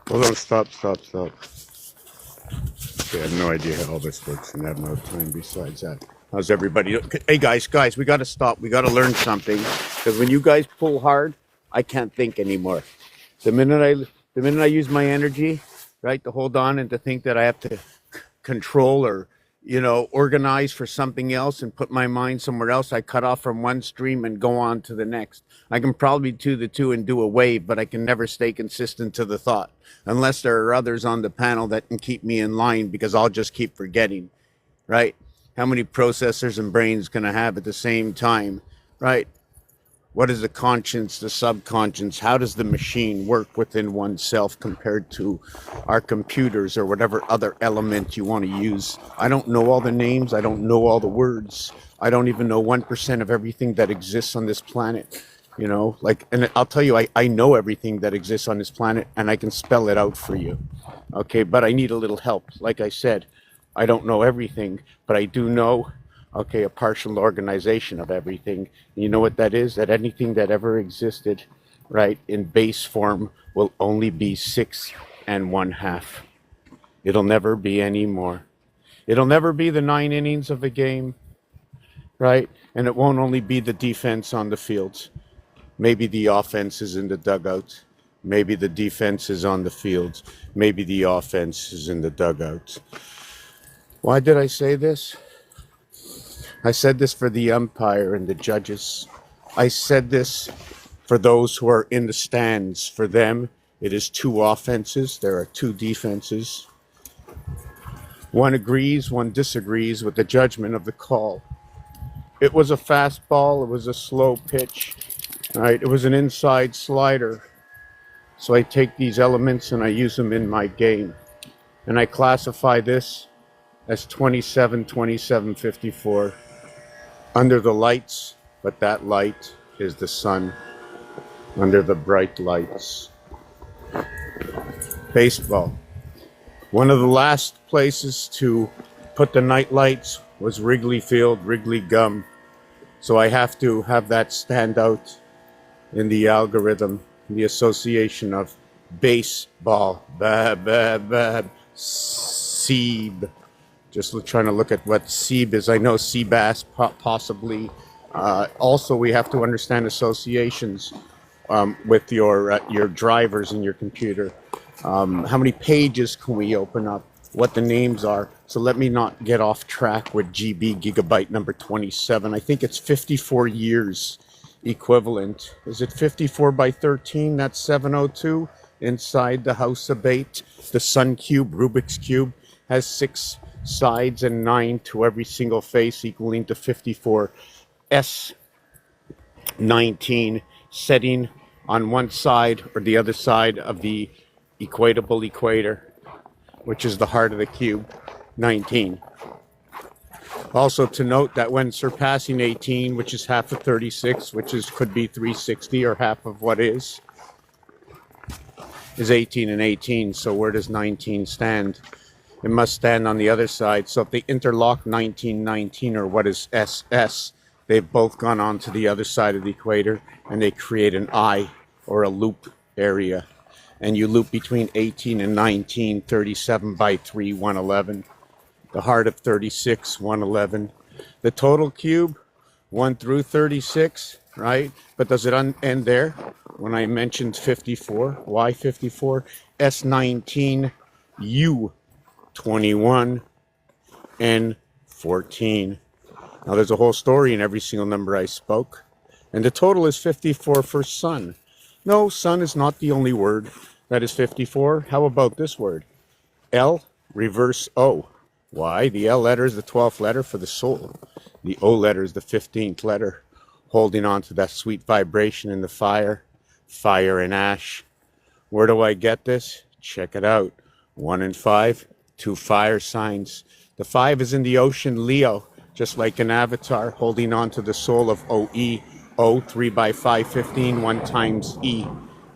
Hold on, stop. Okay, I have no idea how all this works, and I have no time besides that. How's everybody? Hey, guys, we got to stop. We got to learn something, because when you guys pull hard, I can't think anymore. The minute I use my energy, right, to hold on and to think that I have to control or organize for something else and put my mind somewhere else, I cut off from one stream and go on to the next. I can probably do the two and do a wave, but I can never stay consistent to the thought unless there are others on the panel that can keep me in line, because I'll just keep forgetting, right? How many processors and brains can I have at the same time, right? What is the conscience, the subconscious? How does the machine work within oneself compared to our computers or whatever other element you want to use? I don't know all the names. I don't know all the words. I don't even know 1% of everything that exists on this planet. And I'll tell you, I know everything that exists on this planet, and I can spell it out for you. Okay, but I need a little help. Like I said, I don't know everything, but I do know, okay, a partial organization of everything. You know what that is? That anything that ever existed, right, in base form will only be 6 1/2. It'll never be any more. It'll never be the 9 innings of a game, right? And it won't only be the defense on the fields. Maybe the offense is in the dugout. Maybe the defense is on the fields. Maybe the offense is in the dugout. Why did I say this? I said this for the umpire and the judges. I said this for those who are in the stands. For them, it is 2 offenses. There are 2 defenses. One agrees, one disagrees with the judgment of the call. It was a fastball. It was a slow pitch. Right? It was an inside slider. So I take these elements and I use them in my game. And I classify this as 27-27-54. Under the lights, but that light is the sun. Under the bright lights. Baseball. One of the last places to put the night lights was Wrigley Field, Wrigley Gum. So I have to have that stand out in the algorithm, the association of baseball. Bab, bab, bab. Seeb. Just trying to look at what Seeb is. I know Seabass possibly. Also, we have to understand associations with your drivers in your computer. How many pages can we open up? What the names are. So let me not get off track with GB gigabyte number 27. I think it's 54 years equivalent. Is it 54 by 13? That's 702 inside the house of bait. The Sun Cube, Rubik's Cube, has 6 sides and 9 to every single face, equaling to 54. S19 setting on one side or the other side of the equatable equator, which is the heart of the cube, 19. Also to note that when surpassing 18, which is half of 36, which could be 360 or half of what is 18 and 18. So where does 19 stand? It must stand on the other side. So if they interlock 1919, or what is SS, they've both gone on to the other side of the equator, and they create an eye or a loop area. And you loop between 18 and 19, 37 by 3, 111. The heart of 36, 111. The total cube, 1 through 36, right? But does it end there? When I mentioned 54, why 54? S19, U21, and 14. Now there's a whole story in every single number I spoke. And the total is 54 for sun. No, sun is not the only word that is 54. How about this word? L, reverse O. Why? The L letter is the 12th letter for the soul. The O letter is the 15th letter, holding on to that sweet vibration in the fire and ash. Where do I get this? Check it out. 1 and 5, 2 fire signs. The 5 is in the ocean, Leo, just like an avatar, holding on to the soul of OE. O, 3 by 5, 15, 1 times E,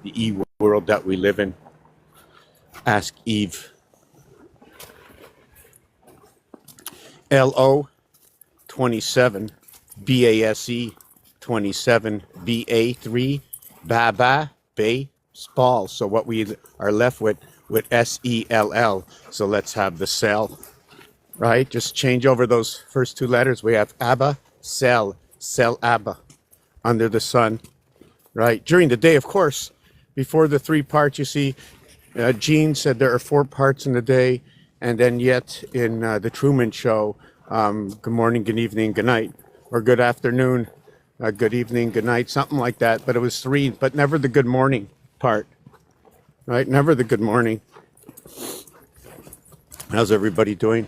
the E world that we live in. Ask Eve. LO, 27, BASE, 27, BA3, Baba, baseball. So what we are left with with S-E-L-L. So let's have the cell, right? Just change over those first two letters. We have Abba, cell, cell Abba, under the sun, right? During the day, of course, before the three parts, you see, Gene said there are 4 parts in the day, and then yet in the Truman Show, good morning, good evening, good night, or good afternoon, good evening, good night, something like that. But it was 3, but never the good morning part, right? Never the good morning. How's everybody doing?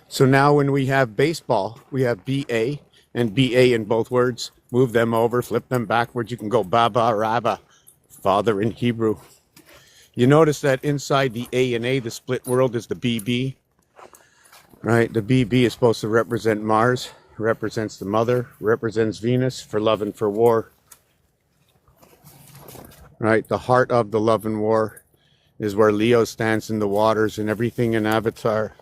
So now when we have baseball, we have B-A and B-A in both words. Move them over, flip them backwards. You can go Baba, Rabba, Father in Hebrew. You notice that inside the A and A, the split world is the BB, right? The BB is supposed to represent Mars, represents the mother, represents Venus for love and for war, right? The heart of the love and war is where Leo stands in the waters, and everything in Avatar,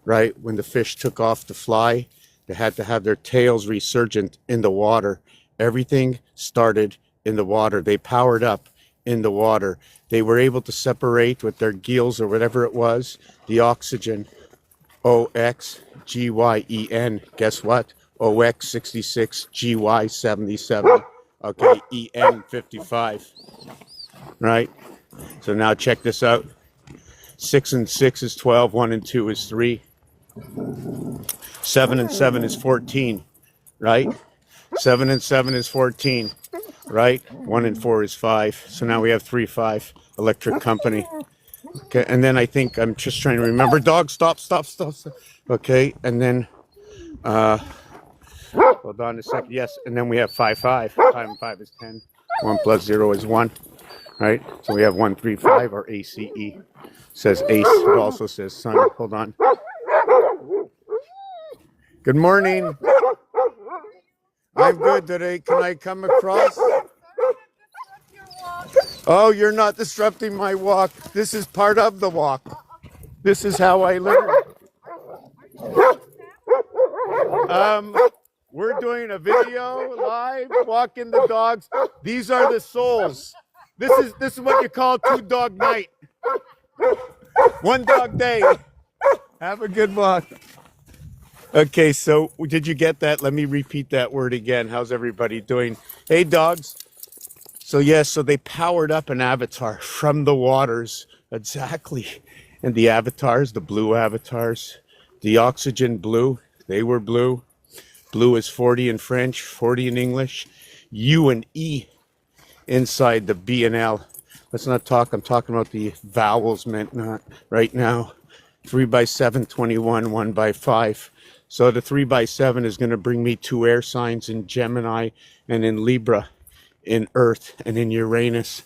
right? When the fish took off to fly, they had to have their tails resurgent in the water. Everything started in the water. They powered up in the water. They were able to separate with their gills or whatever it was, the oxygen, OXGYEN. Guess what? OX 66, GY 77. Okay, EN 55. Right? So now check this out. 6 and 6 is 12. 1 and 2 is 3. 7 and 7 is 14. Right? 7 and 7 is 14. Right? 1 and 4 is 5. So now we have 3, 5. Electric company. Okay, and then I think I'm just trying to remember. Dog, stop. Okay, and then hold on a second. Yes, and then we have 5, 5. 5 and 5 is 10. 1 plus 0 is 1. Right? So we have 1, 3, 5, or ACE. Says ace. It also says sun. Hold on. Good morning. I'm good today. Can I come across? Oh, you're not disrupting my walk. This is part of the walk. This is how I learn. We're doing a video live, walking the dogs. These are the souls. This is what you call 2-dog night. 1 dog day. Have a good walk. Okay, so did you get that? Let me repeat that word again. How's everybody doing? Hey, dogs. So yes, so they powered up an avatar from the waters. Exactly. And the avatars, the blue avatars, the oxygen blue, they were blue. Blue is 40 in French, 40 in English. U and E inside the B and L. Let's not talk, I'm talking about the vowels meant not right now. 3 by 7, 21, 1 by 5. So the 3 by 7 is going to bring me 2 air signs in Gemini and in Libra, in Earth and in Uranus.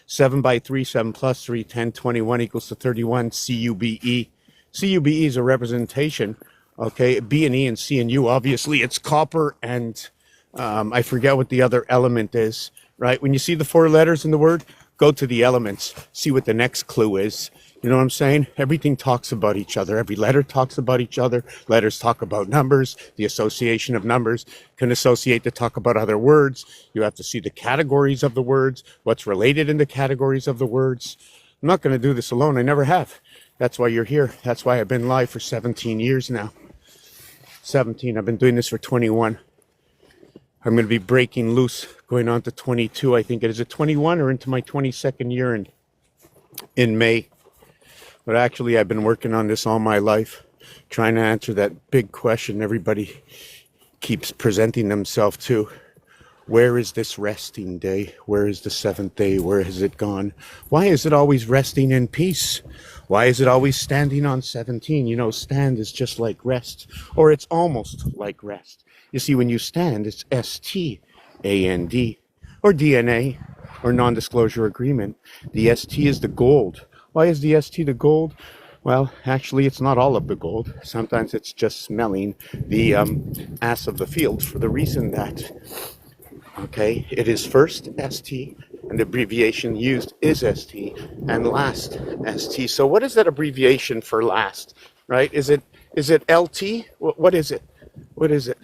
7 by 3, 7 plus 3, 10, 21 equals to 31, CUBE. CUBE is a representation, okay? B and E and C and U, obviously it's copper and I forget what the other element is, right? When you see the 4 letters in the word, go to the elements, see what the next clue is. You know what I'm saying? Everything talks about each other. Every letter talks about each other. Letters talk about numbers. The association of numbers can associate to talk about other words. You have to see the categories of the words, what's related in the categories of the words. I'm not going to do this alone. I never have. That's why you're here. That's why I've been live for 17 years now. 17. I've been doing this for 21. I'm going to be breaking loose, going on to 22. I think it is a 21 or into my 22nd year in May. But actually, I've been working on this all my life, trying to answer that big question everybody keeps presenting themselves to. Where is this resting day? Where is the 7th day? Where has it gone? Why is it always resting in peace? Why is it always standing on 17? You know, stand is just like rest, or it's almost like rest. You see, when you stand, it's S-T-A-N-D, or DNA, or non-disclosure agreement. The ST is the gold. Why is the ST the gold? Well, actually, it's not all of the gold. Sometimes it's just smelling the ass of the field for the reason that, okay, it is first ST, and the abbreviation used is ST, and last ST. So what is that abbreviation for last, right? Is it LT? What is it? What is it?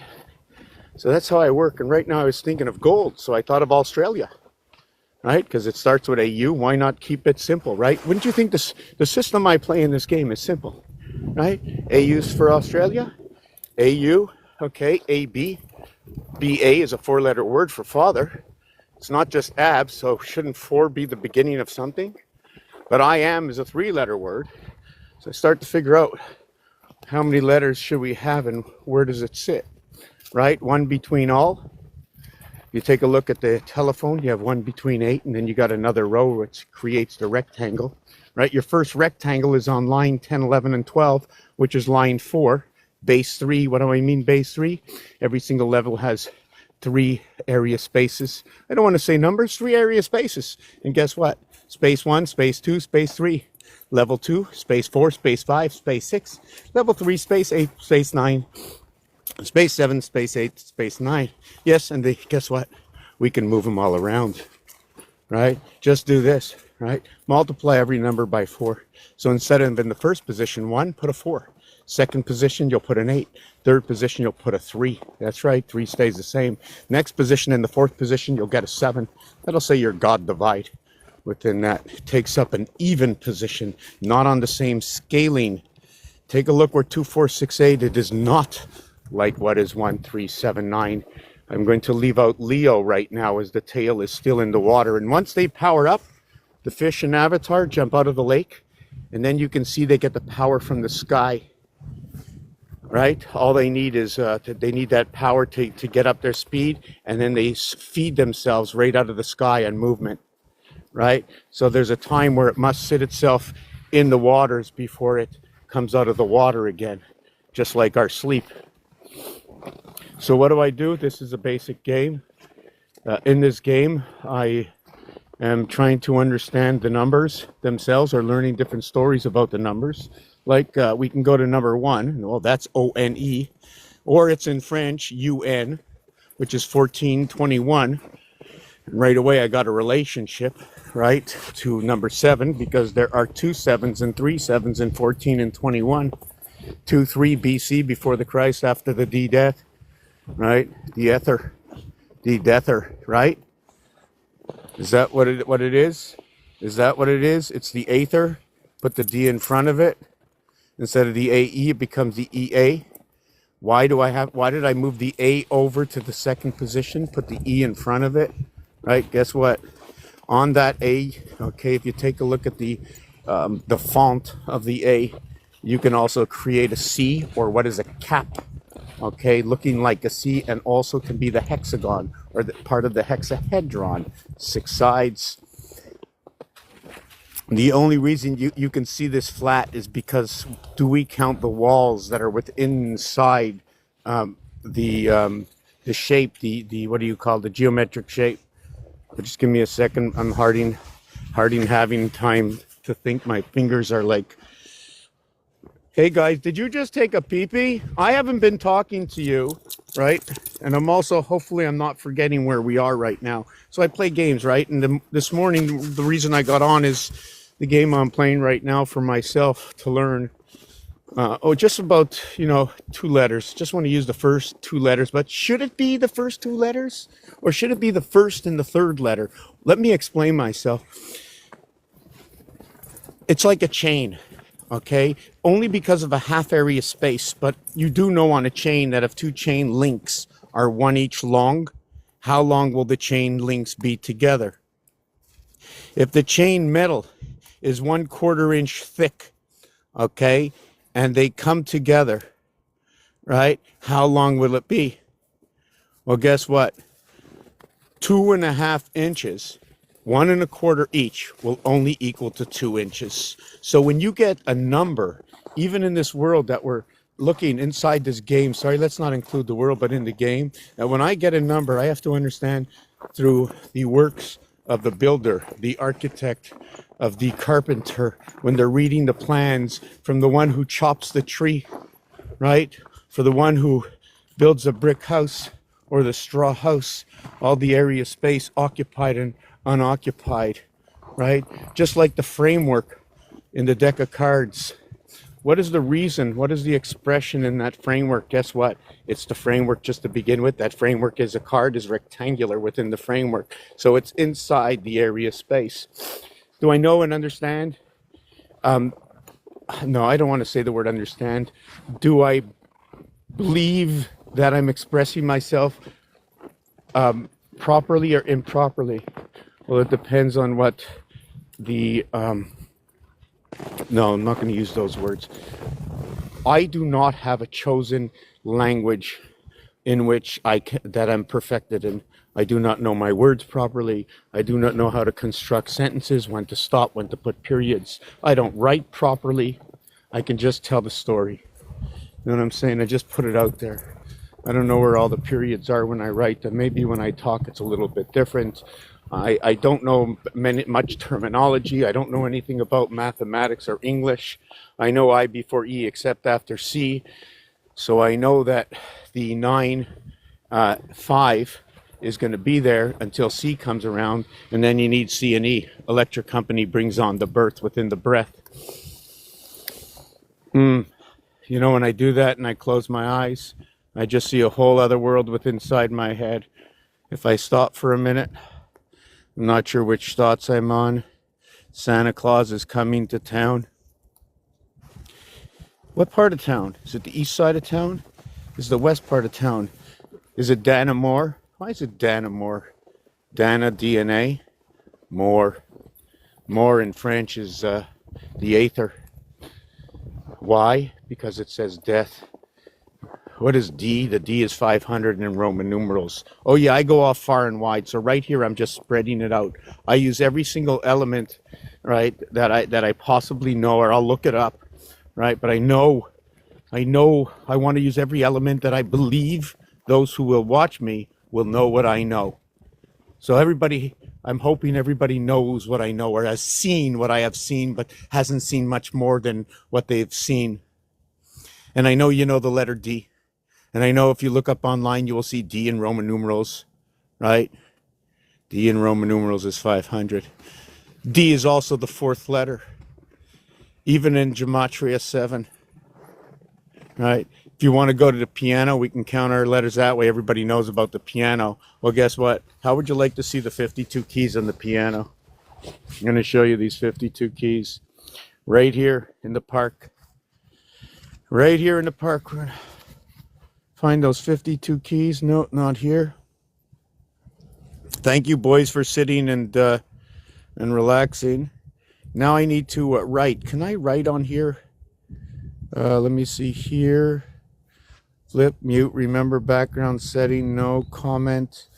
So that's how I work. And right now I was thinking of gold, so I thought of Australia. right? Because it starts with AU. Why not keep it simple, right? Wouldn't you think the system I play in this game is simple, right? AU's for Australia, AU, okay, AB, BA is a four-letter word for father. It's not just abs, so shouldn't four be the beginning of something? But I am is a three-letter word. So I start to figure out how many letters should we have and where does it sit, right? One between all. You take a look at the telephone, you have one between 8, and then you got another row which creates the rectangle, right? Your first rectangle is on line 10, 11, and 12, which is line 4. Base 3, what do I mean base 3? Every single level has 3 area spaces. I don't want to say numbers, 3 area spaces. And guess what? Space 1, space 2, space 3. Level 2, space 4, space 5, space 6. Level 3, space 8, space 9. Space 7, space 8, space 9. Yes, and guess what? We can move them all around, right? Just do this, right? Multiply every number by 4. So instead of in the first position 1, put a 4. Second position, you'll put an 8. Third position, you'll put a 3. That's right, 3 stays the same. Next position, in the fourth position, you'll get a 7. That'll say your God divide. Within that, it takes up an even position, not on the same scaling. Take a look where 2, 4, 6, 8. It is not like what is 1, 3, 7, 9. I'm going to leave out Leo right now as the tail is still in the water. And once they power up, the fish in Avatar jump out of the lake. And then you can see they get the power from the sky. Right? All they need is they need that power to get up their speed, and then they feed themselves right out of the sky on movement. Right? So there's a time where it must sit itself in the waters before it comes out of the water again, just like our sleep. So what do? This is a basic game. In this game, I am trying to understand the numbers themselves, or learning different stories about the numbers. Like we can go to number 1. Well, that's O-N-E. Or it's in French, U-N, which is 1421. And right away, I got a relationship, right, to number 7, because there are 2 7s and 3 7s in 14 and 21. 2, 3 BC, before the Christ, after the D-Death, right? The Deather, right? Is that what it is? Is that what it is? It's the Aether. Put the D in front of it. Instead of the AE, it becomes the EA. Why did I move the A over to the second position? Put the E in front of it, right? Guess what? On that A, okay, if you take a look at the font of the A, you can also create a C, or what is a cap, okay, looking like a C, and also can be the hexagon, or the part of the hexahedron, 6 sides. The only reason you can see this flat is because do we count the walls that are within inside the shape, the what do you call the geometric shape? But just give me a second. I'm harding having time to think. My fingers are like, hey guys, did you just take a pee-pee? I haven't been talking to you, right? And I'm also, hopefully I'm not forgetting where we are right now. So I play games, right? And this morning, the reason I got on is the game I'm playing right now for myself to learn. Just about, 2 letters. Just want to use the first 2 letters. But should it be the first 2 letters? Or should it be the first and the third letter? Let me explain myself. It's like a chain. Okay, only because of a half area space, but you do know on a chain that if 2 chain links are 1 each long, how long will the chain links be together? If the chain metal is 1/4 inch thick, okay, and they come together, right, how long will it be? Well, guess what? 2.5 inches, 1 1/4 each, will only equal to 2 inches. So when you get a number, even in this world that we're looking inside this game, sorry, let's not include the world, but in the game, that when I get a number, I have to understand through the works of the builder, the architect, of the carpenter, when they're reading the plans from the one who chops the tree, right? For the one who builds a brick house or the straw house, all the area space occupied and unoccupied, right? Just like the framework in the deck of cards What is the reason? What is the expression in that framework? Guess what? It's the framework just to begin with. That framework is a card, is rectangular within the framework. So it's inside the area space. Do I know and understand? No, I don't want to say the word understand. Do I believe that I'm expressing myself properly or improperly? Well, it depends on what the... no, I'm not going to use those words. I do not have a chosen language in which that I'm perfected in. I do not know my words properly. I do not know how to construct sentences, when to stop, when to put periods. I don't write properly. I can just tell the story. You know what I'm saying? I just put it out there. I don't know where all the periods are when I write them. Maybe when I talk, it's a little bit different. I don't know much terminology. I don't know anything about mathematics or English. I know I before E except after C. So I know that the 9-5 is going to be there until C comes around. And then you need C and E. Electric company brings on the birth within the breath. You know, when I do that and I close my eyes, I just see a whole other world inside my head. If I stop for a minute, I'm not sure which thoughts I'm on. Santa Claus is coming to town. What part of town? Is it the east side of town? Is it the west part of town? Is it Danamore? Why is it Danamore? Dana, DNA. More. More in French is the aether. Why? Because it says death. What is D? The D is 500 in Roman numerals. Oh yeah, I go off far and wide. So right here, I'm just spreading it out. I use every single element, right, that I possibly know, or I'll look it up, right? But I know I want to use every element that I believe those who will watch me will know what I know. So everybody, I'm hoping everybody knows what I know, or has seen what I have seen, but hasn't seen much more than what they've seen. And I know you know the letter D. And I know if you look up online, you will see D in Roman numerals, right? D in Roman numerals is 500. D is also the fourth letter, even in Gematria 7, right? If you want to go to the piano, we can count our letters that way. Everybody knows about the piano. Well, guess what? How would you like to see the 52 keys on the piano? I'm going to show you these 52 keys right here in the park. Right here in the park. We're going to find those 52 keys. No, not here. Thank you, boys, for sitting and relaxing. Now I need to write. Can I write on here? Let me see here. Flip, mute, remember, background setting, no, comment.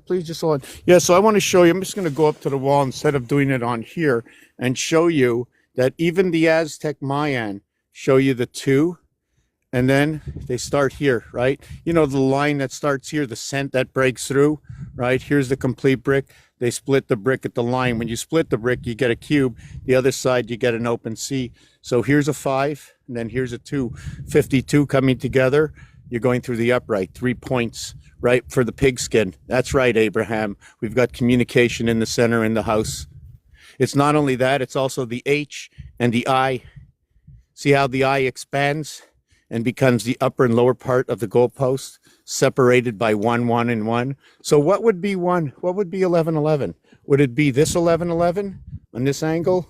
Please just hold on. Yeah, so I want to show you. I'm just going to go up to the wall instead of doing it on here and show you that even the Aztec Mayan show you the 2. And then they start here, right? You know, the line that starts here, the cent that breaks through, right? Here's the complete brick. They split the brick at the line. When you split the brick, you get a cube. The other side, you get an open C. So here's a 5, and then here's a 2. 52 coming together. You're going through the upright. 3 points, right, for the pigskin. That's right, Abraham. We've got communication in the center in the house. It's not only that, it's also the H and the I. See how the I expands and becomes the upper and lower part of the goalpost, separated by 1, 1, and 1. So what would be 1? What would be 11, 11? Would it be this 11, 11 on this angle?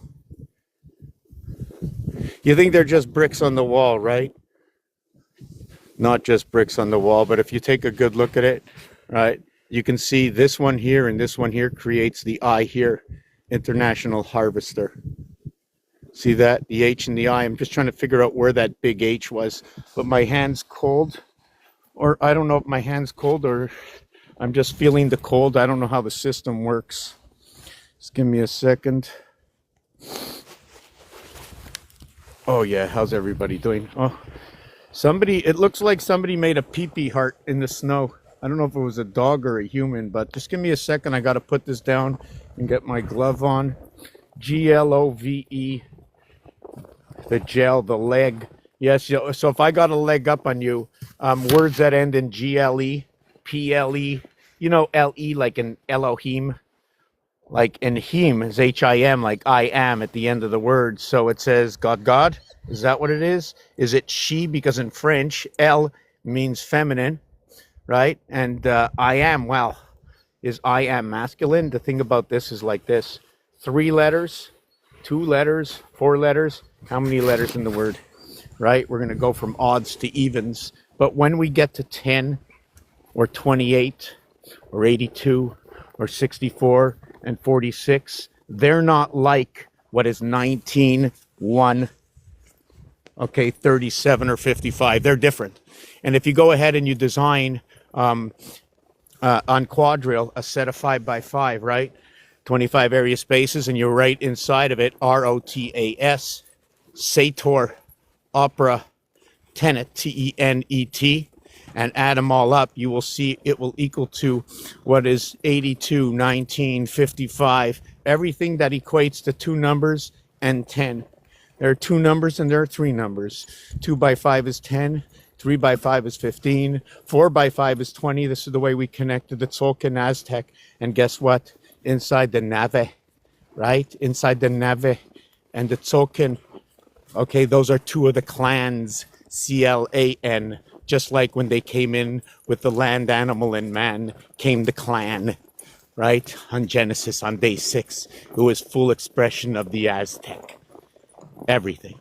You think they're just bricks on the wall, right? Not just bricks on the wall, but if you take a good look at it, right, you can see this one here and this one here creates the I here, International Harvester. See that? The H and the I. I'm just trying to figure out where that big H was. But my hand's cold. Or I don't know if my hand's cold or I'm just feeling the cold. I don't know how the system works. Just give me a second. Oh yeah, how's everybody doing? Oh, it looks like somebody made a pee-pee heart in the snow. I don't know if it was a dog or a human, but just give me a second. I got to put this down and get my glove on. Glove. The gel, the leg. Yes, so if I got a leg up on you, words that end in GLE, PLE, you know, LE like an Elohim, like, and him is H-I-M, like I am at the end of the word. So it says God, God. Is that what it is? Is it she? Because in French, L means feminine, right? And I am, well, is I am masculine? The thing about this is like this. 3 letters, 2 letters, 4 letters. How many letters in the word, right? We're going to go from odds to evens. But when we get to 10 or 28 or 82 or 64 and 46, they're not like what is 19, 1, okay, 37 or 55. They're different. And if you go ahead and you design on Quadrille a set of 5x5, right? 25 area spaces, and you write inside of it ROTAS, Sator, Opera, Tenet, TENET, and add them all up, you will see it will equal to what is 82, 19, 55, everything that equates to 2 numbers and 10. There are 2 numbers and there are 3 numbers. 2 by 5 is 10. 3 by 5 is 15. 4 by 5 is 20. This is the way we connected the Tzolk'in Aztec. And guess what? Inside the Nave, right? Inside the Nave and the Tzolk'in. Okay, those are 2 of the clans, CLAN. Just like when they came in with the land animal and man came the clan, right? On Genesis on day 6. It was full expression of the Aztec. Everything.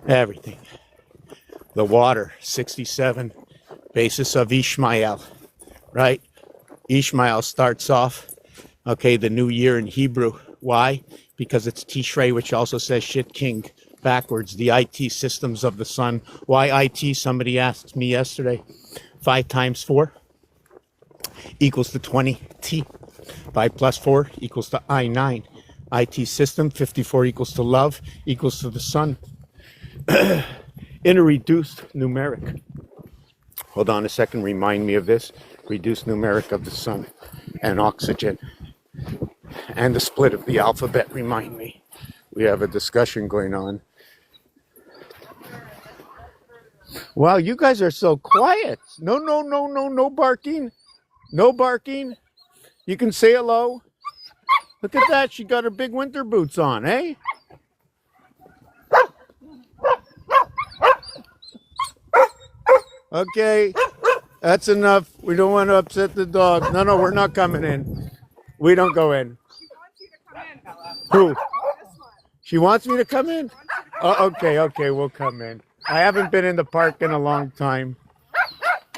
Everything. The water, 67, basis of Ishmael, right? Ishmael starts off, okay, the new year in Hebrew. Why? Because it's Tishrei, which also says shit king, backwards, the IT systems of the sun. Why IT? Somebody asked me yesterday. 5 times 4 equals to 20T. 5 plus 4 equals to I9. IT system, 54 equals to love, equals to the sun. In a reduced numeric. Hold on a second, remind me of this. Reduced numeric of the sun and oxygen. And the split of the alphabet, remind me. We have a discussion going on. Wow, you guys are so quiet. No, no, no, no, no barking. No barking. You can say hello. Look at that, she got her big winter boots on, eh? Okay, that's enough. We don't want to upset the dog. No, no, we're not coming in. We don't go in. She wants you to come in, Bella. Who? This one. She wants me to come in? Oh, okay, okay, we'll come in. I haven't been in the park in a long time.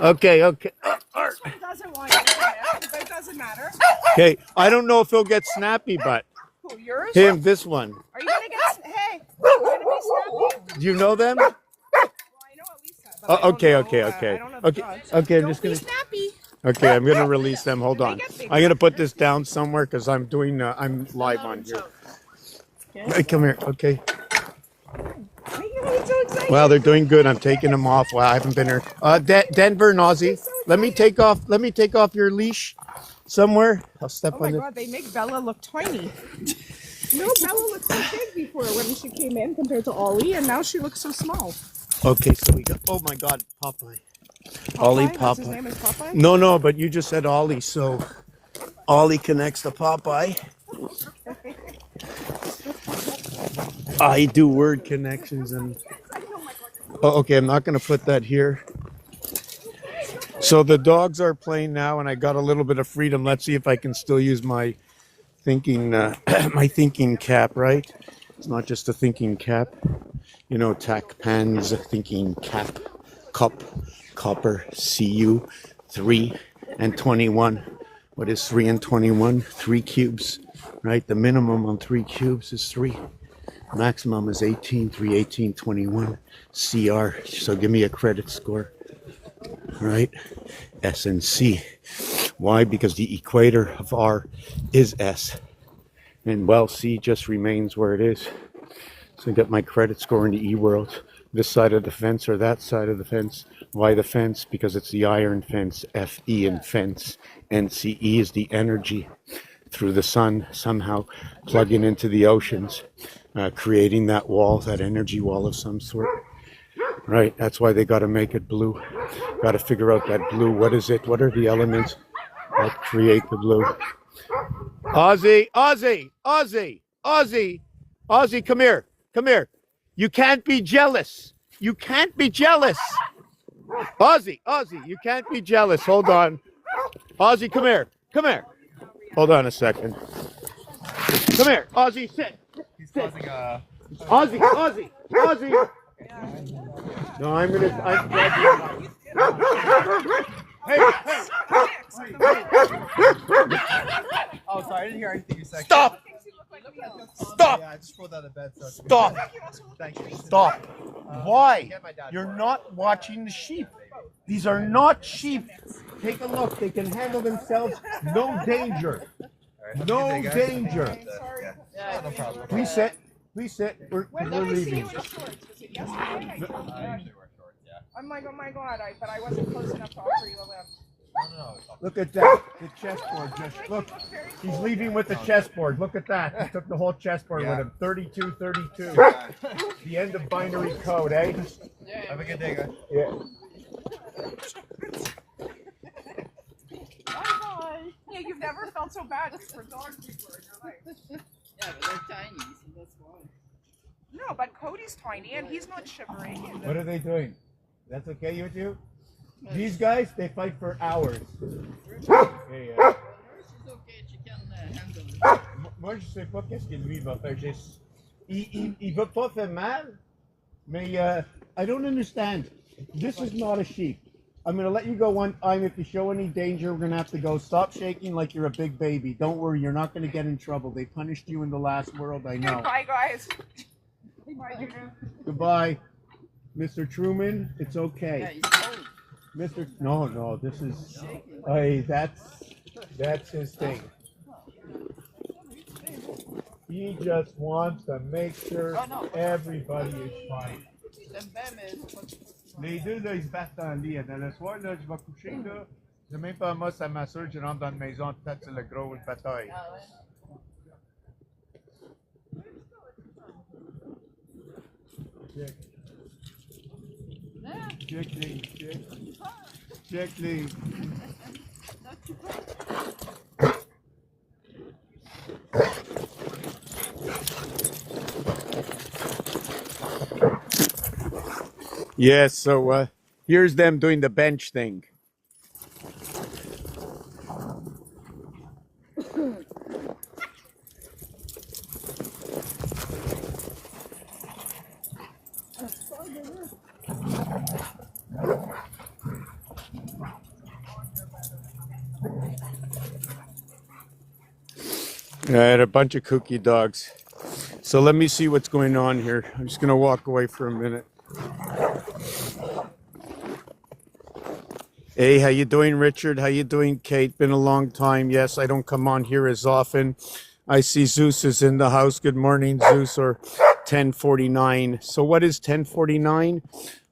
Okay, okay. This one doesn't want you to come in, but it doesn't matter. Okay, I don't know if he'll get snappy, but Who, yours? him, this one. Are you gonna get? Hey, you're gonna be snappy? Do you know them? Well, I know Elisa, but I don't Okay, know, okay, I okay. don't know the Okay, dogs. okay, I'm Don't just be gonna. snappy. Okay, I'm gonna release them. Hold They on. get bigger. I'm gonna put this down somewhere because I'm doing. I'm live on here. Hey, come here. Okay. Why are you getting so excited? Well, they're doing good. I'm taking them off. Well, I haven't been here. Denver, Nazi. Let me take off. Let me take off your leash somewhere. I'll step Oh my on it. God, they make Bella look tiny. No, Bella looked so big before when she came in compared to Ollie, and now she looks so small. Okay, so we got. Oh my God, Popeye. Ollie That's his Popeye. name is Popeye? No, no, but you just said Ollie, so Ollie connects to Popeye. I do word connections and. Oh, okay, I'm not going to put that here. So the dogs are playing now, and I got a little bit of freedom. Let's see if I can still use my thinking, my thinking cap. Right? It's not just a thinking cap. You know, tack pans, thinking cap, cup, copper, CU, 3 and 21. What is 3 and 21? 3 cubes, right? The minimum on 3 cubes is 3. Maximum is 18, 3, 18, 21. CR, so give me a credit score, right? S and C. Why? Because the equator of R is S. And well, C just remains where it is. So I got my credit score in the E world. This side of the fence or that side of the fence. Why the fence? Because it's the iron fence, FE in fence. NCE is the energy through the sun, somehow plugging into the oceans, creating that wall, that energy wall of some sort. Right, that's why they got to make it blue. Got to figure out that blue. What is it? What are the elements that create the blue? Ozzy, Ozzy, Ozzy, Ozzy, Ozzy, come here. Come here. You can't be jealous. You can't be jealous. Ozzy, Ozzy, you can't be jealous. Hold on. Ozzy, come here. Come here. Hold on a second. Come here. Ozzy, sit. He's causing a. Ozzy, Ozzy, Ozzy. No, I'm gonna. Hey, hey. Oh, sorry, I didn't hear anything you said. Stop. Stop. Yeah, I just rolled out of bed. So Stop. Thank you. Stop. Why? Get my dad You're for it. not watching the sheep. These are not sheep. Take a look. They can handle themselves. No danger. All right, No have a good day, guys. danger. Yeah, no problem. Please sit. Please sit. We're When did I see leaving. you in shorts? Was it yesterday? I usually wear shorts, yeah. I'm like, oh my god, but I wasn't close enough to offer you a lift. No. Look at that. The chessboard. Just look. He's leaving with the chessboard. Look at that. He took the whole chessboard with him. 32, 32. The end of binary code, eh? Have a good day, guys. Yeah. Bye. Yeah, you've never felt so bad for dogs before in your life. Yeah, but they're tiny, so that's why. No, but Cody's tiny and he's not shivering. What are they doing? That's okay with you? These guys, they fight for hours. Hey, She's okay, she can handle it. moi, je sais pas qu'est-ce que lui va faire. Il va pas faire mal, mais I don't understand. This is not a sheep. I'm going to let you go one time. If you show any danger, we're going to have to go. Stop shaking like you're a big baby. Don't worry, you're not going to get in trouble. They punished you in the last world, I know. Bye, guys. Bye, Juno. Goodbye, Mr. Truman. It's Yeah, okay. he's old. Mr. No, this is. Hey, that's his thing. He just wants to make sure everybody is fine. Les deux, là, ils se battent en lit. Dans le soir, là, je vais coucher, là. Je même pas moi, ça m'assure, je rentre dans la maison, peut-être c'est la grosse bataille. Ah ouais. Check. Yeah. Check les, check. Check les. Yes, so here's them doing the bench thing. I had a bunch of kooky dogs. So let me see what's going on here. I'm just going to walk away for a minute. Hey, how you doing, Richard? How you doing, Kate? Been a long time. Yes, I don't come on here as often. I see Zeus is in the house. Good morning, Zeus, or 1049. So what is 1049?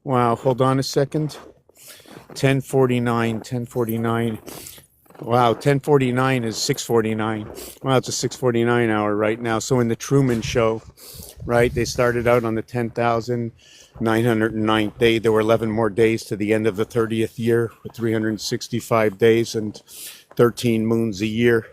Wow, hold on a second. 1049. Wow, 1049 is 649. Well, it's a 649 hour right now. So in the Truman Show, right, they started out on the 10,909th day. There were 11 more days to the end of the 30th year with 365 days and 13 moons a year,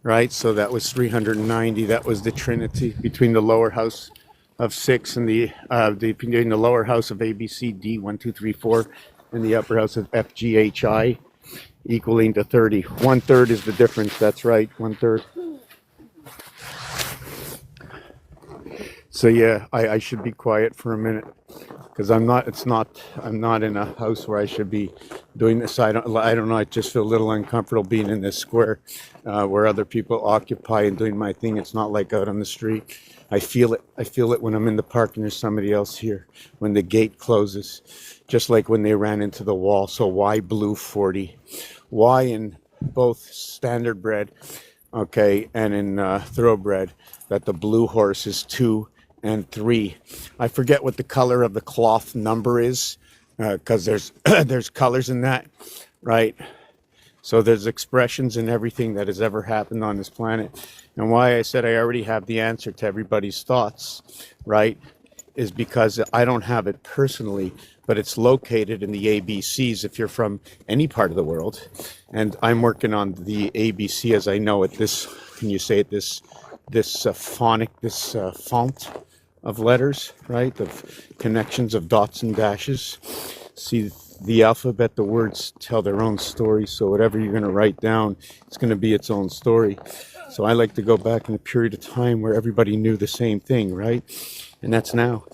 right? So that was 390. That was the Trinity between the lower house of 6 and between the lower house of ABCD 1, 2, 3, 4 and the upper house of FGHI. Equaling to 30. 1/3 is the difference. That's right. 1/3. So yeah, I should be quiet for a minute because I'm not in a house where I should be doing this. I don't know. I just feel a little uncomfortable being in this square where other people occupy and doing my thing. It's not like out on the street. I feel it. I feel it when I'm in the park and there's somebody else here. When the gate closes, just like when they ran into the wall. So why blue 40? Why in both standard bred, okay, and in thoroughbred that the blue horse is 2 and 3. I forget what the color of the cloth number is because there's there's colors in that, right? So there's expressions in everything that has ever happened on this planet. And why I said I already have the answer to everybody's thoughts, right, is because I don't have it personally, but it's located in the ABCs if you're from any part of the world. And I'm working on the ABC as I know it this can you say it, this font of letters, right? Of connections of dots and dashes. See, the alphabet, the words tell their own story. So whatever you're going to write down, it's going to be its own story. So I like to go back in a period of time where everybody knew the same thing, right? And that's now.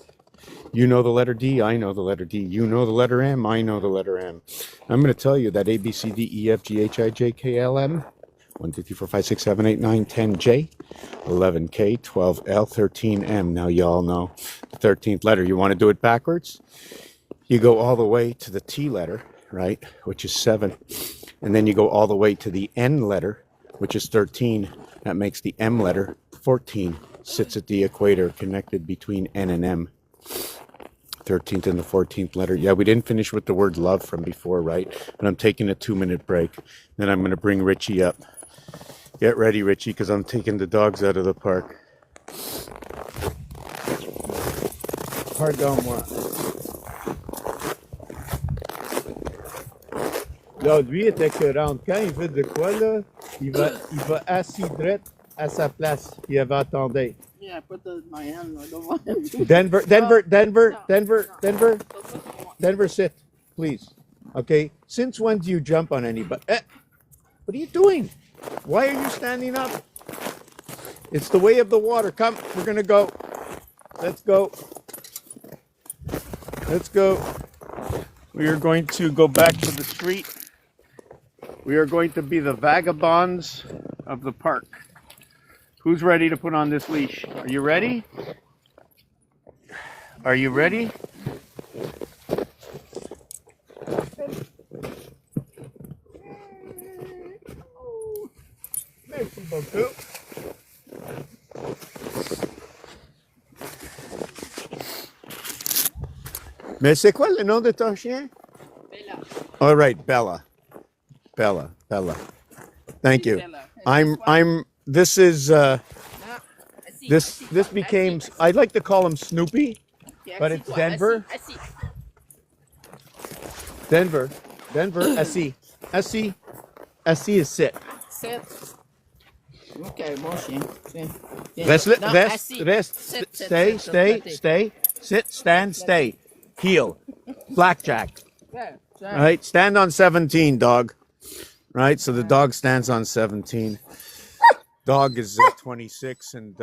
You know the letter D, I know the letter D. You know the letter M, I know the letter M. I'm going to tell you that A, B, C, D, E, F, G, H, I, J, K, L, M, 1, 2, 3, 4, 5, 6, 7, 8, 9, 10, J, 11, K, 12, L, 13, M. Now you all know the 13th letter. You want to do it backwards? You go all the way to the T letter, right, which is 7. And then you go all the way to the N letter, which is 13. That makes the M letter 14. Sits at the equator, connected between N and M. 13th and the 14th letter. Yeah, we didn't finish with the word love from before, right? But I'm taking a 2-minute break. Then I'm going to bring Richie up. Get ready, Richie, because I'm taking the dogs out of the park. Pardon-moi. Là, lui était écœurant. Quand il veut de quoi, là, il va assis droit à sa place. Il va attendre. Yeah, I put the, my hand. I don't want him to. Denver, sit, please. Okay. Since when do you jump on anybody? What are you doing? Why are you standing up? It's the way of the water. Come, we're gonna go. Let's go. Let's go. We are going to go back to the street. We are going to be the vagabonds of the park. Who's ready to put on this leash? Are you ready? Are you ready? Merci beaucoup. Mais c'est quoi le nom de ton chien? Bella. All right, Bella. Bella. Thank you. This is this became, I'd like to call him Snoopy, but it's Denver. I see. Denver, assis is sit. Sit. Okay, bon chien. Reste, Non, reste, assis. reste, Sit, stay, sit, stay, sit. stay, sit, stand, stay, heel, blackjack. There, All right, stand on 17, dog. Right, so the dog stands on 17. Dog is 26, and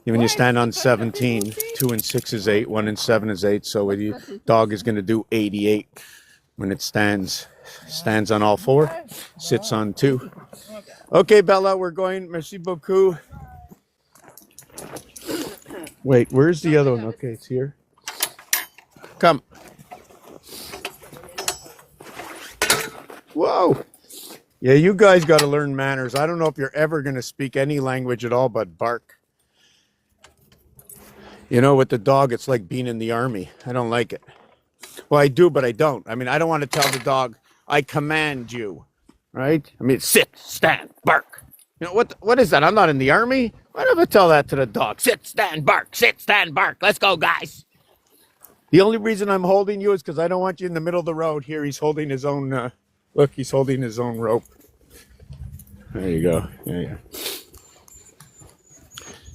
when you stand on 17, 2 and 6 is 8, 1 and 7 is 8. So dog is going to do 88 when it stands on all 4, sits on 2. Okay, Bella, we're going. Merci beaucoup. Wait, where's the other one? Okay, it's here. Come. Whoa. Yeah, you guys got to learn manners. I don't know if you're ever going to speak any language at all but bark. You know, with the dog, it's like being in the army. I don't like it. Well, I do, but I don't. I mean, I don't want to tell the dog, I command you, right? I mean, sit, stand, bark. You know, what is that? I'm not in the army. Why do I tell that to the dog? Sit, stand, bark. Sit, stand, bark. Let's go, guys. The only reason I'm holding you is because I don't want you in the middle of the road. Here, he's holding his own... Look, he's holding his own rope. There you go. There you go.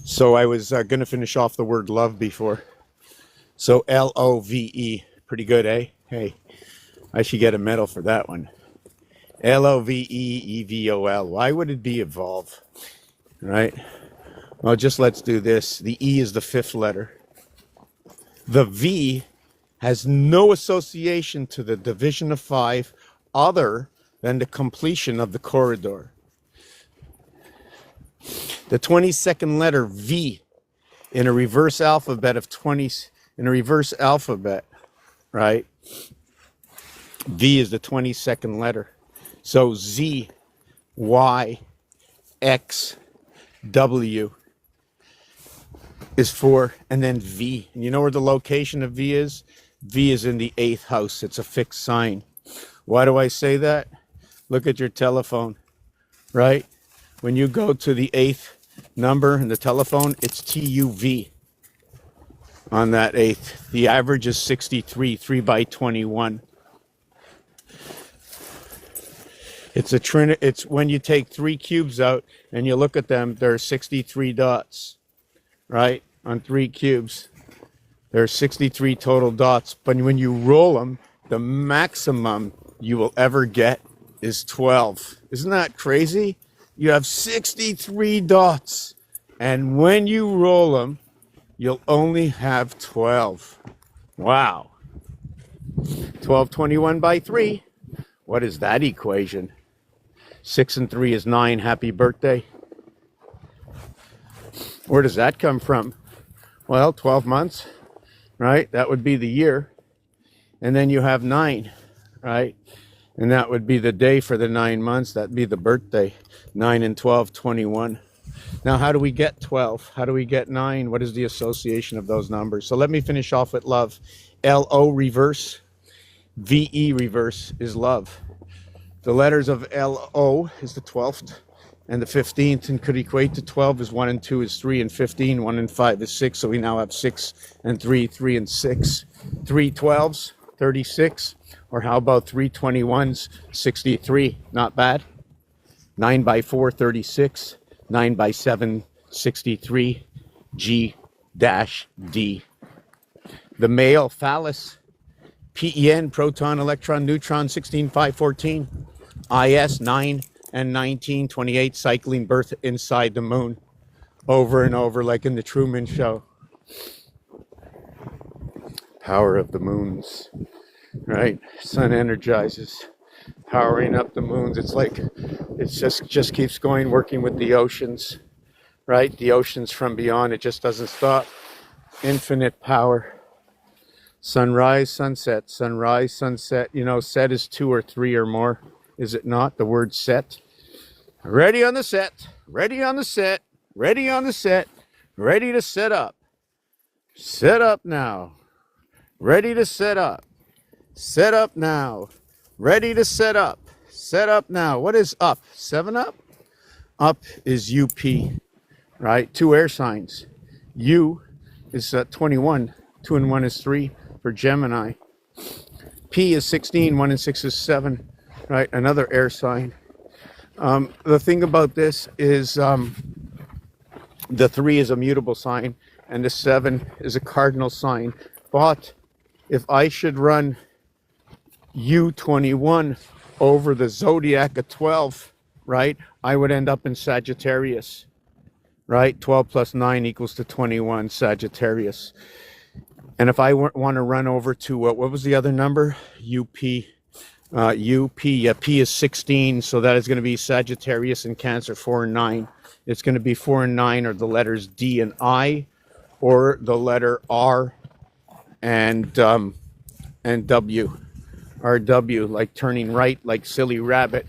So I was going to finish off the word love before. So L-O-V-E. Pretty good, eh? Hey, I should get a medal for that one. L-O-V-E-E-V-O-L. Why would it be evolve? Right? Well, just let's do this. The E is the 5th letter. The V has no association to the division of 5 other than the completion of the corridor. The 22nd letter V in a reverse alphabet of 20, in a reverse alphabet, right? V is the 22nd letter. So Z, Y, X, W is 4, and then V. And you know where the location of V is? V is in the 8th house. It's a fixed sign. Why do I say that? Look at your telephone, right? When you go to the 8th number in the telephone, it's TUV on that 8th. The average is 63, 3 by 21. It's it's when you take 3 cubes out and you look at them, there are 63 dots, right? On 3 cubes. There are 63 total dots, but when you roll them, the maximum you will ever get is 12. Isn't that crazy? You have 63 dots, and when you roll them, you'll only have 12. Wow. 1221 by 3. What is that equation? 6 and 3 is 9. Happy birthday. Where does that come from? Well, 12 months, right? That would be the year. And then you have 9, right? And that would be the day for the 9 months. That'd be the birthday. 9 and 12, 21. Now, how do we get 12? How do we get 9? What is the association of those numbers? So let me finish off with love. L-O reverse, V-E reverse is love. The letters of L-O is the 12th and the 15th, and could equate to 12 is 1 and 2 is 3, and 15, 1 and 5 is 6. So we now have 6 and 3, 3 and 6. 3 12s, 36. Or how about 3 21s, 63? Not bad. 9 by 4, 36. 9 by 7, 63. G-D. The male phallus, PEN, proton, electron, neutron, 16, 5, 14. IS, 9 and 19, 28, cycling birth inside the moon. Over and over, like in the Truman Show. Power of the moons, right? Sun energizes, powering up the moons. It's like, it just keeps going, working with the oceans, right? The oceans from beyond, it just doesn't stop. Infinite power. Sunrise, sunset, sunrise, sunset. You know, set is 2 or 3 or more. Is it not? The word set. Ready on the set. Ready on the set. Ready on the set. Ready to set up. Set up now. Ready to set up. Set up now. Ready to set up. Set up now. What is up? 7 up? Up is UP, right? 2 air signs. U is 21. 2 and 1 is 3 for Gemini. P is 16. 1 and 6 is 7, right? Another air sign. The thing about this is the 3 is a mutable sign and the 7 is a cardinal sign. But if I should run U21 over the zodiac of 12, right, I would end up in Sagittarius, right? 12 plus 9 equals to 21, Sagittarius. And if I want to run over to, what was the other number? UP. P is 16, so that is going to be Sagittarius and Cancer, 4 and 9. It's going to be 4 and 9 are the letters D and I, or the letter R and W. RW, like turning right, like silly rabbit.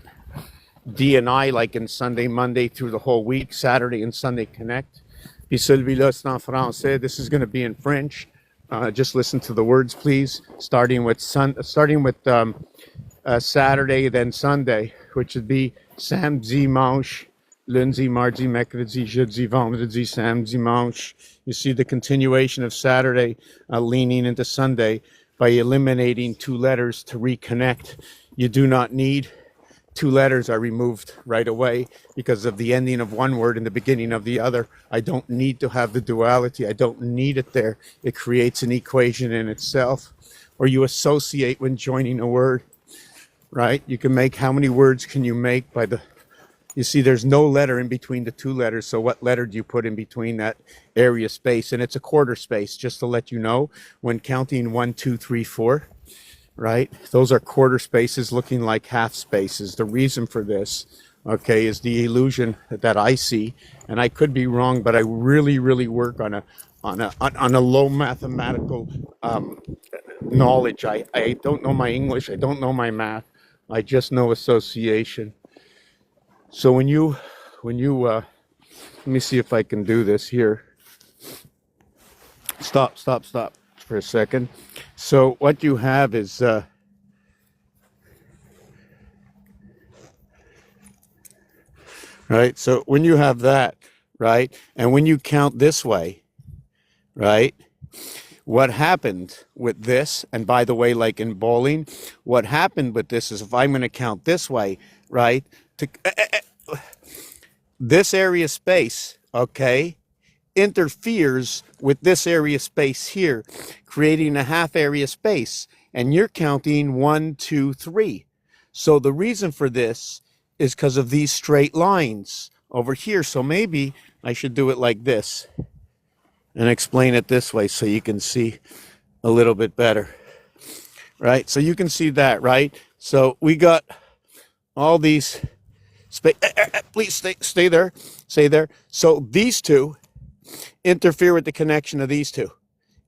D and I, like in Sunday, Monday through the whole week, Saturday and Sunday connect. Puis celui-là, c'est en français. This is going to be in French. Just listen to the words, please. Starting with Saturday, then Sunday, which would be samedi, dimanche, lundi, mardi, mercredi, jeudi, vendredi, samedi, dimanche. You see the continuation of Saturday leaning into Sunday by eliminating 2 letters to reconnect. You do not need 2 letters are removed right away because of the ending of one word and the beginning of the other. I don't need to have the duality. I don't need it there. It creates an equation in itself. Or you associate when joining a word, right? You can make, how many words can you make by the, you see there's no letter in between the 2 letters. So what letter do you put in between that area space? And it's a quarter space, just to let you know, when counting 1, 2, 3, 4. Right? Those are quarter spaces looking like half spaces. The reason for this, okay, is the illusion that I see, and I could be wrong, but I really, really work on a low mathematical knowledge. I don't know my English. I don't know my math. I just know association. So when you let me see if I can do this here. Stop for a second. So what you have is right, so when you have that, right, and when you count this way, right, what happened with this, and by the way, like in bowling, what happened with this is if I'm going to count this way, right? This area space, okay, interferes with this area space here, creating a half area space. And you're counting 1, 2, 3. So the reason for this is because of these straight lines over here. So maybe I should do it like this and explain it this way so you can see a little bit better, right? So you can see that, right? So we got all these space. Please stay there. Stay there. So these two interfere with the connection of these two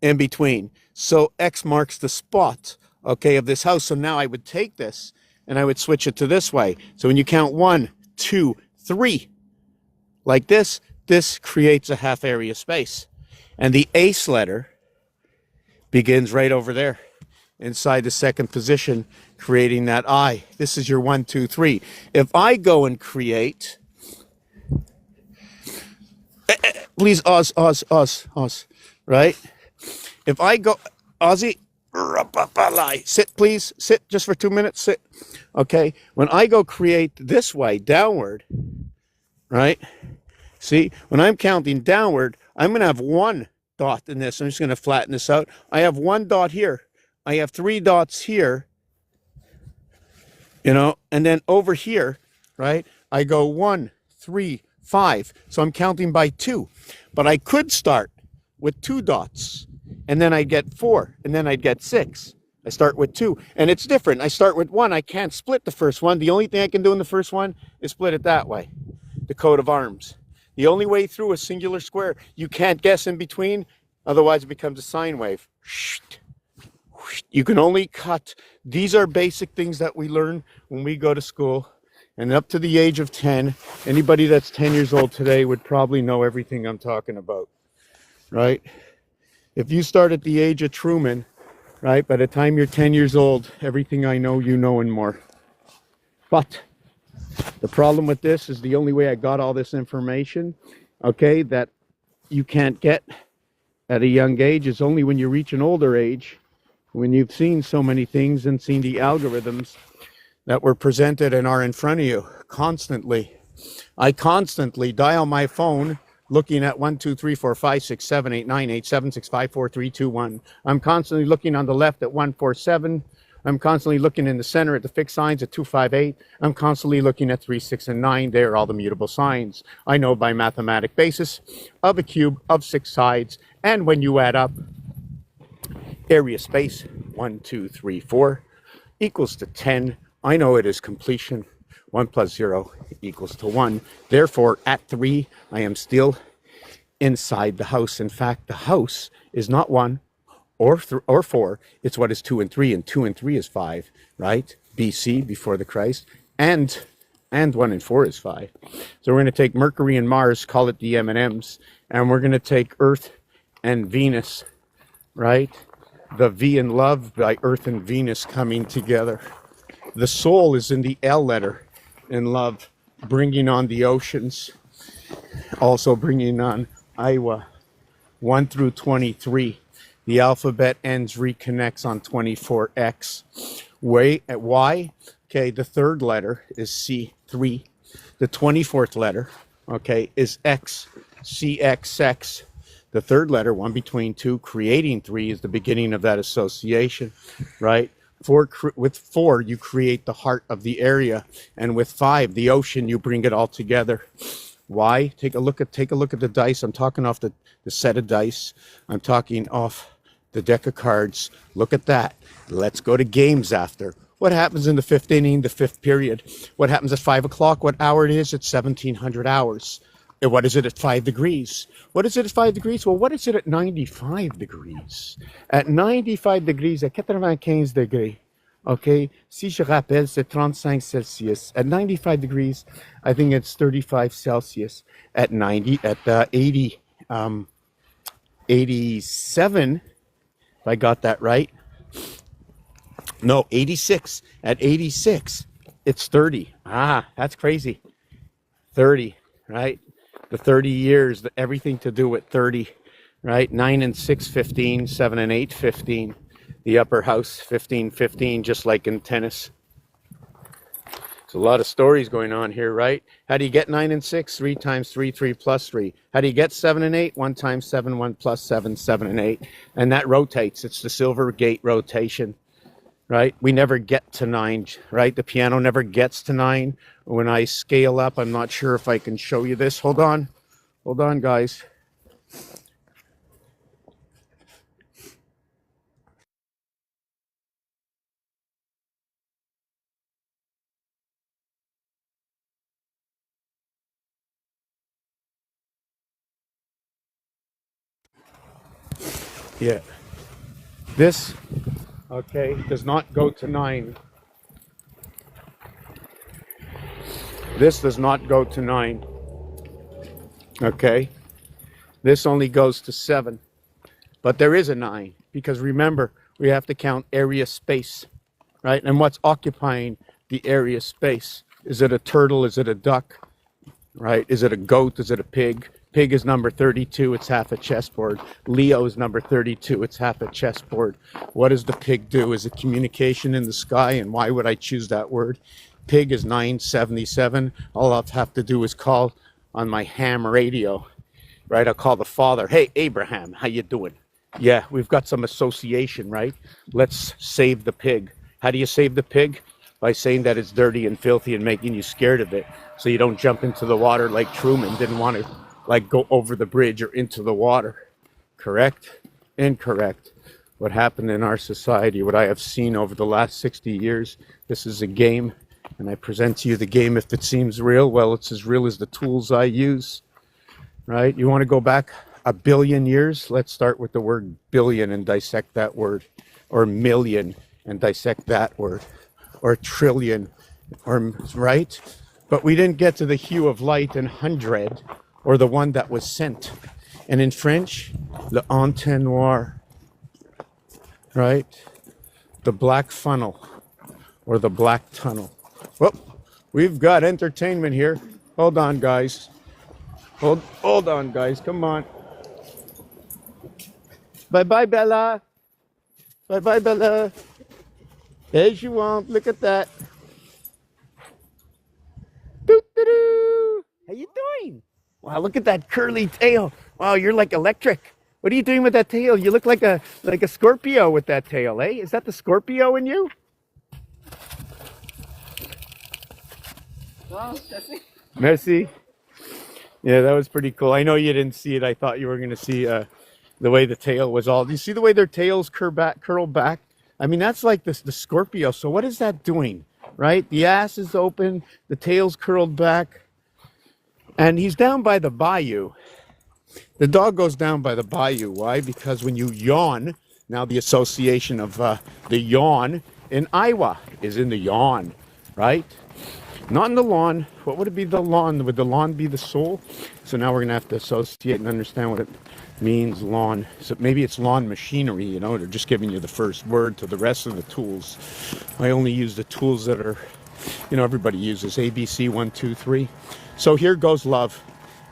in between. So X marks the spot, okay, of this house. So now I would take this and I would switch it to this way. So when you count 1, 2, 3, like this, this creates a half area space. And the ace letter begins right over there inside the second position, creating that I. This is your 1, 2, 3. If I go and create, please, Oz, right? If I go, Ozzy, sit, please, sit just for 2 minutes, sit. Okay, when I go create this way, downward, right? See, when I'm counting downward, I'm going to have 1 dot in this. I'm just going to flatten this out. I have 1 dot here. I have 3 dots here, you know, and then over here, right, I go 1, 3, 5. So I'm counting by 2. But I could start with 2 dots, and then I'd get 4, and then I'd get 6. I start with 2, and it's different. I start with 1. I can't split the first one. The only thing I can do in the first one is split it that way, the coat of arms. The only way through a singular square. You can't guess in between, otherwise it becomes a sine wave. You can only cut. These are basic things that we learn when we go to school. And up to the age of 10, anybody that's 10 years old today would probably know everything I'm talking about, right? If you start at the age of Truman, right, by the time you're 10 years old, everything I know, you know and more. But the problem with this is the only way I got all this information, okay, that you can't get at a young age is only when you reach an older age, when you've seen so many things and seen the algorithms that were presented and are in front of you constantly. I constantly dial my phone looking at 1, 2, 3, 4, 5, 6, 7, 8, 9, 8, 7, 6, 5, 4, 3, 2, 1. I'm constantly looking on the left at 1, 4, 7. I'm constantly looking in the center at the fixed signs at 2, 5, 8. I'm constantly looking at 3, 6, and 9. They are all the mutable signs. I know by mathematic basis of a cube of 6 sides. And when you add up area space, 1, 2, 3, 4, equals to 10. I know it is completion. 1 plus 0 equals to 1. Therefore, at 3, I am still inside the house. In fact, the house is not 1 or 4. It's what is 2 and 3, and 2 and 3 is 5, right? BC, before the Christ, and 1 and 4 is 5. So we're going to take Mercury and Mars, call it the M&Ms, and we're going to take Earth and Venus, right? The V in love by Earth and Venus coming together. The soul is in the L letter in love, bringing on the oceans, also bringing on Iowa, 1 through 23. The alphabet ends, reconnects on 24X. Why? Okay, the third letter is C3. The 24th letter, okay, is X, CXX. The third letter, 1 between 2, creating 3, is the beginning of that association, right? With 4, you create the heart of the area, and with 5, the ocean, you bring it all together. Why? Take a look at the dice. I'm talking off the set of dice. I'm talking off the deck of cards. Look at that. Let's go to games after. What happens in the 5th inning, the 5th period? What happens at 5 o'clock? What hour it is? It's 1700 hours. And what is it at 5 degrees? What is it at 5 degrees? Well, what is it at 95 degrees? At 95 degrees, at 95 degrés, okay? Si je rappelle, c'est 35 Celsius. At 95 degrees, I think it's 35 Celsius. At 87, if I got that right. No, 86. At 86, it's 30. Ah, that's crazy. 30, right? The 30 years, everything to do with 30, right? 9 and 6, 15, 7 and 8, 15. The upper house, 15, 15, just like in tennis. There's a lot of stories going on here, right? How do you get 9 and 6? 3 times 3, 3 plus 3. How do you get 7 and 8? 1 times 7, 1 plus 7, 7 and 8. And that rotates. It's the silver gate rotation, right? We never get to 9, right? The piano never gets to 9. When I scale up, I'm not sure if I can show you this. Hold on. Hold on, guys. Yeah. This, okay, does not go to 9. This does not go to 9. Okay. This only goes to 7. But there is a 9, because remember, we have to count area space, right? And what's occupying the area space? Is it a turtle? Is it a duck? Right? Is it a goat? Is it a pig? Pig is number 32. It's half a chessboard. Leo is number 32. It's half a chessboard. What does the pig do? Is it communication in the sky? And why would I choose that word? Pig is 977. All I'll have to do is call on my ham radio, right? I'll call the father. Hey, Abraham, how you doing? Yeah, we've got some association, right? Let's save the pig. How do you save the pig? By saying that it's dirty and filthy and making you scared of it, so you don't jump into the water like Truman didn't want to, like, go over the bridge or into the water. Correct? Incorrect. What happened in our society, what I have seen over the last 60 years, this is a game, and I present to you the game. If it seems real, well, it's as real as the tools I use, right? You want to go back a billion years? Let's start with the word billion and dissect that word, or million and dissect that word, or trillion, or right? But we didn't get to the hue of light and hundred, or the one that was sent. And in French, le entonnoir, right? The black funnel, or the black tunnel. Whoop, we've got entertainment here. Hold on, guys. Hold on, guys. Come on. Bye-bye, Bella. Bye-bye, Bella. As you want. Look at that. Doo-doo-doo. How you doing? Wow, look at that curly tail. Wow, you're like electric. What are you doing with that tail? You look like a Scorpio with that tail, eh? Is that the Scorpio in you? Well, that's it. Merci. Yeah, that was pretty cool. I know you didn't see it. I thought you were going to see the way the tail was all. Do you see the way their tails curl back? I mean, that's like the Scorpio. So what is that doing, right? The ass is open, the tail's curled back, and he's down by the bayou. The dog goes down by the bayou. Why? Because when you yawn, now the association of the yawn in Iowa is in the yawn, right? Not in the lawn. What would it be, the lawn? Would the lawn be the soul? So now we're going to have to associate and understand what it means, lawn. So maybe it's lawn machinery, you know, they're just giving you the first word to the rest of the tools. I only use the tools that are, you know, everybody uses. ABC, 1, 2, 3. So here goes love.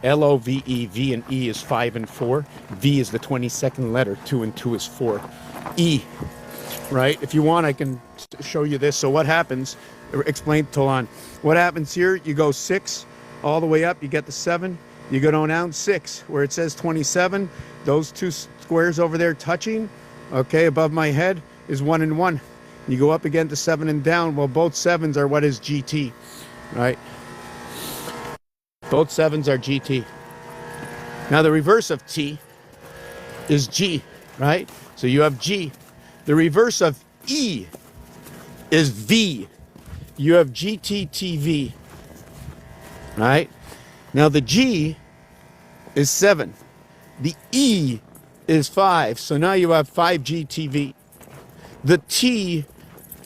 L-O-V-E. V and E is 5 and 4. V is the 22nd letter. 2 and 2 is 4. E, right? If you want, I can show you this. So what happens, explain to Tolan. What happens here, you go 6 all the way up, you get the 7, you go down 6, where it says 27, those two squares over there touching, okay, above my head is 1 and 1. You go up again to 7 and down, well, both 7s are what is GT, right? Both 7s are GT. Now the reverse of T is G, right? So you have G. The reverse of E is V. You have GTTV, right? Now the G is 7. The E is 5. So now you have 5GTV. The T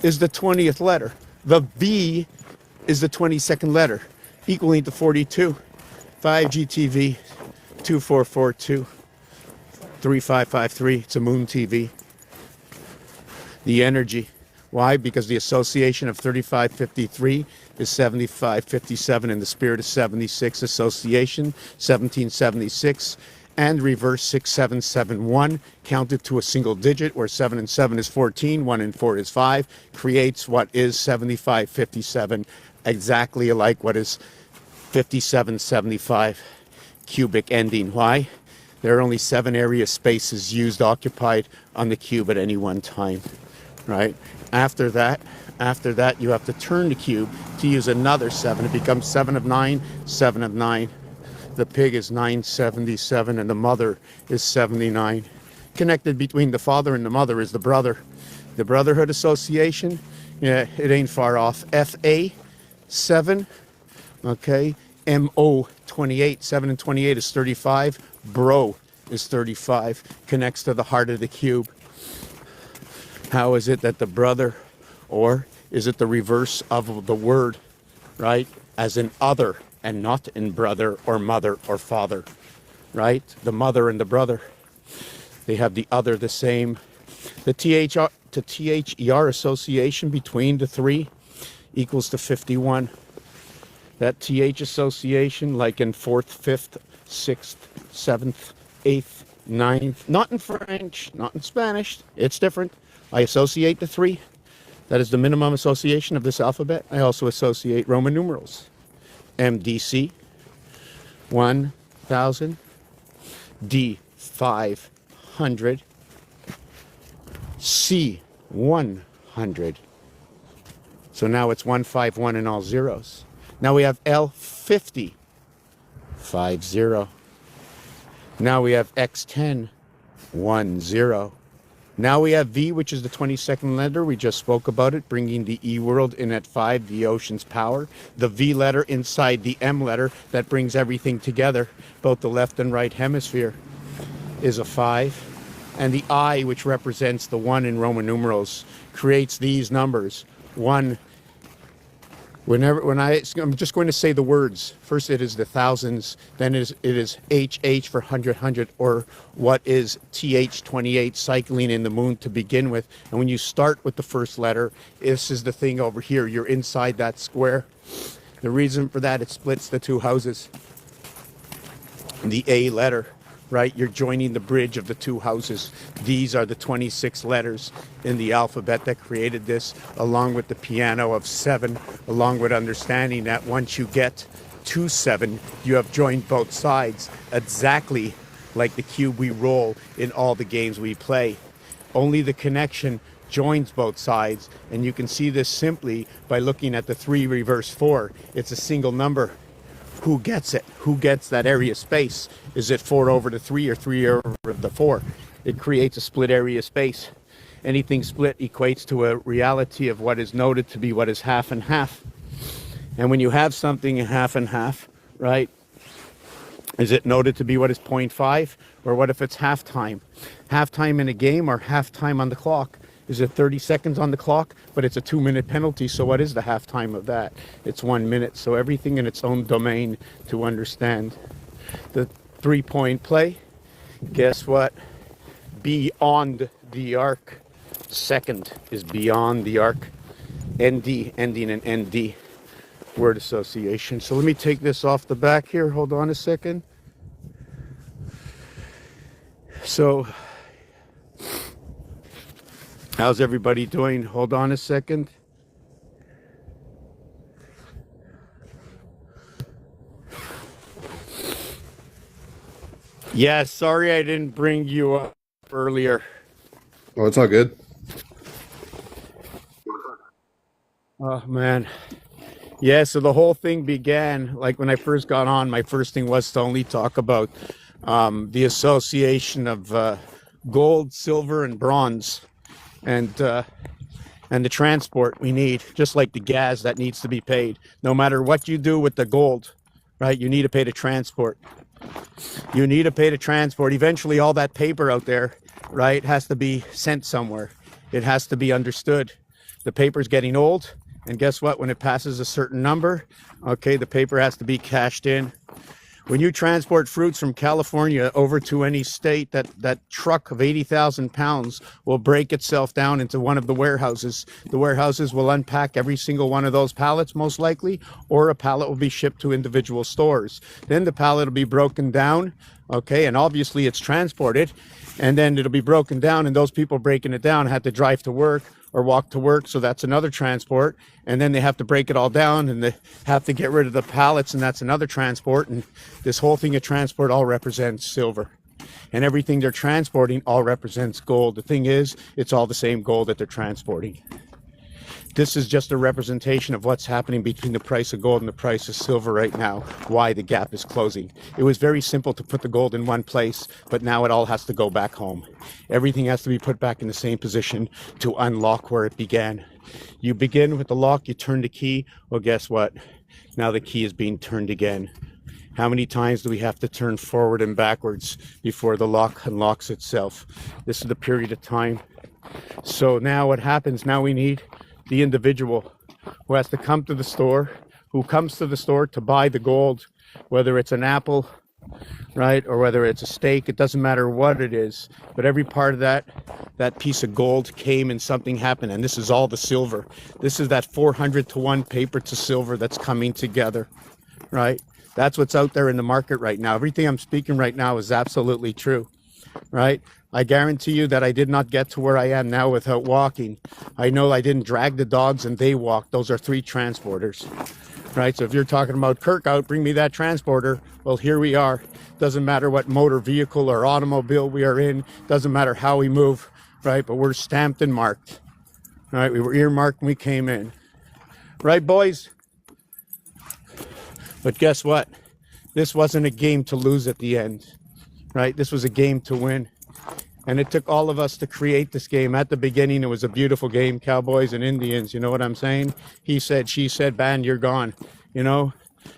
is the 20th letter. The V is the 22nd letter, equaling to 42. 5GTV, 2442, 3553. It's a moon TV. The energy. Why? Because the association of 3553 is 7557 in the spirit of 76 association, 1776, and reverse 6771, counted to a single digit where 7 and 7 is 14, 1 and 4 is 5, creates what is 7557 exactly like what is 5775 cubic ending. Why? There are only 7 area spaces used occupied on the cube at any one time, right? After that, you have to turn the cube to use another 7. It becomes 7 of 9, 7 of 9. The pig is 977 and the mother is 79. Connected between the father and the mother is the brother. The Brotherhood Association, yeah, it ain't far off. FA 7, okay. MO 28, 7 and 28 is 35. Bro is 35. Connects to the heart of the cube. How is it that the brother, or is it the reverse of the word, right? As in other and not in brother or mother or father, right? The mother and the brother, they have the other the same. The THR to THER association between the 3 equals to 51. That TH association, like in 4th, 5th, 6th, 7th, 8th, 9th, not in French, not in Spanish, it's different. I associate the 3. That is the minimum association of this alphabet. I also associate Roman numerals. MDC, 1000, D, 500, C, 100. So now it's 151 in all zeros. Now we have L50, 50. Now we have X10, 10. Now we have V, which is the 22nd letter. We just spoke about it, bringing the E world in at 5, the ocean's power. The V letter inside the M letter that brings everything together, both the left and right hemisphere, is a 5. And the I, which represents the 1 in Roman numerals, creates these numbers. 1. I'm just going to say the words. First it is the thousands, then it is HH for 100, or what is TH28 cycling in the moon to begin with. And when you start with the first letter, this is the thing over here. You're inside that square. The reason for that, it splits the 2 houses. The A letter, right? You're joining the bridge of the 2 houses. These are the 26 letters in the alphabet that created this, along with the piano of 7, along with understanding that once you get to 7, you have joined both sides, exactly like the cube we roll in all the games we play. Only the connection joins both sides, and you can see this simply by looking at the 3 reverse 4. It's a single number. Who gets it? Who gets that area space? Is it 4 over the 3 or 3 over the 4? It creates a split area space. Anything split equates to a reality of what is noted to be what is half and half. And when you have something half and half, right, is it noted to be what is 0.5? Or what if it's halftime? Halftime in a game or halftime on the clock? Is it 30 seconds on the clock? But it's a 2-minute penalty, so what is the halftime of that? It's 1 minute, so everything in its own domain to understand. The 3-point play, guess what? Beyond the arc. Second is beyond the arc. ND, ending in ND. Word association. So let me take this off the back here. Hold on a second. So, how's everybody doing? Hold on a second. Yeah, sorry I didn't bring you up earlier. Oh, it's all good. Oh, man. Yeah, so the whole thing began, like when I first got on, my first thing was to only talk about the association of gold, silver, and bronze, and the transport we need, just like the gas that needs to be paid. No matter what you do with the gold, right, you need to pay the transport. You need to pay the transport. Eventually, all that paper out there, right, has to be sent somewhere. It has to be understood. The paper's getting old, and guess what? When it passes a certain number, okay, the paper has to be cashed in. When you transport fruits from California over to any state, that truck of 80,000 pounds will break itself down into one of the warehouses. The warehouses will unpack every single one of those pallets, most likely, or a pallet will be shipped to individual stores. Then the pallet will be broken down, okay, and obviously it's transported, and then it'll be broken down, and those people breaking it down had to drive to work or walk to work, so that's another transport. And then they have to break it all down, and they have to get rid of the pallets, and that's another transport. And this whole thing of transport all represents silver. And everything they're transporting all represents gold. The thing is, it's all the same gold that they're transporting. This is just a representation of what's happening between the price of gold and the price of silver right now, why the gap is closing. It was very simple to put the gold in one place, but now it all has to go back home. Everything has to be put back in the same position to unlock where it began. You begin with the lock, you turn the key, well, guess what? Now the key is being turned again. How many times do we have to turn forward and backwards before the lock unlocks itself? This is the period of time. So now what happens? Now we need the individual who has to come to the store, who comes to the store to buy the gold, whether it's an apple, right, or whether it's a steak. It doesn't matter what it is, but every part of that piece of gold came and something happened. And this is all the silver. This is that 400 to 1 paper to silver that's coming together, right? That's what's out there in the market right now. Everything I'm speaking right now is absolutely true, right? I guarantee you that I did not get to where I am now without walking. I know I didn't drag the dogs and they walked. Those are 3 transporters, right? So if you're talking about Kirk out, bring me that transporter. Well, here we are. Doesn't matter what motor vehicle or automobile we are in. Doesn't matter how we move, right? But we're stamped and marked, right? We were earmarked when we came in, right, boys? But guess what? This wasn't a game to lose at the end, right? This was a game to win. And it took all of us to create this game. At the beginning, it was a beautiful game, Cowboys and Indians. You know what I'm saying? He said, she said, bang, you're gone. You know,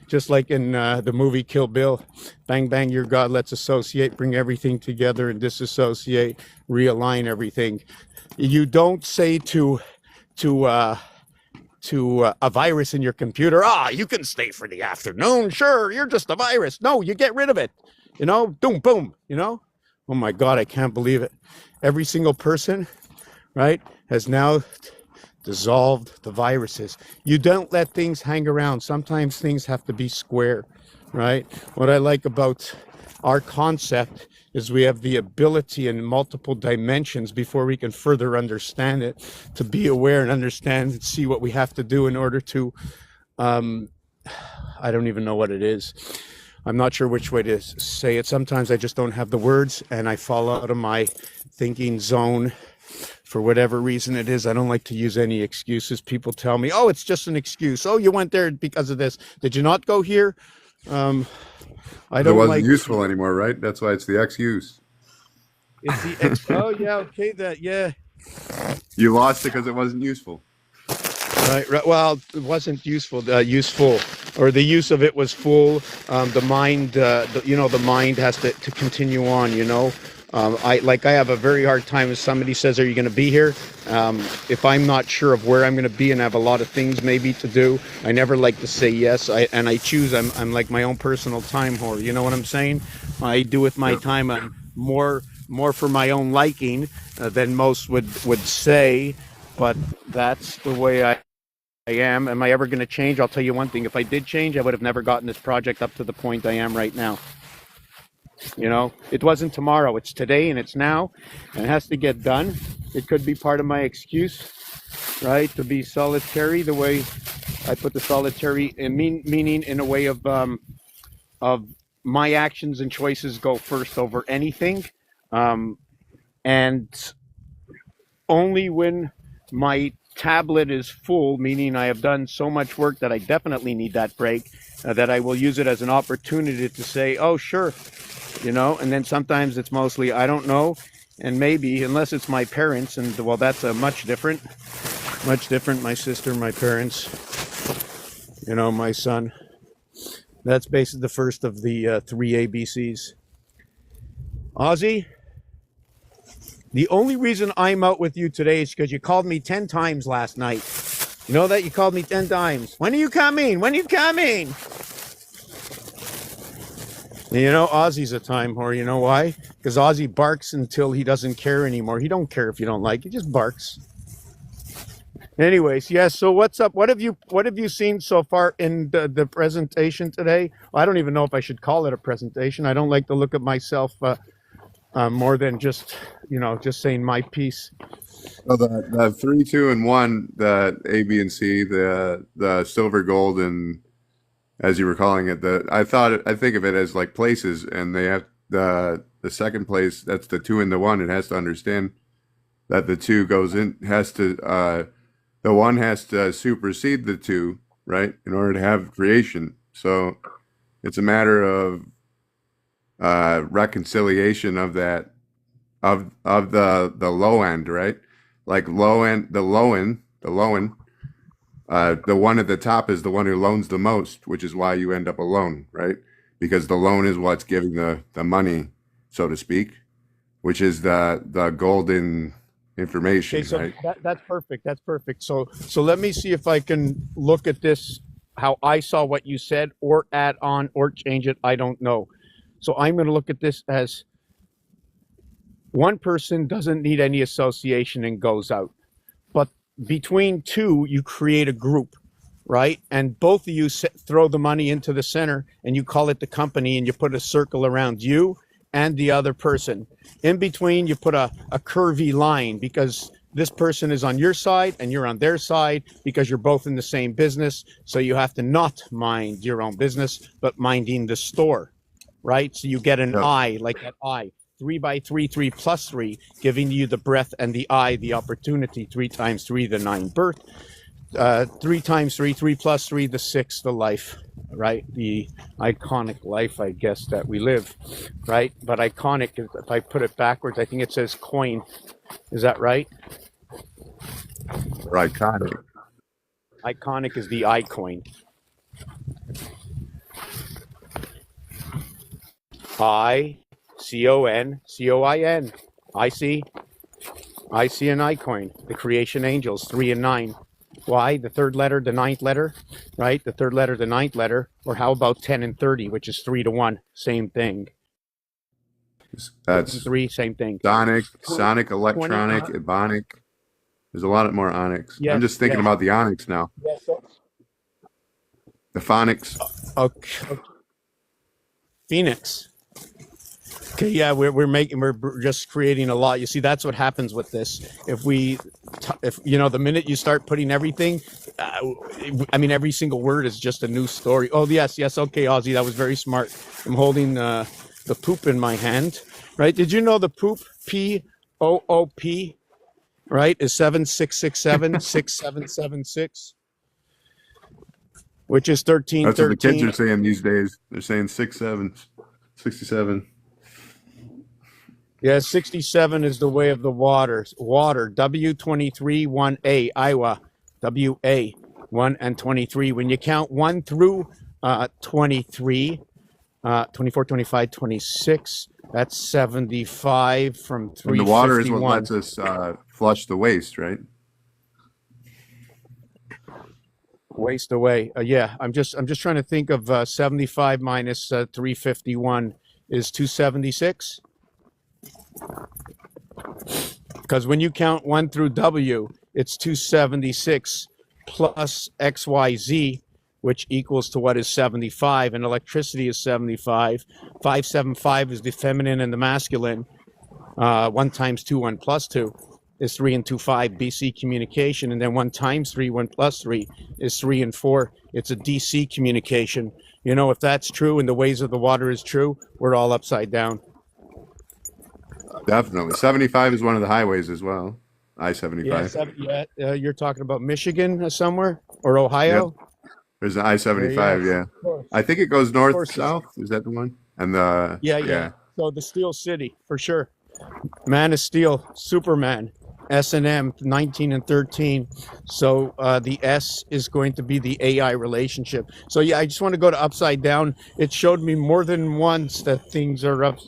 just like in the movie Kill Bill. Bang, bang, you're God. Let's associate, bring everything together and disassociate, realign everything. You don't say to a virus in your computer, you can stay for the afternoon. Sure, you're just a virus. No, you get rid of it. You know, boom, boom, you know? Oh my God, I can't believe it. Every single person, right, has now dissolved the viruses. You don't let things hang around. Sometimes things have to be square, right? What I like about our concept is we have the ability in multiple dimensions before we can further understand it, to be aware and understand and see what we have to do in order to, I don't even know what it is. I'm not sure which way to say it. Sometimes I just don't have the words and I fall out of my thinking zone for whatever reason it is. I don't like to use any excuses. People tell me, oh, it's just an excuse. Oh, you went there because of this. Did you not go here? I It don't wasn't like useful anymore, right? That's why it's the excuse. it's the oh yeah, okay, that yeah. You lost it because it wasn't useful. Right. Well, it wasn't useful. Useful, or the use of it was full. The mind, the mind has to continue on. You know, I have a very hard time if somebody says, "Are you going to be here?" If I'm not sure of where I'm going to be and I have a lot of things maybe to do, I never like to say yes. I choose. I'm like my own personal time whore. You know what I'm saying? I do with my time. I'm more for my own liking than most would say. But that's the way I am. Am I ever going to change? I'll tell you one thing. If I did change, I would have never gotten this project up to the point I am right now. You know, it wasn't tomorrow. It's today and it's now. And it has to get done. It could be part of my excuse, right? To be solitary, the way I put the solitary meaning in a way of my actions and choices go first over anything. And only when my tablet is full, meaning I have done so much work that I definitely need that break, that I will use it as an opportunity to say, oh, sure, you know, and then sometimes it's mostly, I don't know, and maybe, unless it's my parents, and well, that's a much different, my sister, my parents, you know, my son. That's basically the first of the 3 ABCs. Ozzy? The only reason I'm out with you today is because you called me 10 times last night. You know that? You called me 10 times. When are you coming? When are you coming? And you know, Ozzy's a time whore. You know why? Because Ozzy barks until he doesn't care anymore. He don't care if you don't like it. He just barks. Anyways, yes. So what's up? What have you seen so far in the presentation today? Well, I don't even know if I should call it a presentation. I don't like to look at myself more than just just saying my piece. So the 3, 2, and 1, the A, B, and C, the silver, gold, and as you were calling it, I think of it as like places, and they have the second place, that's the 2 and the 1. It has to understand that the 2 goes in, the 1 has to supersede the 2, right, in order to have creation. So it's a matter of reconciliation of that, of the low end, right? Like the one at the top is the one who loans the most, which is why you end up alone, right? Because the loan is what's giving the money, so to speak, which is the golden information, Okay, so right? that's perfect. That's perfect. So let me see if I can look at this how I saw what you said, or add on or change it. I don't know. So I'm going to look at this as one person doesn't need any association and goes out. But between two, you create a group, right? And both of you throw the money into the center and you call it the company, and you put a circle around you and the other person. In between, you put a curvy line, because this person is on your side and you're on their side, because you're both in the same business. So you have to not mind your own business, but minding the store, right? So you get an Yep. I, like that I. 3 by 3, 3 plus 3, giving you the breath and the I, the opportunity. 3 times 3, the 9 birth. 3 times 3, 3 plus 3, the 6, the life, right? The iconic life, I guess, that we live, right? But iconic, if I put it backwards, I think it says coin. Is that right? Or iconic. Iconic is the I coin. I-C-O-N-C-O-I-N. I see an I coin. The creation angels, 3 and 9. Why? The third letter, the ninth letter, right? The third letter, the ninth letter. Or how about 10 and 30, which is 3 to 1? Same thing. That's 3, same thing. sonic, electronic, ebonic. There's a lot more onyx. Yes, I'm just thinking yes. about the onyx now. Yes. The phonics. Okay. Phoenix. Okay, yeah, we're just creating a lot. You see, that's what happens with this. If the minute you start putting everything, every single word is just a new story. Oh, yes, okay, Ozzy, that was very smart. I'm holding the poop in my hand, right? Did you know the poop, P-O-O-P, right, is 7667-6776, which is 1313. That's what the kids are saying these days. They're saying 67. Yeah, 67 is the way of the water. W23 1A, Iowa. WA 1 and 23. When you count 1 through 23, 24, 25, 26, that's 75 from 351. And the water is what lets us flush the waste, right? Waste away. Yeah, I'm just trying to think of 75 minus 351 is 276. Because when you count 1 through W, it's 276 plus XYZ, which equals to what is 75, and electricity is 75. 575 is the feminine and the masculine. 1 times 2, 1 plus 2 is 3 and 2, 5 BC communication, and then 1 times 3, 1 plus 3 is 3 and 4. It's a DC communication. If that's true and the ways of the water is true, we're all upside down. Definitely. 75 is one of the highways as well. I-75. You're talking about Michigan somewhere, or Ohio? Yep. There's an I-75, yeah. I think it goes north-south. Is that the one? And Yeah. So the Steel City, for sure. Man of Steel, Superman, S&M, 19 and 13. So the S is going to be the AI relationship. So yeah, I just want to go to upside down. It showed me more than once that things are up.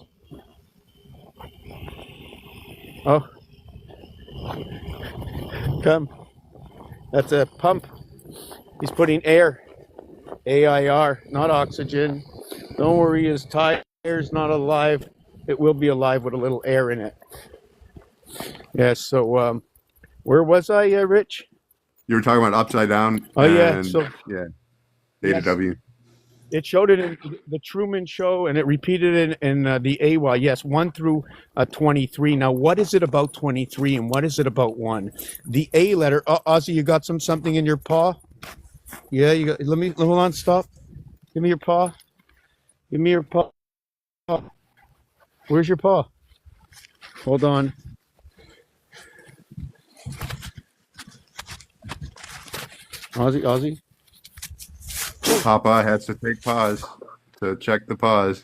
Oh, come. That's a pump. He's putting air. AIR, not oxygen. Don't worry, his tire's not alive. It will be alive with a little air in it. Yeah, so where was I, Rich? You were talking about upside down. Oh, yeah. And, So, yeah. Theta yes. W. It showed it in the Truman Show, and it repeated it in the AY. Yes, 1 through 23. Now, what is it about 23, and what is it about 1? The A letter. Ozzy, you got something in your paw? Yeah, you got. Let me hold on. Stop. Give me your paw. Give me your paw. Where's your paw? Hold on. Ozzy. Papa has to take pause to check the pause.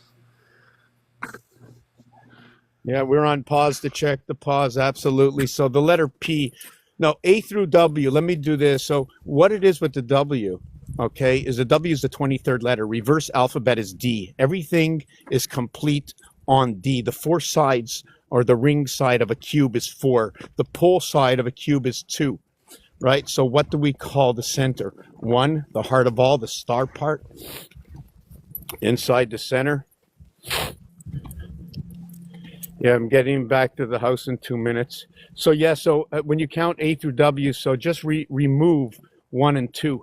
Yeah, we're on pause to check the pause. Absolutely. So the letter P. No, A through W. Let me do this. So what it is with the W, okay, is the W is the 23rd letter. Reverse alphabet is D. Everything is complete on D. The 4 sides, or the ring side of a cube, is 4. The pole side of a cube is 2. Right? So what do we call the center? 1, the heart of all, the star part. Inside the center. Yeah, I'm getting back to the house in 2 minutes. So yeah, so when you count A through W, so just remove 1 and 2.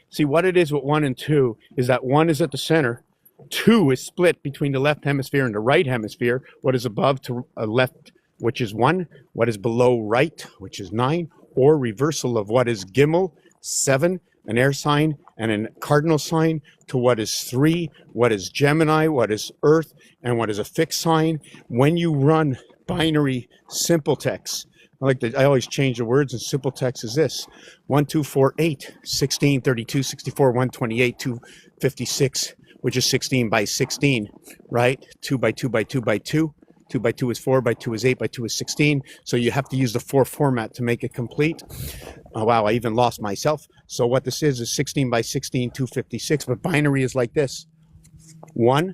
See, what it is with 1 and 2 is that 1 is at the center. 2 is split between the left hemisphere and the right hemisphere. What is above to left, which is 1. What is below right, which is 9. Or reversal of what is Gimel, 7, an air sign and a cardinal sign, to what is 3, what is Gemini, what is Earth, and what is a fixed sign. When you run binary simple text, I always change the words, and simple text is this: 1, 2, 4, 8, 16, 32, 64, 128, 256, which is 16 by 16, right? 2 by 2 by 2 by 2. 2 by 2 is 4, by 2 is 8, by 2 is 16. So you have to use the 4 format to make it complete. Oh, wow, I even lost myself. So what this is 16 by 16, 256. But binary is like this: 1,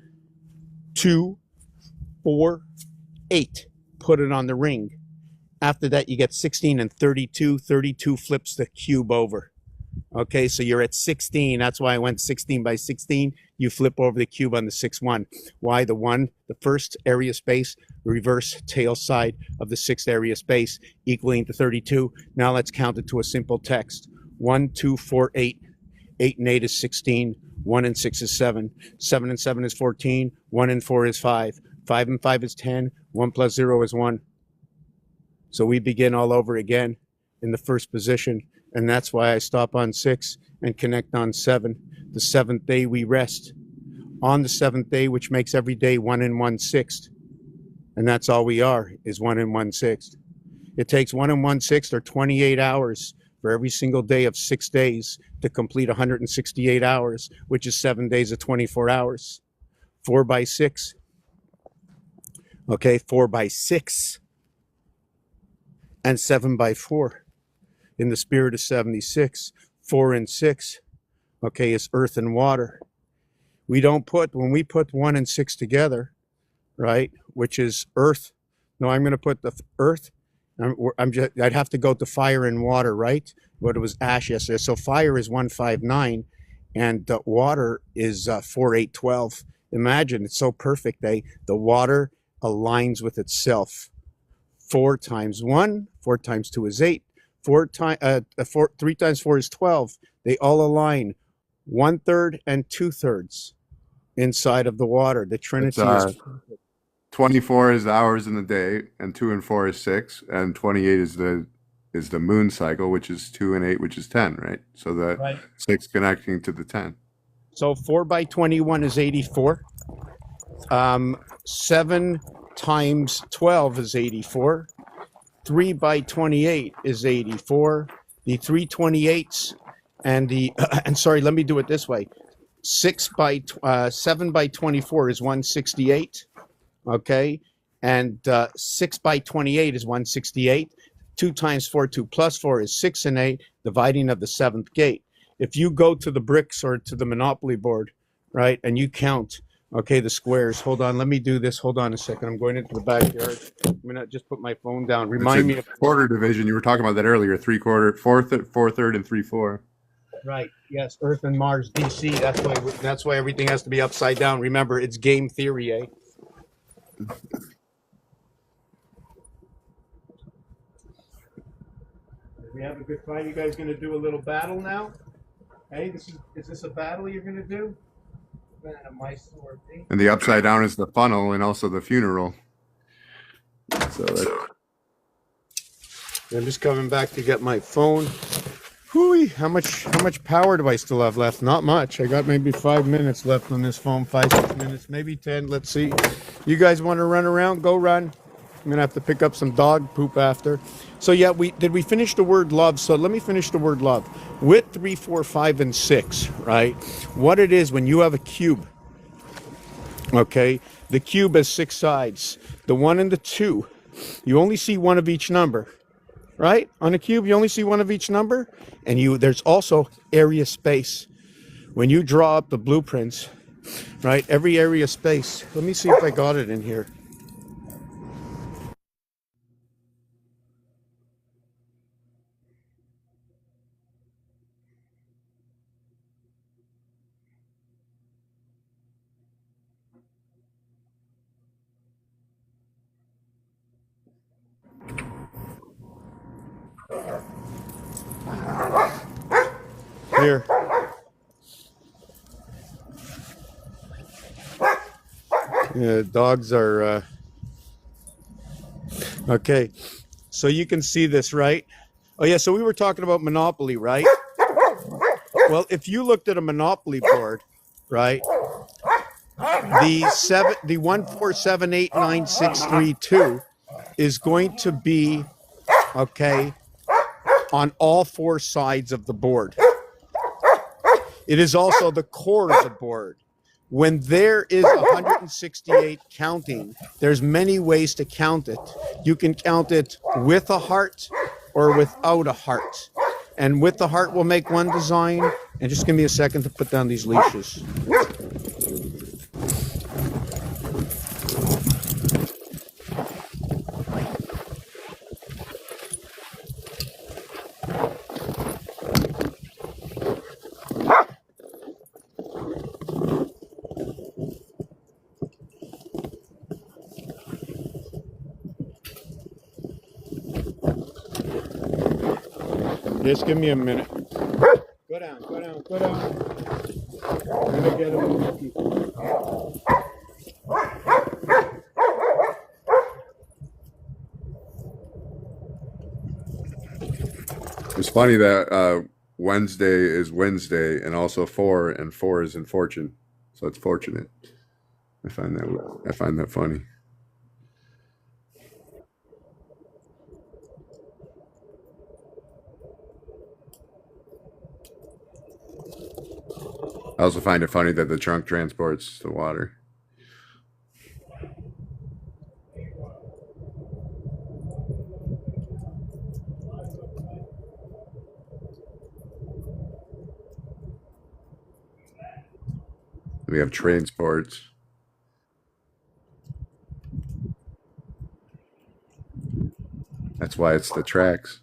2, 4, 8. Put it on the ring. After that, you get 16 and 32. 32 flips the cube over. Okay, so you're at 16. That's why I went 16 by 16. You flip over the cube on the 6-1. Why? The 1, the first area space, reverse tail side of the 6th area space, equaling to 32. Now let's count it to a simple text. 1, 2, 4, 8. 8 and 8 is 16. 1 and 6 is 7. 7 and 7 is 14. 1 and 4 is 5. 5 and 5 is 10. 1 plus 0 is 1. So we begin all over again in the first position. And that's why I stop on 6 and connect on 7. The 7th day we rest. On the 7th day, which makes every day 1 and 1/6. And that's all we are, is 1 and 1/6. It takes 1 and 1/6, or 28 hours, for every single day of 6 days to complete 168 hours, which is 7 days of 24 hours. 4 by 6. Okay, 4 by 6. And 7 by 4. In the spirit of 76, 4 and 6, okay, is earth and water. When we put 1 and 6 together, right, which is earth. No, I'm going to put the earth. I'd have to go to fire and water, right? But it was ash yesterday. So fire is 159, and water is 4812. Imagine, it's so perfect. The water aligns with itself. 4 times 1, 4 times 2 is 8. 3 times 4 is 12. They all align 1/3 and 2/3 inside of the water. The Trinity is 24 is the hours in the day, and 2 and 4 is 6, and 28 is the moon cycle, which is 2 and 8, which is 10, right? So the right. 6 connecting to the 10. So 4 by 21 is 84. 7 times 12 is 84. 3 by 28 is 84. The 3/28s and sorry, let me do it this way. 7 by 24 is 168. Okay, and 6 by 28 is 168. 2 times 4, 2 plus 4 is 6 and 8, dividing of the 7th gate. If you go to the bricks or to the Monopoly board, right, and you count, okay, the squares. Hold on, let me do this. Hold on a second. I'm going into the backyard. I'm going to just put my phone down. Remind me of quarter division. You were talking about that earlier. 3/4, 4/3, and 3/4. Right. Yes. Earth and Mars, DC. That's why everything has to be upside down. Remember, it's game theory, eh? We have a good fight. You guys going to do a little battle now? Hey, is this a battle you're going to do? And the upside down is the funnel and also the funeral. So I'm just coming back to get my phone. Whoo! How much power do I still have left? Not much. I got maybe 5 minutes left on this phone. 5-6 minutes, maybe 10. Let's see. You guys want to run around? Go run. I'm gonna have to pick up some dog poop after. So yeah, we finish the word love. So let me finish the word love. With 3, 4, 5, and 6, right? What it is when you have a cube. Okay, the cube has 6 sides. The 1 and the 2, you only see one of each number. Right? On a cube, you only see one of each number, and there's also area space. When you draw up the blueprints, right? Every area space. Let me see if I got it in here. Here. Yeah, dogs are okay. So you can see this, right? Oh yeah, so we were talking about Monopoly, right? Well, if you looked at a Monopoly board, right? The 1478962 is going to be okay on all 4 sides of the board. It is also the core of the board. When there is 168 counting, there's many ways to count it. You can count it with a heart or without a heart. And with the heart, we'll make one design. And just give me a second to put down these leashes. Just give me a minute. Go down, go down, go down. I'm gonna get him. it's funny that Wednesday is Wednesday and also 4, and 4 is in fortune. So it's fortunate. I find that funny. I also find it funny that the trunk transports the water. We have transports. That's why it's the tracks.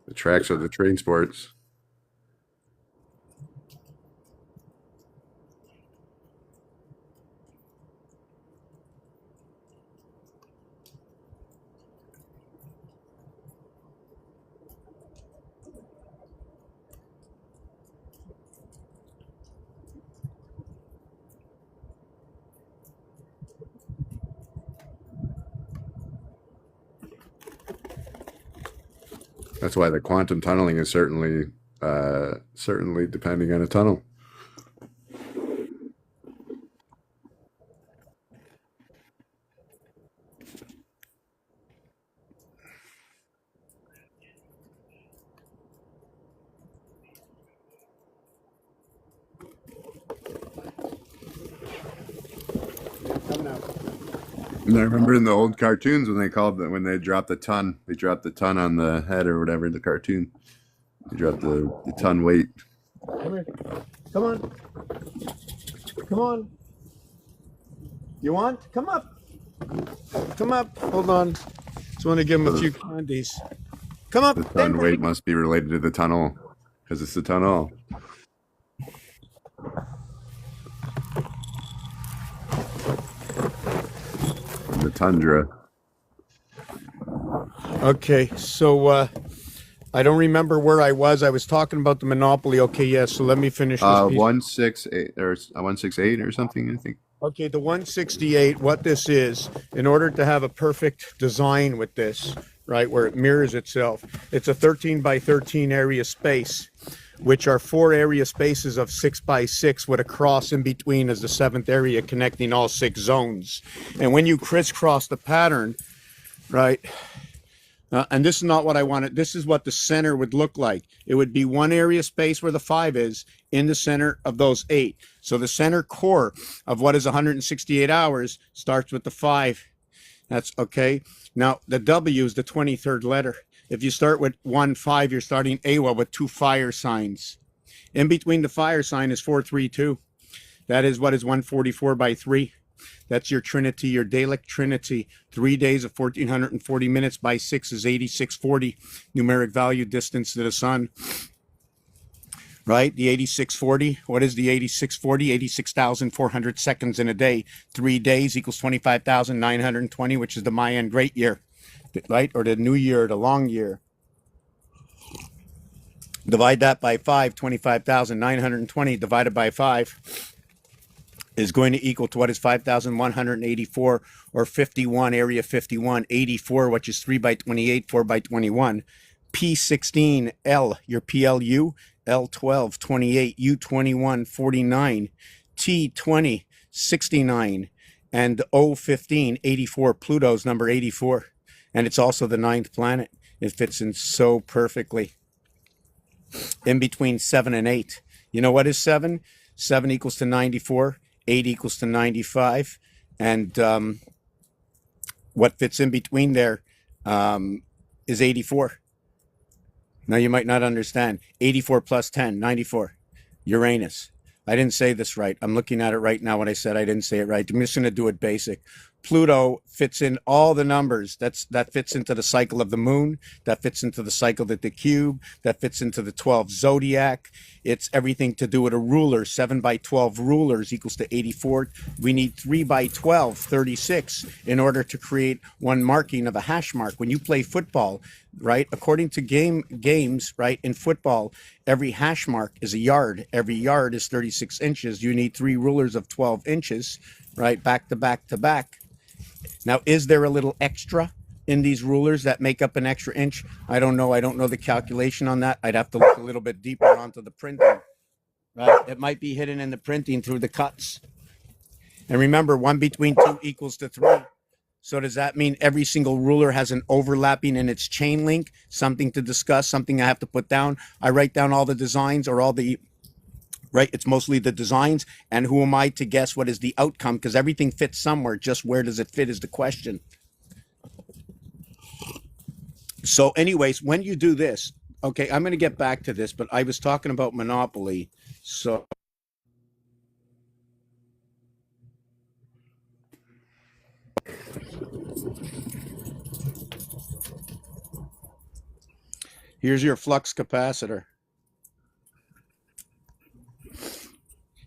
The tracks are the transports. That's why the quantum tunneling is certainly depending on a tunnel. And I remember in the old cartoons when they dropped the ton, they dropped the ton on the head or whatever in the cartoon. They dropped the ton weight. Come here. Come on. Come on. You want? Come up. Come up. Hold on. Just want to give him a few candies. Come up. The ton weight must be related to the tunnel because it's the tunnel. The tundra. Okay, so I don't remember where I was. I was talking about the Monopoly. Okay, yes. So let me finish this piece. 168 or 168 or something, I think. Okay, the 168, what this is, in order to have a perfect design with this, right, where it mirrors itself, it's a 13 by 13 area space, which are 4 area spaces of 6 by 6 with a cross in between as the 7th area connecting all 6 zones. And when you crisscross the pattern, right, and this is not what I wanted. This is what the center would look like. It would be 1 area space where the 5 is in the center of those 8. So the center core of what is 168 hours starts with the 5. That's okay. Now the W is the 23rd letter. If you start with 1, 5, you're starting AWA with 2 fire signs. In between the fire sign is 432. That is what is 144 by 3. That's your trinity, your Dalek trinity. 3 days of 1440 minutes by 6 is 8640. Numeric value distance to the sun. Right? The 8640. What is the 8640? 86,400 seconds in a day. 3 days equals 25,920, which is the Mayan great year. Right? Or the new year, the long year. Divide that by 5, 25,920 divided by 5 is going to equal to what is 5,184 or 51, area 51, 84, which is 3 by 28, 4 by 21. P16L, your PLU, L12, 28, U21, 49, T20, 69, and O15, 84. Pluto's number 84. And it's also the 9th planet. It fits in so perfectly. In between 7 and 8. You know what is 7? 7 equals to 94. 8 equals to 95. And what fits in between there is 84. Now you might not understand. 84 plus 10, 94. Uranus. I didn't say this right. I'm looking at it right now when I said I didn't say it right. I'm just going to do it basic. Pluto fits in all the numbers. That fits into the cycle of the moon. That fits into the cycle of the cube. That fits into the 12 zodiac. It's everything to do with a ruler. 7 by 12 rulers equals to 84. We need 3 by 12, 36, in order to create one marking of a hash mark. When you play football, right, according to games, right, in football, every hash mark is a yard. Every yard is 36 inches. You need 3 rulers of 12 inches, right, back to back to back. Now, is there a little extra in these rulers that make up an extra inch? I don't know. I don't know the calculation on that. I'd have to look a little bit deeper onto the printing. Right? It might be hidden in the printing through the cuts. And remember, 1 between 2 equals to 3. So does that mean every single ruler has an overlapping in its chain link? Something to discuss, something I have to put down. I write down all the designs or all the... Right, it's mostly the designs, and who am I to guess what is the outcome? Because everything fits somewhere, just where does it fit is the question. So anyways, when you do this, okay, I'm going to get back to this, but I was talking about Monopoly, so... Here's your flux capacitor.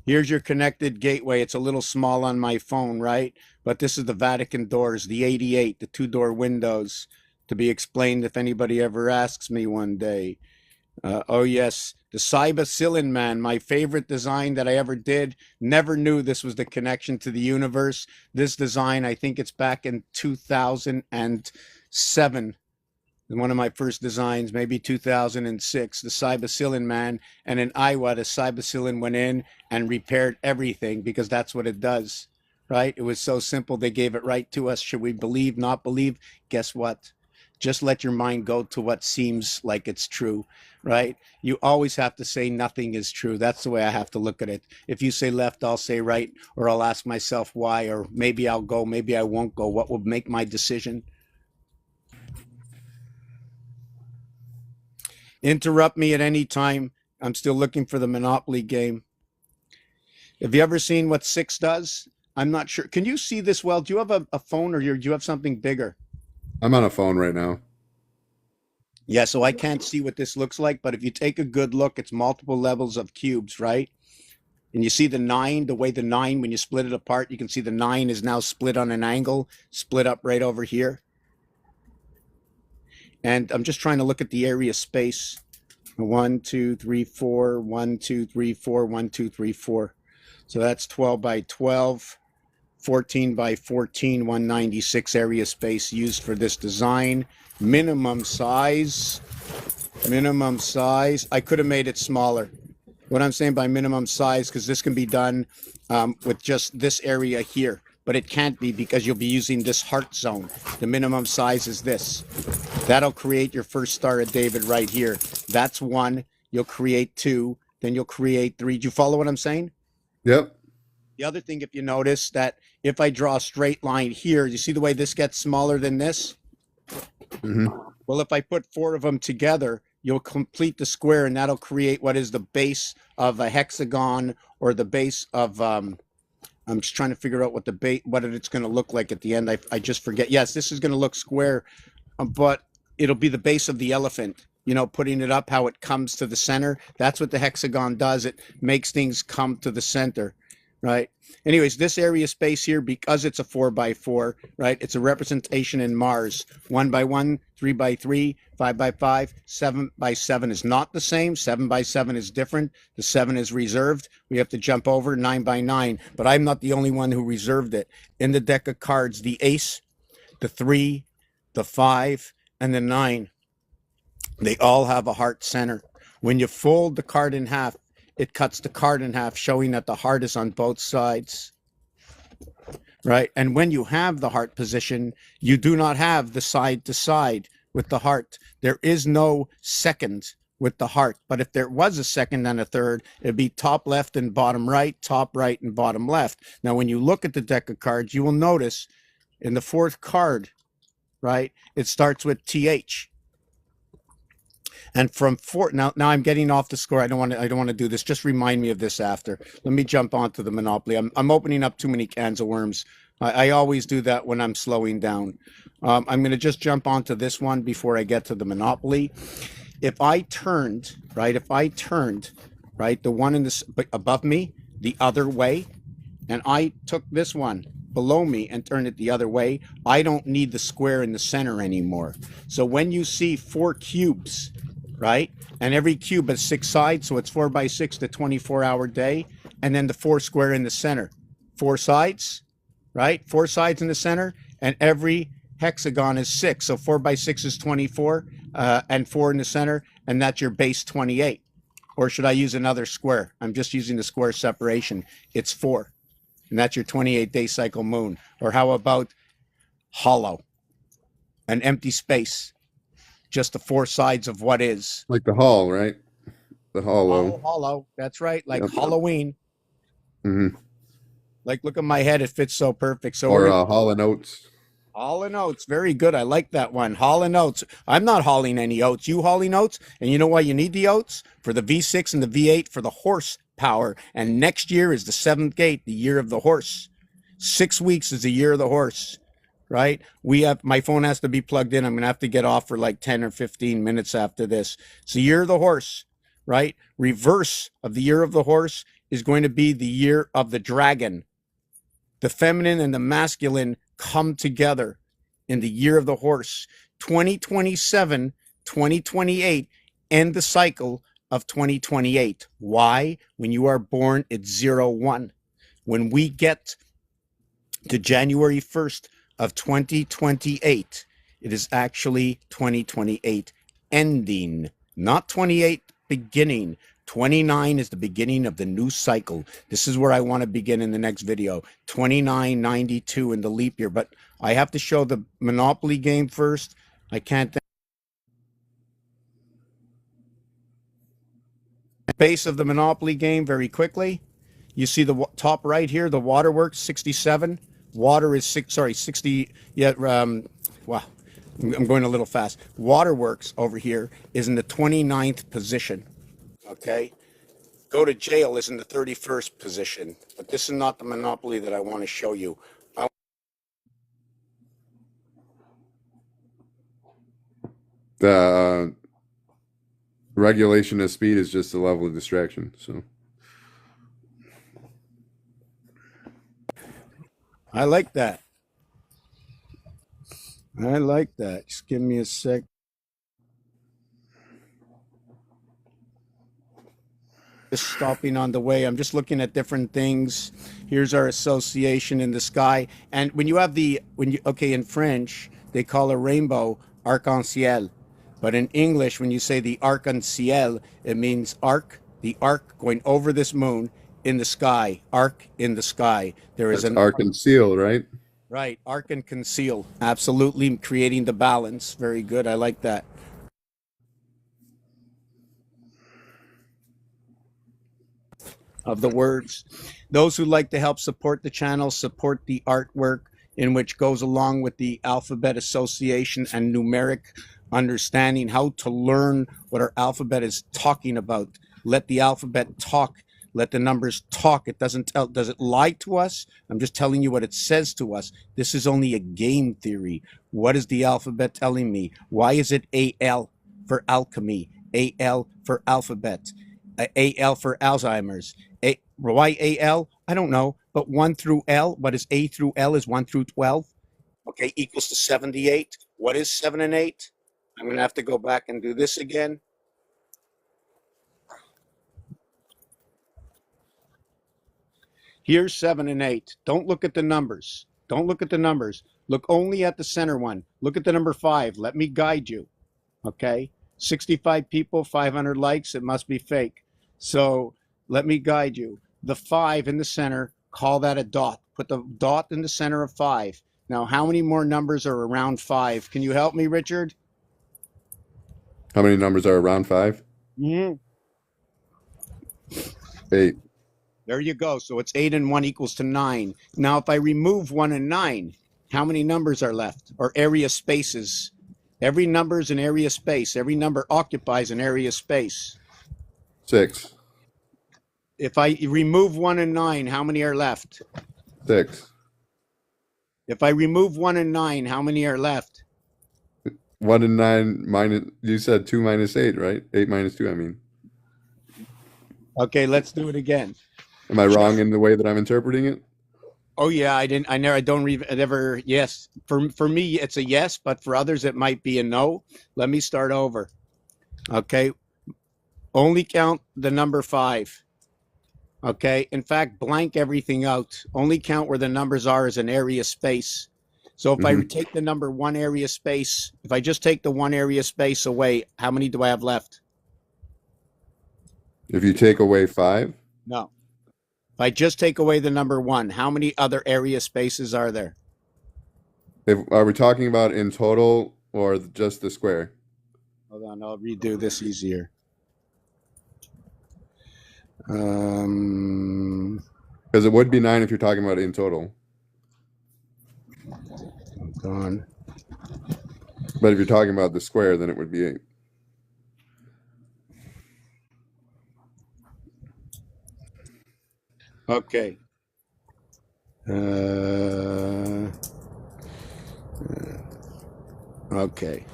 Here's your connected gateway. It's a little small on my phone, right? But this is the Vatican doors, the 88, the 2-door windows, to be explained if anybody ever asks me one day. Oh, yes, the Cybacillin Man, my favorite design that I ever did. Never knew this was the connection to the universe. This design, I think it's back in 2007. One of my first designs, maybe 2006, the Cybacillin Man. And in Iowa, the Cybacillin went in and repaired everything because that's what it does, right? It was so simple. They gave it right to us. Should we believe, not believe? Guess what? Just let your mind go to what seems like it's true, right? You always have to say nothing is true. That's the way I have to look at it. If you say left, I'll say right, or I'll ask myself why, or maybe I'll go, maybe I won't go. What will make my decision? Interrupt me at any time. I'm still looking for the Monopoly game. Have you ever seen what 6 does? I'm not sure. Can you see this well? Do you have a phone, or do you have something bigger? I'm on a phone right now. Yeah, so I can't see what this looks like, but if you take a good look, it's multiple levels of cubes, right? And you see the 9, the way the 9, when you split it apart, you can see the 9 is now split on an angle, split up right over here. And I'm just trying to look at the area space. 1, 2, 3, 4, 1, 2, 3, 4, 1, 2, 3, 4. So that's 12 by 12, 14 by 14, 196 area space used for this design. Minimum size. I could have made it smaller. What I'm saying by minimum size, because this can be done with just this area here, but it can't be because you'll be using this heart zone. The minimum size is this. That'll create your first Star of David right here. That's 1. You'll create 2. Then you'll create 3. Do you follow what I'm saying? Yep. The other thing, if you notice, that if I draw a straight line here, you see the way this gets smaller than this? hmm Well, if I put 4 of them together, you'll complete the square, and that'll create what is the base of a hexagon, or the base of I'm just trying to figure out what it's going to look like at the end. I just forget. Yes, this is going to look square, but it'll be the base of the elephant. You know, putting it up, how it comes to the center. That's what the hexagon does. It makes things come to the center, right? Anyways, this area space here, because it's a 4 by 4, right? It's a representation in Mars. 1 by 1, 3 by 3, 5 by 5, 7 by 7 is not the same. 7 by 7 is different. The 7 is reserved. We have to jump over 9 by 9, but I'm not the only one who reserved it. In the deck of cards, the ace, the 3, the 5, and the 9, they all have a heart center. When you fold the card in half, it cuts the card in half, showing that the heart is on both sides, right? And when you have the heart position, you do not have the side to side with the heart. There is no second with the heart. But if there was a second and a third, it'd be top left and bottom right, top right and bottom left. Now, when you look at the deck of cards, you will notice in the 4th card, right, it starts with TH. And from 4, now I'm getting off the score. I don't want to do this. Just remind me of this after. Let me jump onto the Monopoly. I'm opening up too many cans of worms. I always do that when I'm slowing down. I'm going to just jump onto this one before I get to the Monopoly. If I turned, right, the one in this above me the other way, and I took this one below me and turned it the other way, I don't need the square in the center anymore. So when you see 4 cubes, right, and every cube has 6 sides, so it's 4 by 6, the 24-hour day, and then the 4 square in the center. 4 sides, right, 4 sides in the center, and every hexagon is 6, so 4 by 6 is 24, and 4 in the center, and that's your base 28. Or should I use another square? I'm just using the square separation. It's 4, and that's your 28-day cycle moon. Or how about hollow, an empty space, just the 4 sides of what is. Like the hall, right? The hollow. Hollow, that's right, like Yep. Halloween. hmm Like, look at my head, it fits so perfect. So Or Hall and Oates. Hall and Oates, very good. I like that one. Hall and Oates. I'm not hauling any oats. You hauling oats? And you know why you need the oats? For the V6 and the V8 for the horse power. And next year is the 7th gate, the year of the horse. 6 weeks is the year of the horse, right? My phone has to be plugged in. I'm going to have to get off for like 10 or 15 minutes after this. It's the year of the horse, right? Reverse of the year of the horse is going to be the year of the dragon. The feminine and the masculine come together in the year of the horse. 2027, 2028, end the cycle of 2028. Why? When you are born, it's 01. When we get to January 1st of 2028, it is actually 2028 ending, not 28 beginning. 29 is the beginning of the new cycle. This is where I want to begin in the next video. 2992 in the leap year. But I have to show the Monopoly game first. I can't think. Base of the Monopoly game very quickly. You see the top right here, the waterworks, 67. Water is 60. Yeah, wow. I'm going a little fast. Waterworks over here is in the 29th position. Okay, go to jail is in the 31st position, but this is not the Monopoly that I want to show you. The regulation of speed is just a level of distraction. So I like that. Just give me a sec. Just stopping on the way. I'm just looking at different things. Here's our association in the sky. And when you have okay, in French, they call a rainbow arc-en-ciel. But in English, when you say the arc-en-ciel, it means arc, the arc going over this moon in the sky, arc in the sky. There is That's an arc and seal, right? right, arc and conceal. Absolutely creating the balance. Very good. I like that. Of the words. Those who like to help support the channel, support the artwork in which goes along with the alphabet association and numeric understanding, how to learn what our alphabet is talking about. Let the alphabet talk. Let the numbers talk. It doesn't tell, does it lie to us? I'm just telling you what it says to us. This is only a game theory. What is the alphabet telling me? Why is it AL for alchemy? AL for alphabet? AL for Alzheimer's? Why AL? I don't know. But 1 through L, what is A through L is 1 through 12. Okay, equals to 78. What is 7 and 8? I'm going to have to go back and do this again. Here's 7 and 8. Don't look at the numbers. Don't look at the numbers. Look only at the center one. Look at the number 5. Let me guide you. Okay? 65 people, 500 likes. It must be fake. So let me guide you. The 5 in the center, call that a dot. Put the dot in the center of 5. Now, how many more numbers are around 5? Can you help me, Richard? How many numbers are around 5? 8. There you go. So it's 8 and 1 equals to 9. Now, if I remove 1 and 9, how many numbers are left? Or area spaces? Every number is an area space. Every number occupies an area space. 6. If I remove 1 and 9, how many are left? 6. If I remove 1 and 9, how many are left? 1 and 9 minus, you said 2 minus 8, right? 8 minus 2, I mean. Okay, let's do it again. Am I wrong in the way that I'm interpreting it? Oh yeah, I don't ever, yes. For me, it's a yes, but for others, it might be a no. Let me start over. Okay. Only count the number 5. Okay. In fact, blank everything out. Only count where the numbers are as an area space. So if I take the number 1 area space, if I just take the 1 area space away, how many do I have left? If you take away 5? No. If I just take away the number 1, how many other area spaces are there? Are we talking about in total or just the square? Hold on, I'll redo this easier. Because it would be 9 if you're talking about in total. Hold on. But if you're talking about the square, then it would be 8. Okay. Okay.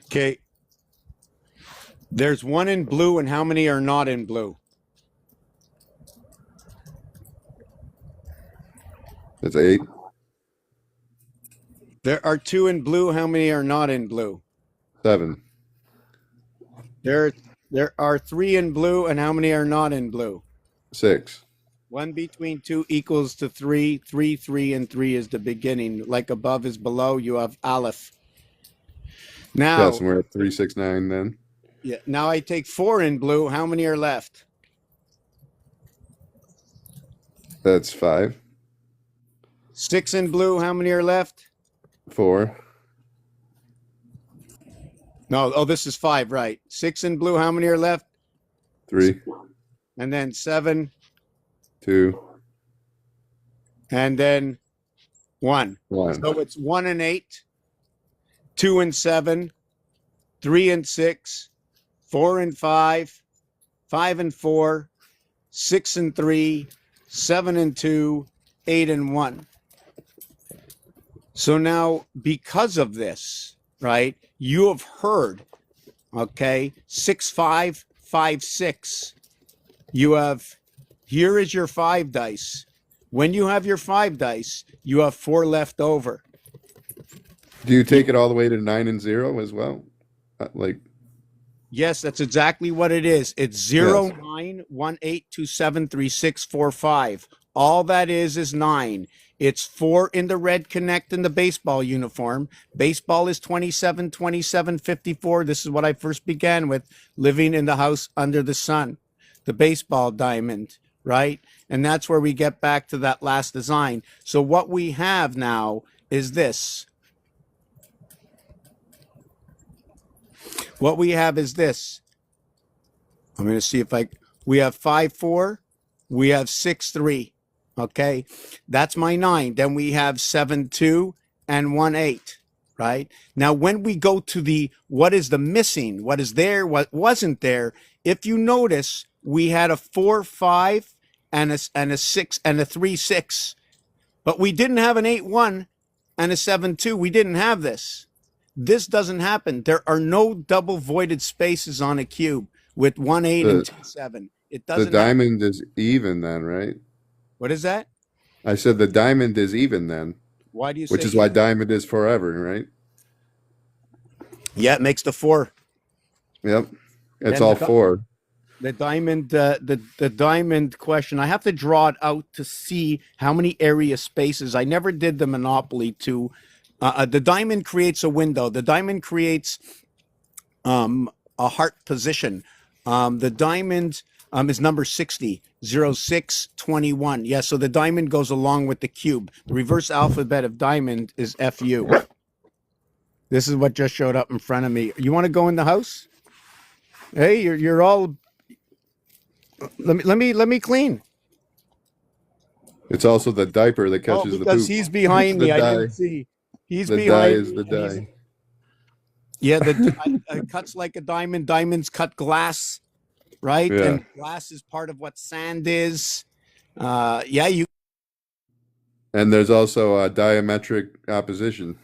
Okay. There's 1 in blue, and how many are not in blue? That's 8. There are 2 in blue. How many are not in blue? 7. There are 3 in blue, and how many are not in blue? 6. 1 between 2 equals to 3. 3, 3, and 3 is the beginning. Like above is below, you have Aleph. Now, Yes, and we're at 3, 6, 9 then. yeah, now I take 4 in blue. How many are left? That's 5. 6 in blue. How many are left? 4. No, oh, this is 5, right. 6 in blue. How many are left? 3. And then 7, 2. and then 1. 1. So it's 1 and 8, 2 and 7, 3 and 6, 4 and 5, 5 and 4, 6 and 3, 7 and 2, 8 and 1. So now, because of this, right, you have heard, okay, 6, 5, 5, 6. Here is your 5 dice. When you have your 5 dice, you have 4 left over. Do you take it all the way to 9 and 0 as well? Like, Yes, that's exactly what it is. It's 0, 9, 1, 8, 2, 7, 3, 6, 4, 5. All that is 9. It's 4 in the red connect in the baseball uniform. Baseball is 27, 27, 54. This is what I first began with, living in the house under the sun. The baseball diamond, right? And that's where we get back to that last design. So what we have now is this. What we have is this. I'm going to see if we have 5, 4. We have 6, 3. Okay. That's my 9. Then we have 7, 2 and 1, 8. Right. Now, when we go to what is the missing, what is there, what wasn't there, if you notice, we had a 4, 5 and a 6 and a 3, 6, but we didn't have an 8, 1 and a 7, 2. We didn't have this. This doesn't happen. There are no double voided spaces on a cube with 1, 8 and 2, 7. It doesn't. The diamond is even then, right? What is that? I said the diamond is even then. Why do you say? Which is why diamond is forever, right? Yeah, it makes the 4. Yep. It's Then all 4. The diamond, the diamond question. I have to draw it out to see how many area spaces. I never did the Monopoly to. The diamond creates a window. The diamond creates a heart position. The diamond is number 60, 06, 21. Yeah, so the diamond goes along with the cube. The reverse alphabet of diamond is FU. This is what just showed up in front of me. You want to go in the house? Hey, you're all. Let me clean. It's also the diaper that catches the poop. Because he's behind me. I didn't see. He's the behind die me. is the die. Yeah, the cuts like a diamond. Diamonds cut glass, right? Yeah. And glass is part of what sand is. Yeah, you. And there's also a diametric opposition.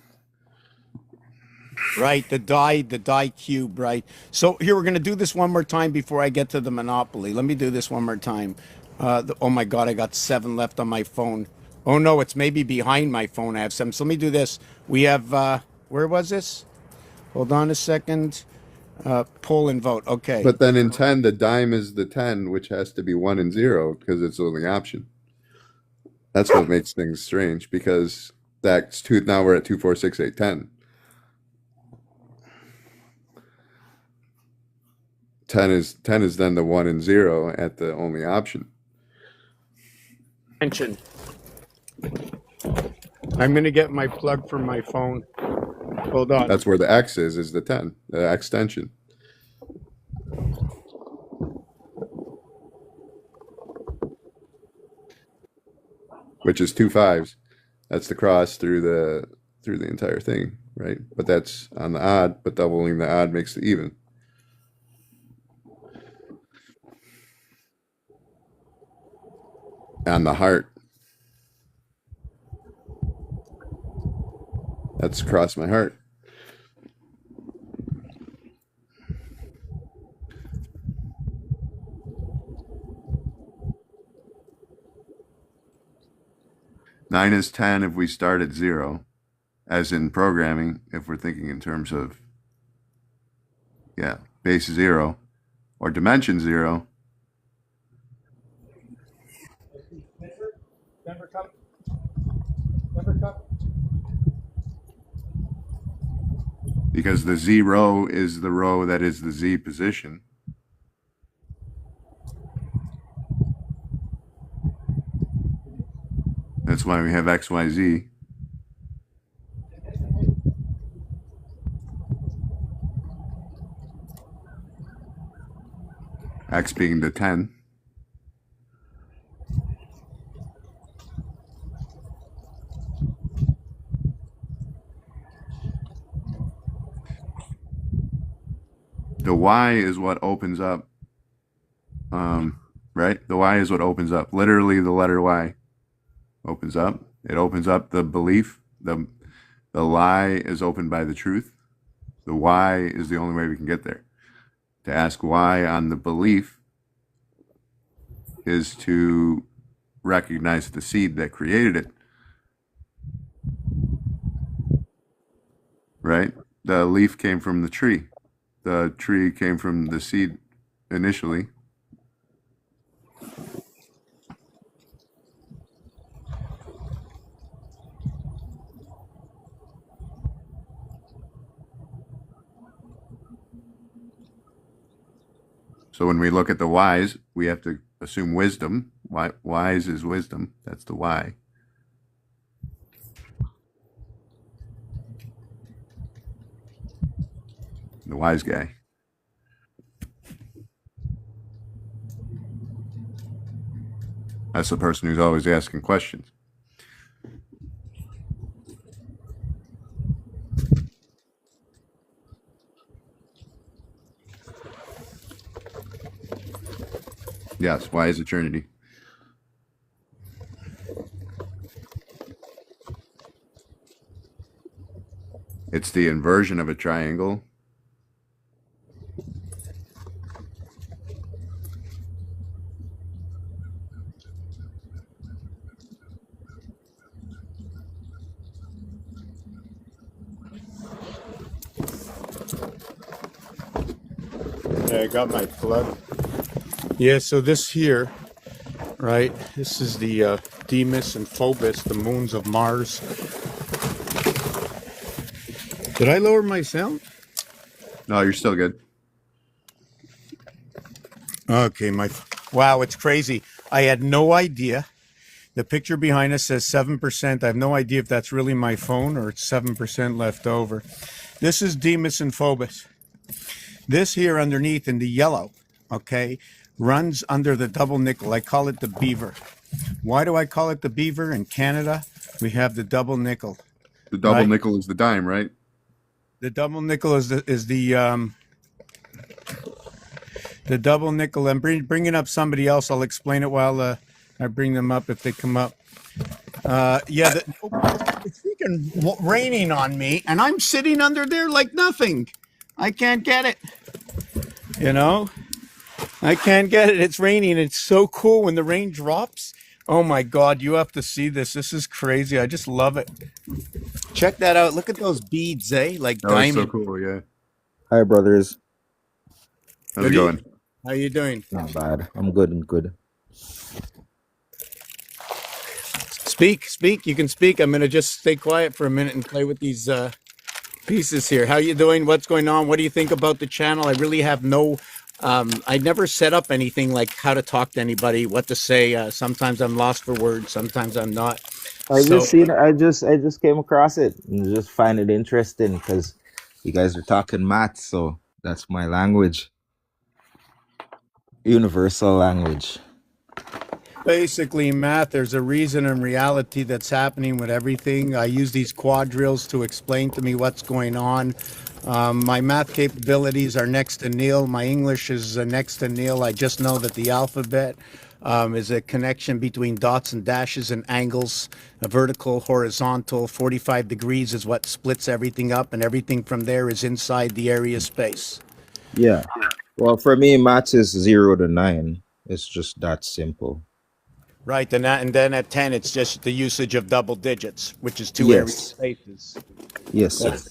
Right, the die cube, right? So here we're going to do this one more time before I get to the Monopoly. Let me do this one more time. Oh my God, I got 7 left on my phone. Oh no, it's maybe behind my phone. I have 7. So let me do this. We have, where was this? Hold on a second. Poll and vote. Okay. But then in 10, the dime is the 10, which has to be 1 and 0 because it's the only option. That's what makes things strange because that's 2. Now we're at 2, 4, 6, 8, 10. 10 is then the 1 and 0 at the only option. Attention. I'm going to get my plug for my phone. Hold on. That's where the X is the 10, the extension. Which is 2 5s. That's the cross through the entire thing, right? But that's on the odd, but doubling the odd makes the even. On the heart. That's across my heart. Nine is 10 if we start at 0, as in programming, if we're thinking in terms of, base 0 or dimension 0. Because the 0 is the row that is the Z position. That's why we have X, Y, Z. X being the 10. The Y is what opens up, right? The Y is what opens up. Literally, the letter Y opens up. It opens up the belief. The lie is opened by the truth. The Y is the only way we can get there. To ask why on the belief is to recognize the seed that created it. Right? The leaf came from the tree. The tree came from the seed initially. So when we look at the whys, we have to assume wisdom. Wise is wisdom. That's the why. The wise guy. That's the person who's always asking questions. Yes, why is eternity? It's the inversion of a triangle. Yeah, I got my plug. Yeah, so this here, right? This is the Deimos and Phobos, the moons of Mars. Did I lower my sound? No, you're still good. Okay, wow, it's crazy. I had no idea. The picture behind us says 7%. I have no idea if that's really my phone or it's 7% left over. This is Deimos and Phobos. This here underneath in the yellow, okay, runs under the double nickel. I call it the beaver. Why do I call it the beaver? In Canada, we have the double nickel. The double Right. nickel is the dime, right? The double nickel is the double nickel. I'm bringing up somebody else. I'll explain it while I bring them up if they come up. Yeah, it's freaking raining on me, and I'm sitting under there like nothing. I can't get it. You know, I can't get it. It's raining. It's so cool when the rain drops. Oh my God, you have to see this. This is crazy. I just love it. Check that out. Look at those beads, eh? Like Oh, it's so diamond. cool, yeah. Hi, brothers. How's it Good going? How you doing? Not bad. I'm good and good. Speak. You can speak. I'm gonna just stay quiet for a minute and play with these pieces here. How you doing? What's going on? What do you think about the channel? I really have no. I never set up anything like how to talk to anybody, what to say. Sometimes I'm lost for words. Sometimes I'm not. I So just seen. I just came across it and just find it interesting because you guys are talking math, so that's my language, universal language. basically, math, there's a reason and reality that's happening with everything. I use these quadrills to explain to me what's going on. My math capabilities are next to nil. My English is next to nil. I just know that the alphabet is a connection between dots and dashes and angles. A vertical, horizontal, 45 degrees is what splits everything up, and everything from there is inside the area space. Yeah. Well, for me, maths is 0 to 9. It's just that simple. Right, and then at 10, it's just the usage of double digits, which is two area Yes. spaces. Yes, sir. That's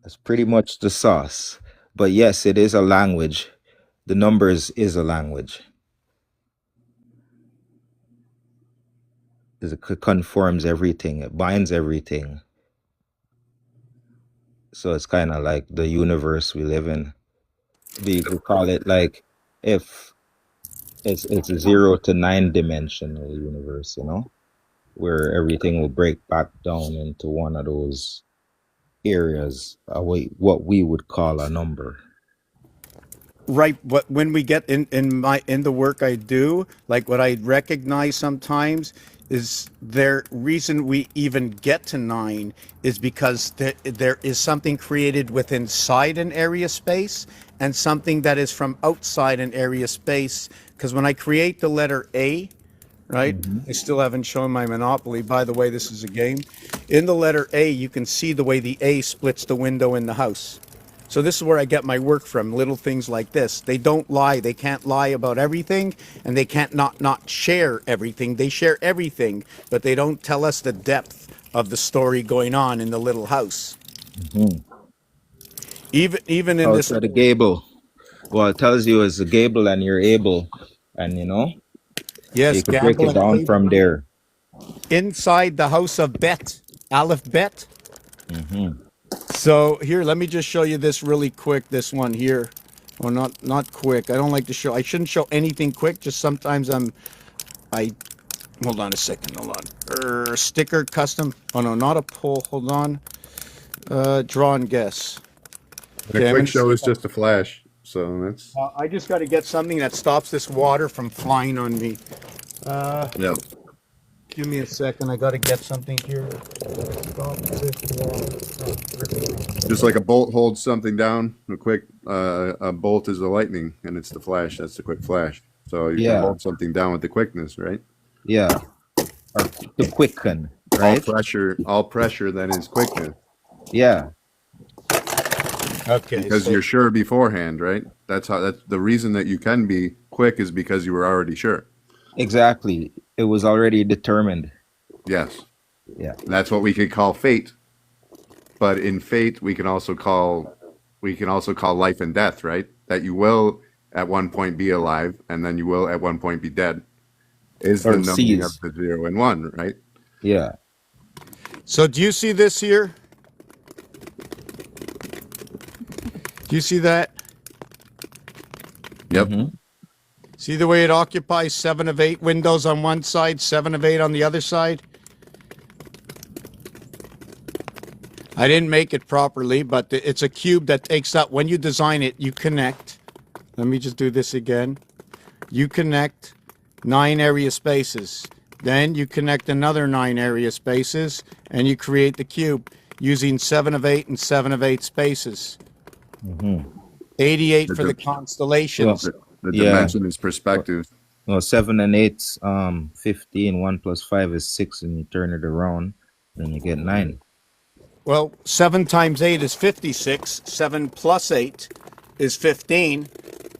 That's pretty much the sauce. But yes, it is a language. The numbers is a language. It conforms everything. It binds everything. So it's kind of like the universe we live in. We could call it like if it's a 0 to 9 dimensional universe, you know, where everything will break back down into one of those areas, what we would call a number. right. What when we get in the work I do, like what I recognize sometimes is their reason we even get to 9 is because there is something created within inside an area space and something that is from outside an area space. Because when I create the letter A, right? I still haven't shown my monopoly. By the way, this is a game. In the letter A, you can see the way the A splits the window in the house. So this is where I get my work from, little things like this. They don't lie. They can't lie about everything, and they can't not share everything. They share everything, but they don't tell us the depth of the story going on in the little house. Even in this, Also the gable. Well, it tells you it's a gable and you're able, and yes, you can break gamble it and down play from there. inside the house of Bet, Aleph Bet. So here, let me just show you this really quick. This one here, well, not quick. I don't like to show. I shouldn't show anything quick. Just sometimes I hold on a second. Hold on. Sticker custom. Oh no, not a poll. Hold on. Draw and guess. The Okay, I'm quick gonna show see is if just a flash. So that's I just got to get something that stops this water from flying on me. yeah. Give me a second. I got to get something here. Stop this water. Just like a bolt holds something down, a bolt is the lightning, and it's the flash. That's the quick flash. So you Yeah. can hold something down with the quickness, right? Yeah. Or to quicken, right? All pressure then is quickness Yeah. Okay. because so- you're sure beforehand, right? That's the reason that you can be quick is because you were already sure. Exactly. It was already determined. Yes. Yeah. That's what we could call fate. But in fate, we can also call life and death, right? That you will at one point be alive, and then you will at one point be dead. Is Or the numbing cease. of the 0 and 1, right? Yeah. So do you see this here? Do you see that? Yep. See the way it occupies 7 of 8 windows on one side, 7 of 8 on the other side? I didn't make it properly, but it's a cube that takes up, when you design it, you connect. Let me just do this again. You connect 9 area spaces. Then you connect another 9 area spaces, and you create the cube using 7 of 8 and 7 of 8 spaces. 88 for the constellations. The Yeah. dimension is perspective. No, 7 and 8's 15. 1 plus 5 is 6, and you turn it around, and you get 9. Well, 7 times 8 is 56. 7 plus 8 is 15.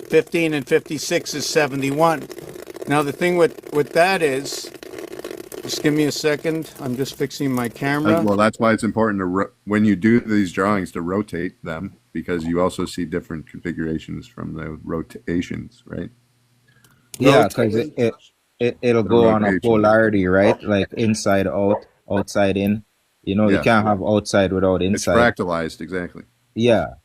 15 and 56 is 71. Now, the thing with that is, just give me a second. I'm just fixing my camera. Well, that's why it's important when you do these drawings to rotate them, because you also see different configurations from the rotations, right? Yeah, because it'll go on a rotation. polarity, right? Like inside out, outside in. You Yeah. can't have outside without It's inside. fractalized, exactly. Yeah.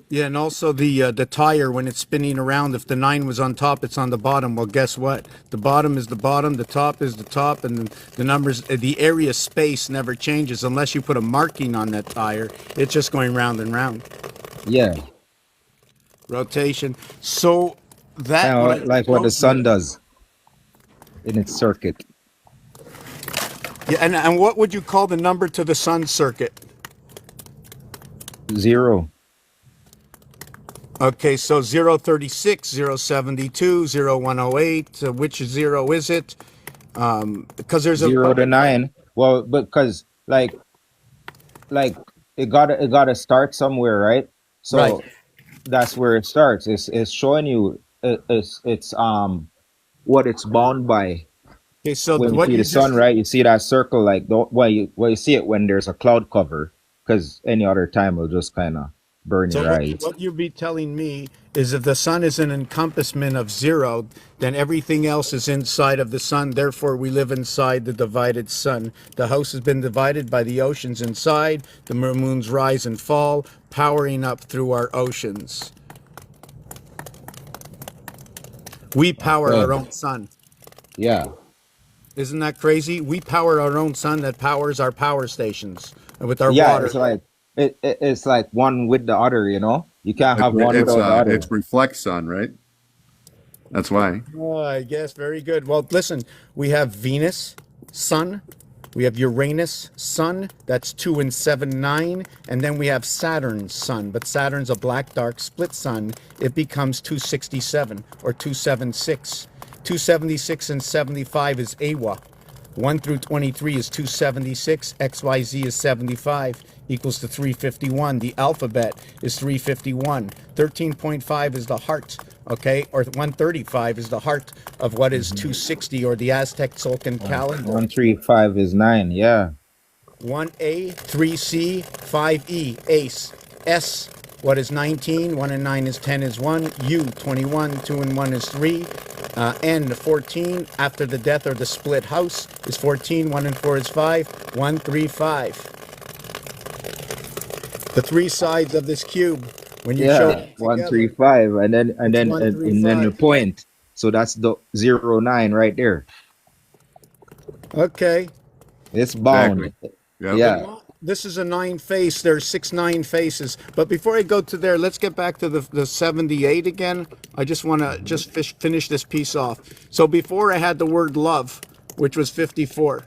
Yeah, and also the tire, when it's spinning around, if the 9 was on top, it's on the bottom. Well, guess what? The bottom is the bottom, the top is the top, and the numbers, the area space never changes unless you put a marking on that tire. It's just going round and round. Yeah. Rotation. So that Kinda when I like what the wrote sun does in its circuit. Yeah, and what would you call the number to the sun circuit? 0. Okay, so 036, 072, 0108. Which 0 is it? Because there's a 0 to 9. Well, because like it gotta start somewhere, right? So Right. that's where it starts. It's showing you it's what it's bound by. Okay, so When you what see you the sun, just, right? You see that circle, like you see it when there's a cloud cover, because any other time it'll just kind of burn so your eyes. what you'd be telling me is if the sun is an encompassment of 0, then everything else is inside of the sun. Therefore, we live inside the divided sun. The house has been divided by the oceans inside. The moons rise and fall, powering up through our oceans. We power Okay. our own sun. Yeah, Isn't that crazy? We power our own sun that powers our power stations with our yeah. water. It's like it's like one with the other. You can't have one without the other. It's reflect sun, right? That's why. Oh, I guess. Very good. Well, listen, we have Venus, Sun. We have Uranus, Sun. That's 2 and 7, 9. And then we have Saturn, Sun. But Saturn's a black, dark split sun. It becomes 267 or 276. 276 and 75 is AWA. 1 through 23 is 276. XYZ is 75 equals to 351. The alphabet is 351. 13.5 is the heart, okay? Or 135 is the heart of what is 260 or the Aztec Tzolk'in calendar. 135 is 9. Yeah. 1A, 3C, 5E, ace. S, what is 19? 1 and 9 is 10 is 1. U, 21, 2 and 1 is 3. N, 14, after the death or the split house is 14. 1 and 4 is 5. 1, 3, 5. The three sides of this cube, when you show Yeah. them together, 135, and then it's and then the 135. point. So that's the 09 right there. Okay. It's bound. Exactly. Yep. Yeah. This is a 9 face. There's 6 9 faces. But before I go to there, let's get back to the 78 again. I just want to just finish this piece off. So before I had the word love, which was 54.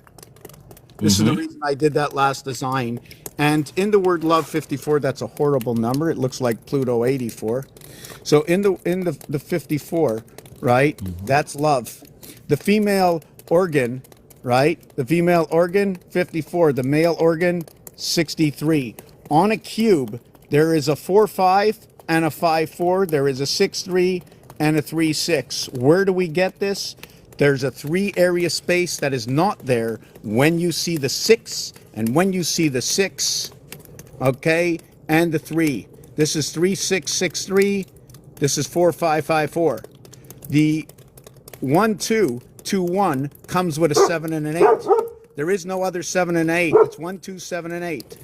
This is the reason I did that last design. And in the word love 54, that's a horrible number. It looks like Pluto 84. So in the 54, right? That's love. The female organ, right? The female organ 54, the male organ 63. On a cube, there is a 4-5 and a 5-4. There is a 6-3 and a 3-6. Where do we get this? There's a 3 area space that is not there when you see the 6 and when you see the 6, okay, and the 3. This is 3-6-6-3. This is 4-5-5-4. The 1-2-2-1 comes with a 7 and an 8. There is no other 7 and 8. It's 1, 2, 7, and 8.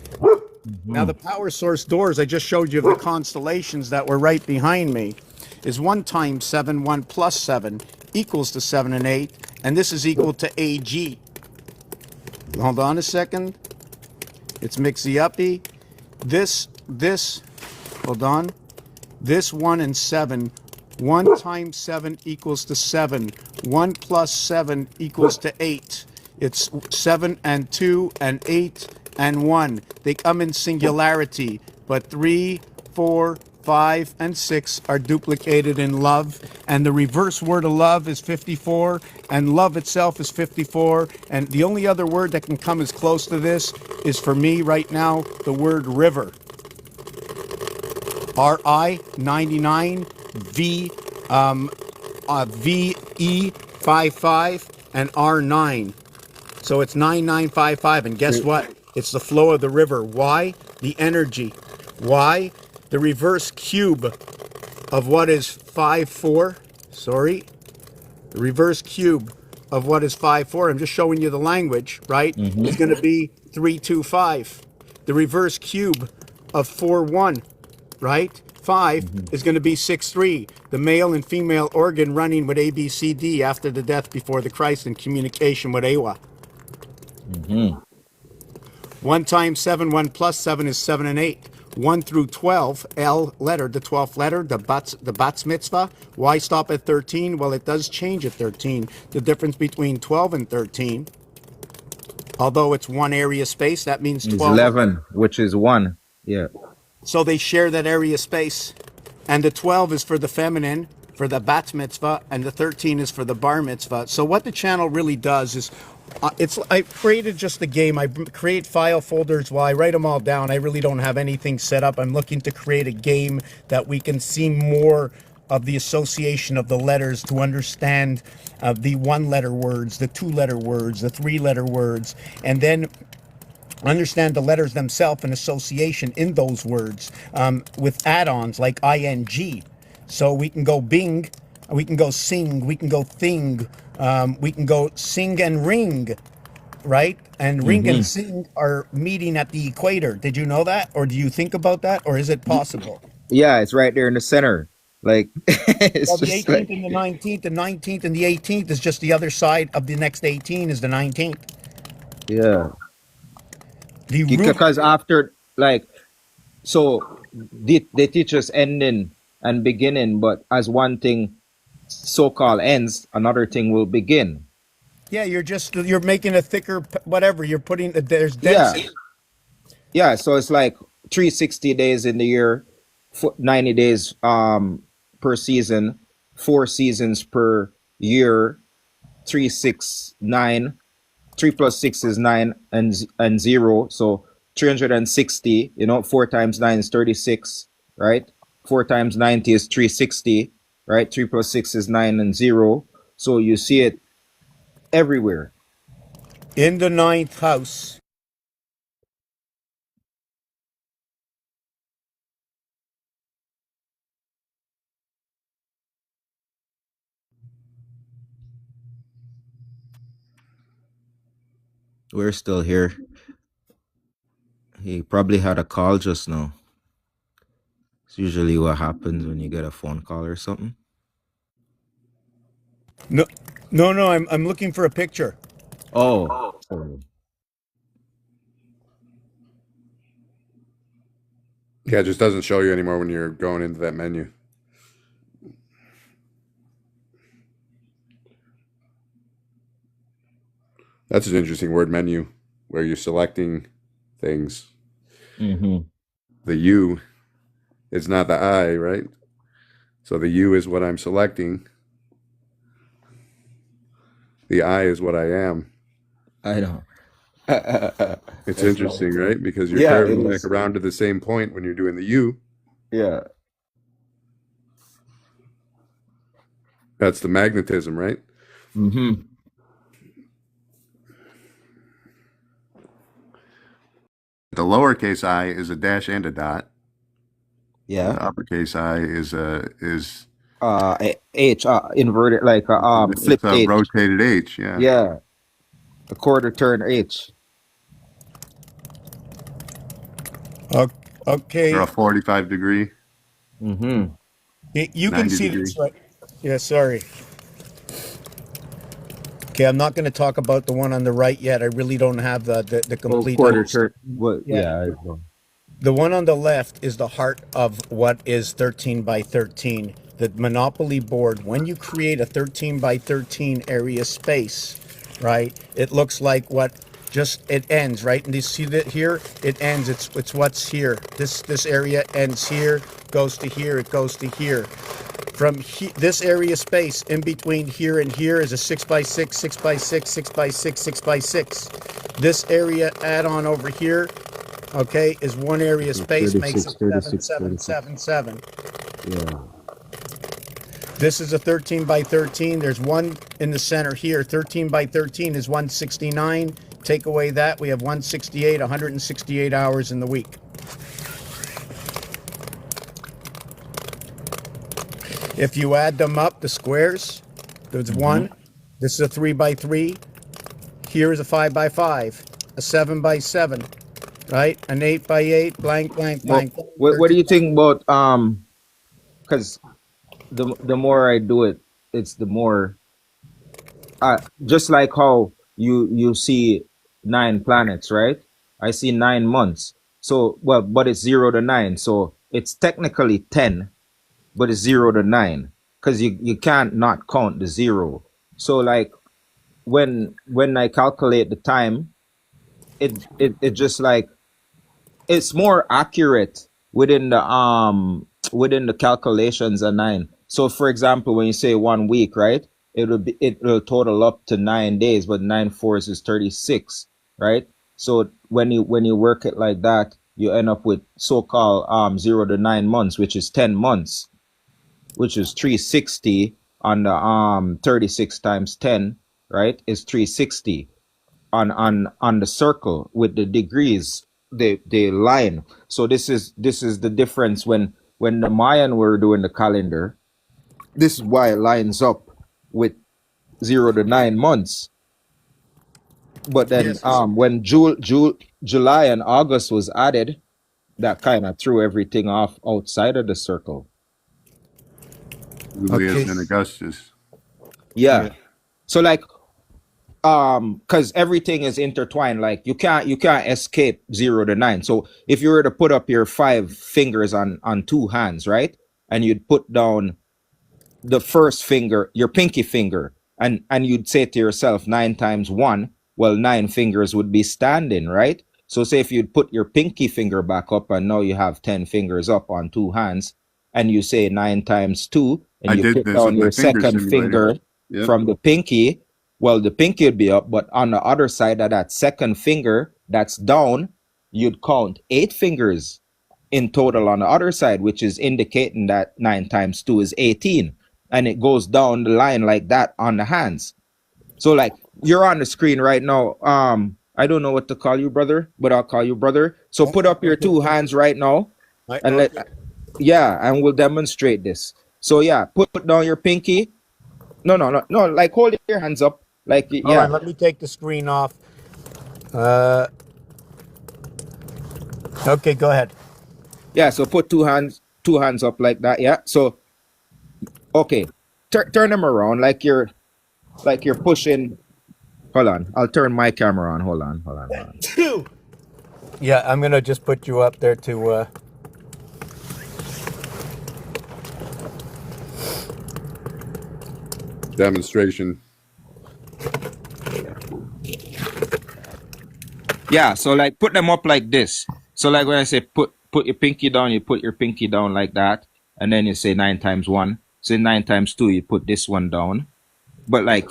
Now the power source doors I just showed you of the constellations that were right behind me is 1 times 7, 1 plus 7 equals to 7 and 8, and this is equal to AG. Hold on a second. It's mixy-uppy. This, hold on. This 1 and 7, 1 times 7 equals to 7. 1 plus 7 equals to 8. It's 7 and 2 and 8 and 1. They come in singularity, but 3, 4, 5, and 6 are duplicated in love. And the reverse word of love is 54, and love itself is 54. And the only other word that can come as close to this is, for me right now, the word river. RI 99, V VE 55, and R9. So it's 9955, and guess what? It's the flow of the river. Why? The energy. Why? The reverse cube of what is 54. Sorry. The reverse cube of what is 54. I'm just showing you the language, right? Is going to be 325. The reverse cube of 41, right? 5 is going to be 6-3. The male and female organ running with ABCD after the death before the Christ in communication with Awa. 1 times 7, 1 plus 7 is 7 and 8. 1 through 12, L letter, the 12th letter, the Bats Mitzvah. Why stop at 13? Well, it does change at 13. The difference between 12 and 13, although it's one area space, that means It's 12. 11, which is 1. Yeah. So they share that area space. And the 12 is for the feminine, for the Bat Mitzvah, and the 13 is for the Bar Mitzvah. So what the channel really does is, I created just a game. I create file folders while I write them all down. I really don't have anything set up. I'm looking to create a game that we can see more of the association of the letters to understand the 1-letter words, the 2-letter words, the 3-letter words, and then understand the letters themselves and association in those words with add-ons like ing. So we can go bing, we can go sing, we can go thing, we can go sing and ring, right? And ring and sing are meeting at the equator. Did you know that? Or do you think about that? Or is it possible? Yeah, it's right there in the center. Like, it's Well, the just 18th like, and the 19th, the 19th and the 18th is just the other side of the next 18 is the 19th. yeah. The root, Because after, like, so they teach us ending and beginning, but as one thing so-called ends, another thing will begin. yeah, you're making a thicker, whatever, you're putting, there's Yeah. density. Yeah, so it's like 360 days in the year, 90 days per season, 4 seasons per year, 3, 6, 9. 3 plus 6 is 9 and 0. So 360, 4 times 9 is 36, right? 4 times 90 is 360, right? 3 plus 6 is 9 and 0. So you see it everywhere. In the ninth house. We're still here. He probably had a call just now. It's usually what happens when you get a phone call or something. No, I'm looking for a picture. Oh. Sorry. Yeah, it just doesn't show you anymore when you're going into that menu. That's an interesting word, menu, where you're selecting things. Mm-hmm. The U is not the I, right? So the U is what I'm selecting. The I is what I am. I know. It's interesting, right? Because you're Yeah, curving it back is. around to the same point when you're doing the U. Yeah. That's the magnetism, right? Mm-hmm. The lowercase I is a dash and a dot. Yeah. The uppercase I is H inverted like it's flipped a H. rotated H. Yeah. Yeah. A quarter turn H. Okay. Or a 45 degree. Mm-hmm. You can 90 see degree. this right. Yeah, sorry. Okay, I'm not going to talk about the one on the right yet. I really don't have the complete Quarter understanding. turn. What? Yeah. Yeah. I know. The one on the left is the heart of what is 13 by 13. The Monopoly board, when you create a 13 by 13 area space, right, it looks like it ends, right? And you see that here, it ends. It's what's here. This area ends here, goes to here, it goes to here. From this area space in between here and here is a 6 by 6, 6 by 6, 6 by 6, 6 by 6. This area add on over here, okay, is one area space, makes it 36, 7, 7, 7, 7. Yeah. This is a 13 by 13. There's one in the center here. 13 by 13 is 169. Take away that, we have 168, 168 hours in the week. If you add them up, the squares, there's one. This is a 3 by 3. Here is a 5 by 5, a 7 by 7, right? An 8 by 8, blank, blank, blank. What do you think about because the more I do it, it's the more just like how you see 9 planets, right? I see 9 months. So but it's 0 to 9. So it's technically 10, but it's 0 to 9 because you can't not count the 0. So like when I calculate the time, it just like it's more accurate within the calculations of 9. So for example, when you say 1 week, right, it'll total up to 9 days, but 9 fours is 36, right? So when you work it like that, you end up with so-called 0 to 9 months, which is 10 months, which is 360 on the 36 times 10, right? Is 360 on the circle with the degrees, the line. So this is the difference when the Mayan were doing the calendar. This is why it lines up with 0 to 9 months. But then Yes. when July and August was added, that kind of threw everything off outside of the circle. Julius Okay. and Augustus. Yeah. So like because everything is intertwined, like you can't escape 0 to 9. So if you were to put up your 5 fingers on 2 hands, right, and you'd put down the first finger, your pinky finger, and you'd say to yourself 9 times 1, well, 9 fingers would be standing, right? So say if you'd put your pinky finger back up and now you have 10 fingers up on 2 hands, and you say 9 times 2, and I you did put this down with my your finger second simulator. finger Yep. from the pinky, well, the pinky would be up, but on the other side of that second finger that's down, you'd count 8 fingers in total on the other side, which is indicating that 9 times 2 is 18. And it goes down the line like that on the hands. So like you're on the screen right now. I don't know what to call you, brother, but I'll call you brother. So put up your 2 hands right now. And and we'll demonstrate this. So yeah, put down your pinky. No, like hold your hands up. Like All right, let me take the screen off. Okay, go ahead. Yeah, so put 2 hands up like that. Yeah. So okay. Turn them around like you're pushing. Hold on. I'll turn my camera on. Hold on. Yeah, I'm gonna just put you up there to Demonstration. Yeah, so like put them up like this. So like when I say put your pinky down, you put your pinky down like that, and then you say 9 times 1. So 9 times 2, you put this one down. But like,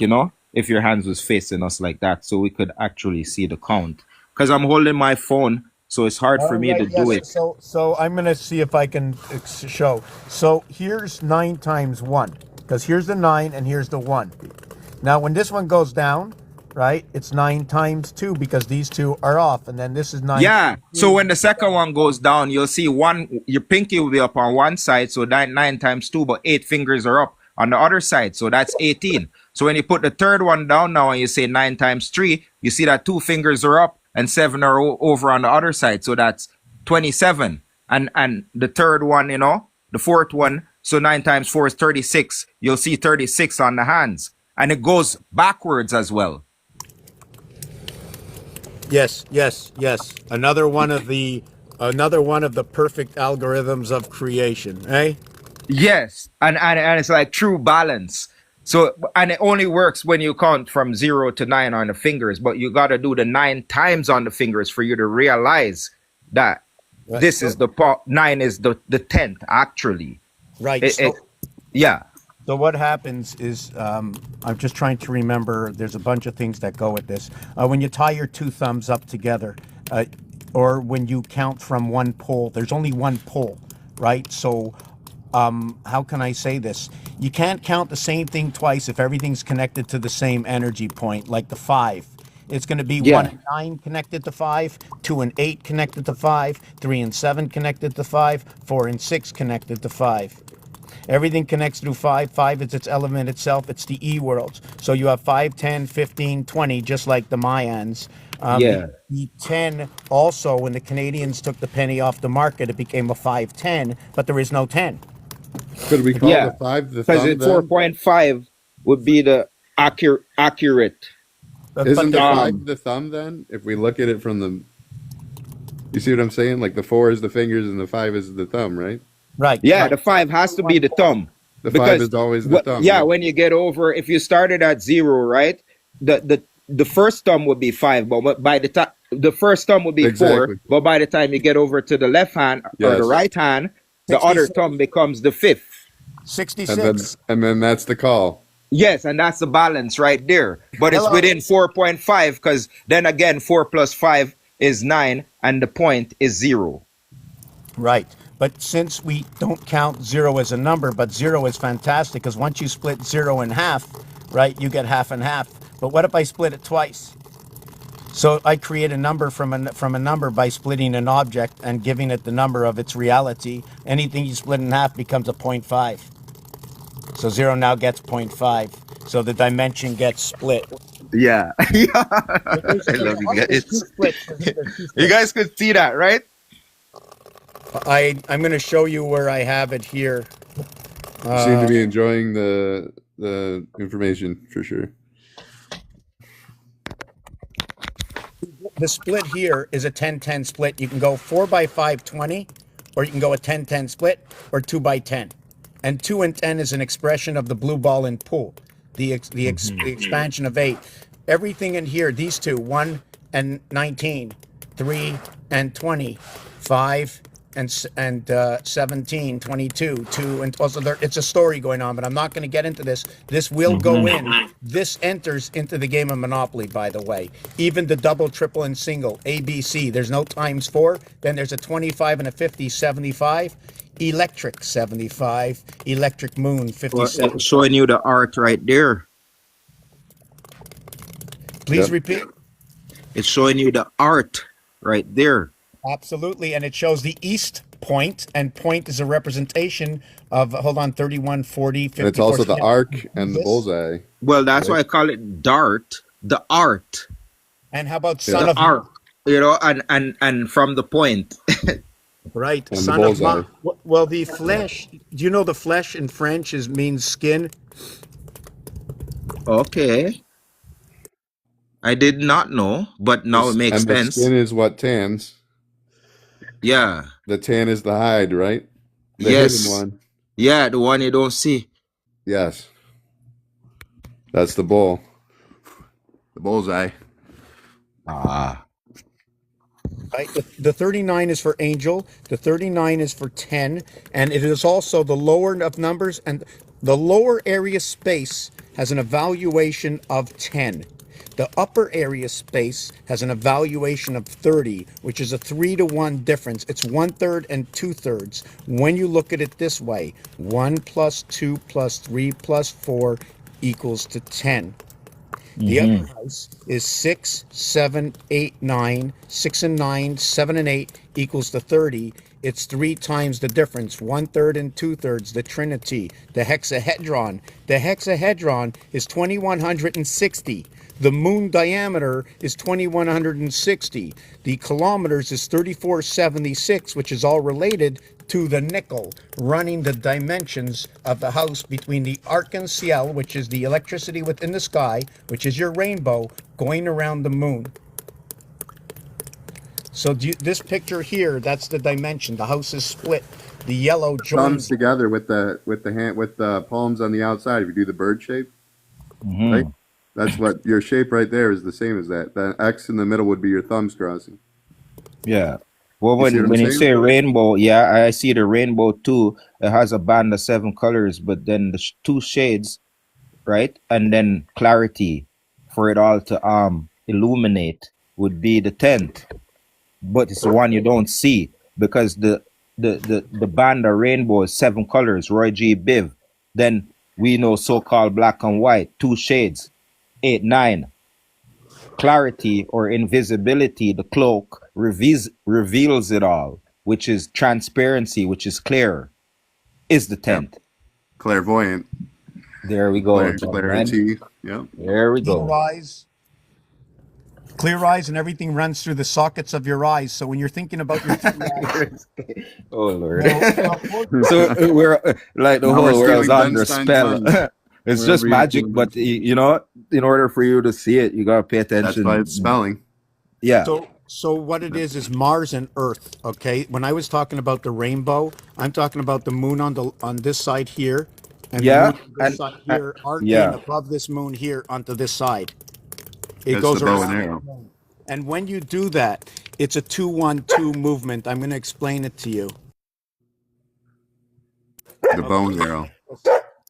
if your hands was facing us like that, so we could actually see the count. Because I'm holding my phone, so it's hard for me to do it. So I'm gonna see if I can show. So here's 9 times 1, because here's the 9 and here's the 1. Now when this one goes down, right, it's 9 times 2 because these 2 are off, and then this is 9. Yeah. So when the second one goes down, you'll see your pinky will be up on one side, so 9 times 2, but 8 fingers are up on the other side, so that's 18. So when you put the third one down now and you say 9 times 3, you see that 2 fingers are up and 7 are over on the other side, so that's 27. And the third one, the fourth one, so 9 times 4 is 36. You'll see 36 on the hands, and it goes backwards as well. Yes. Another one of the perfect algorithms of creation, eh? Yes, and it's like true balance. So, and it only works when you count from 0 to 9 on the fingers, but you got to do the 9 times on the fingers for you to realize that this is 9 is the 10th actually. Right. Yeah. So what happens is, I'm just trying to remember, there's a bunch of things that go with this. When you tie your 2 thumbs up together, or when you count from one pole, there's only one pole, right? So how can I say this? You can't count the same thing twice if everything's connected to the same energy point, like the 5. It's going to be 1 and 9 connected to 5, 2 and 8 connected to 5, 3 and 7 connected to 5, 4 and 6 connected to 5. Everything connects through 5. 5 is its element itself. It's the E worlds. So you have 5, 10, 15, 20, just like the Mayans. The 10 also, when the Canadians took the penny off the market, it became a 510, but there is no 10. Could we call the 5 the because thumb? 4.5 would be the accurate. Isn't the 5 the thumb then? If we look at it from the, you see what I'm saying? Like the 4 is the fingers and the 5 is the thumb, right? Right. Yeah, right. the 5 has to be the thumb. The 5 is always the thumb. Yeah, right? when you get over, if you started at 0, right? The first thumb would be 5, but by the time the first thumb would be 4, but by the time you get over to the left hand or the right hand, the other thumb becomes the 5th. 66. And then that's the call. Yes, and that's the balance right there. But it's within 4.5 because then again, 4 plus 5 is 9 and the point is 0. Right. But since we don't count 0 as a number, but 0 is fantastic because once you split 0 in half, right, you get half and half. But what if I split it twice? So I create a number from a number by splitting an object and giving it the number of its reality. Anything you split in half becomes a 0.5. So 0 now gets 0.5. So the dimension gets split. Yeah. I love you guys. You guys could see that, right? I'm going to show you where I have it here. You seem to be enjoying the information for sure. The split here is a 10-10 split. You can go 4 by 5, 20, or you can go a 10-10 split, or 2 by 10. And 2 and 10 is an expression of the blue ball and pool, the expansion of 8. Everything in here, these two, 1 and 19, 3 and 20, 5 and 17, 22, 2, and also there, it's a story going on, but I'm not going to get into this. This will go in. This enters into the game of Monopoly, by the way. Even the double, triple, and single, ABC. There's no times 4. Then there's a 25 and a 50, 75. Electric, 75. Electric Moon, Well, 57. it's showing you the art right there. Please Yep. repeat. It's showing you the art right there. Absolutely, and it shows the east point, and point is a representation of, hold on, 31, 40, 50. And it's also the arc and the This. bullseye. Well, that's why I call it dart, the art, And how about Yeah. son the of art. You know, and from the point. right? And the Son of bullseye. well, the flesh. Do you know the flesh in French means skin? Okay. I did not know, but now it makes And the sense. skin is what tans. Yeah. The tan is the hide, right? The Yes. hidden one. Yeah, the one you don't see. Yes. That's the bull. The bullseye. Ah. Right. The 39 is for angel. The 39 is for 10, and it is also the lower of numbers, and the lower area space has an evaluation of 10. The upper area space has an evaluation of 30, which is a 3-to-1 difference. It's 1/3 and 2/3. When you look at it this way, 1 plus 2 plus 3 plus 4 equals to 10. The other house is 6, 7, 8, 9. 6 and 9, 7 and 8 equals to 30. It's 3 times the difference, 1/3 and 2/3, the trinity, the hexahedron. The hexahedron is 2160. The moon diameter is 2160. The kilometers is 3476, which is all related to the nickel, running the dimensions of the house between the arc-en-ciel, which is the electricity within the sky, which is your rainbow, going around the moon. So this picture here, that's the dimension. The house is split. The yellow Thumbs joins. together with the palms on the outside. If you do the bird shape, Mhm. right? That's what your shape right there is the same as that. The X in the middle would be your thumbs crossing. Yeah. Well, You see what I'm when you saying? say rainbow, yeah, I see the rainbow too. It has a band of 7 colors, but then the two shades, right? And then clarity for it all to illuminate would be the 10th. But it's the one you don't see because the band of rainbow is 7 colors, Roy G. Biv. Then we know so-called black and white, 2 shades, 8, 9. Clarity or invisibility, the cloak reveals it all, which is transparency, which is clear, is the 10th. Clairvoyant. There we go. gentlemen. Clarity. Yep. There we Clear go. eyes. Clear eyes, and everything runs through the sockets of your eyes. So when you're thinking about your three eyes, Oh Lord. well, So we're like the Now whole we're world's stealing under Bernstein's spell. lines. It's Wherever just you magic, do but it. you know, in order for you to see it, you gotta pay That's attention. why it's spelling. Yeah. so what it is Mars and Earth. Okay, when I was talking about the rainbow, I'm talking about the moon on this side here, and Yeah, the moon on this and- side here, arcing yeah. above this moon here onto this side. It That's goes the bow around. and arrow. And when you do that, it's a 2-1-2 movement. I'm going to explain it to you. The bone marrow.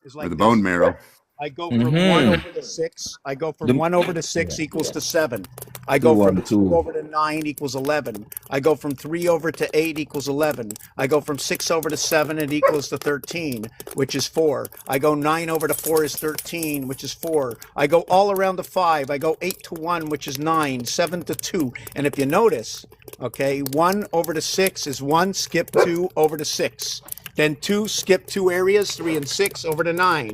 It's Or like the this. bone marrow. I go from Mhm. 1 over to 6. I go from The- 1 over to 6 equals to 7. I go 2, from 1, 2 2. over to 9 equals 11. I go from 3 over to 8 equals 11. I go from 6 over to 7, it equals to 13, which is 4. I go 9 over to 4 is 13, which is 4. I go all around to 5. I go 8 to 1, which is 9. 7 to 2. And if you notice, okay, 1 over to 6 is 1, skip 2 over to 6. Then 2, skip 2 areas, 3 and 6 over to 9,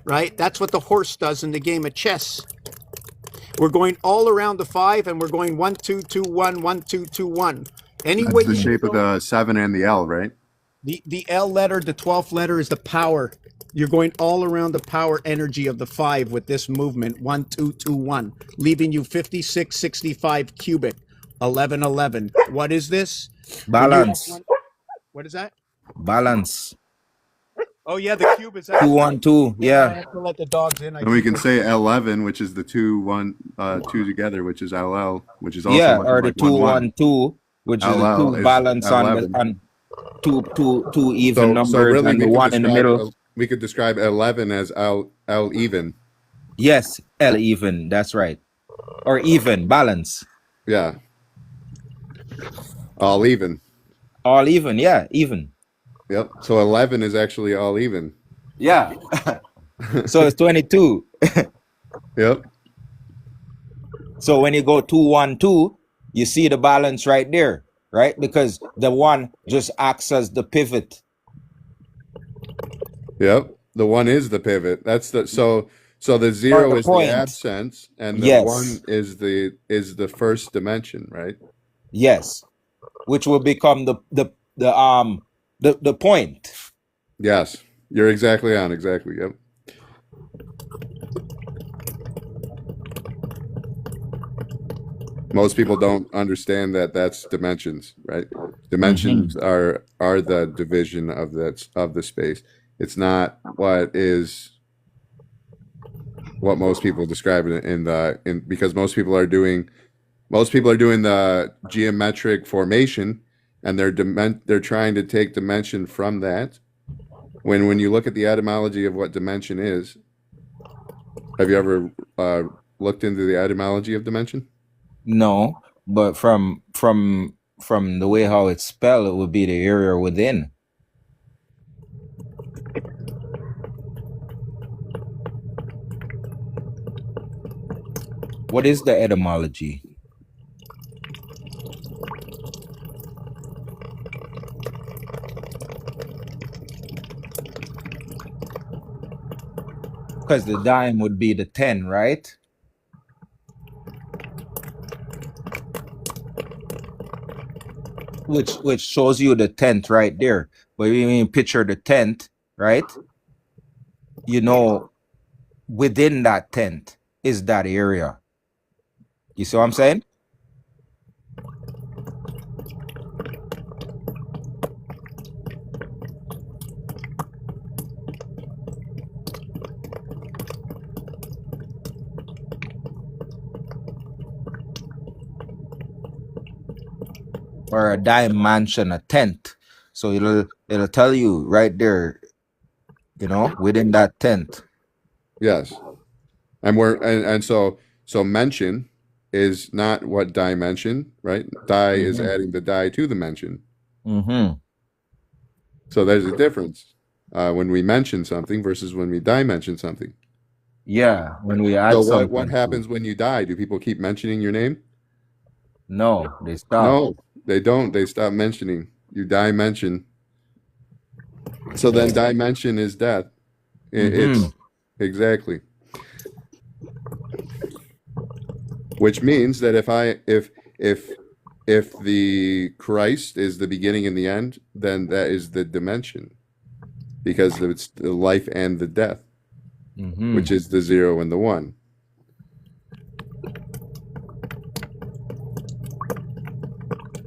right? That's what the horse does in the game of chess. We're going all around the 5, and we're going 1, 2, 2, 1, 1, 2, 2, 1. Any That's way the you shape of go- the 7 and the L, right? the L letter, the 12th letter is the power. You're going all around the power energy of the 5 with this movement, 1, 2, 2, 1, leaving you 56, 65 cubic, 11, 11. What is this? Balance. What is that? Balance. Oh yeah, the cube is that. 2, 1, 2. I Yeah. have to let the dogs in. And we can say 11, which is the 2 together, which is LL, which is also Yeah, like, or the like 2, 1, 1. 1, 2, which is LL the 2 is balance on 11. the on two even So numbers really, and the one in the middle. we could describe 11 as L even. Yes, L even. That's right. Or even balance. Yeah, all even. All even. Yeah, even. Yep. So 11 is actually all even. Yeah. So it's 22. Yep. So when you go 2 1 2, you see the balance right there, right? Because the one just acts as the pivot. Yep. The one is the pivot. That's the so the zero the is point. the absence, and the Yes. one is the first dimension, right? Yes. Which will become the point. Yes. You're exactly on. Exactly. Yep. Most people don't understand that that's dimensions, right? Dimensions are the division of the space. It's not what most people describe it in because most people are doing the geometric formation, and they're trying to take dimension from that. When you look at the etymology of what dimension is, have you ever looked into the etymology of dimension? No, but from the way how it's spelled, it would be the area within. What is the etymology? Because the dime would be the 10, right? Which shows you the 10th right there. But when you picture the 10th, right? You know, within that 10th is that area. You see what I'm saying? Or a dime mansion, a 10th. So it'll tell you right there, you know, within that 10th. Yes. And so mention is not what dimension, right? Die is adding the die to the mention. Mm-hmm. So there's a difference when we mention something versus when we dimension something. Yeah, when we add So something. what happens when you die? Do people keep mentioning your name? No, they stop. No, they don't. They stop mentioning. You dimension. So then dimension is death. It's exactly. Which means that if the Christ is the beginning and the end, then that is the dimension, because it's the life and the death, which is the 0 and the 1.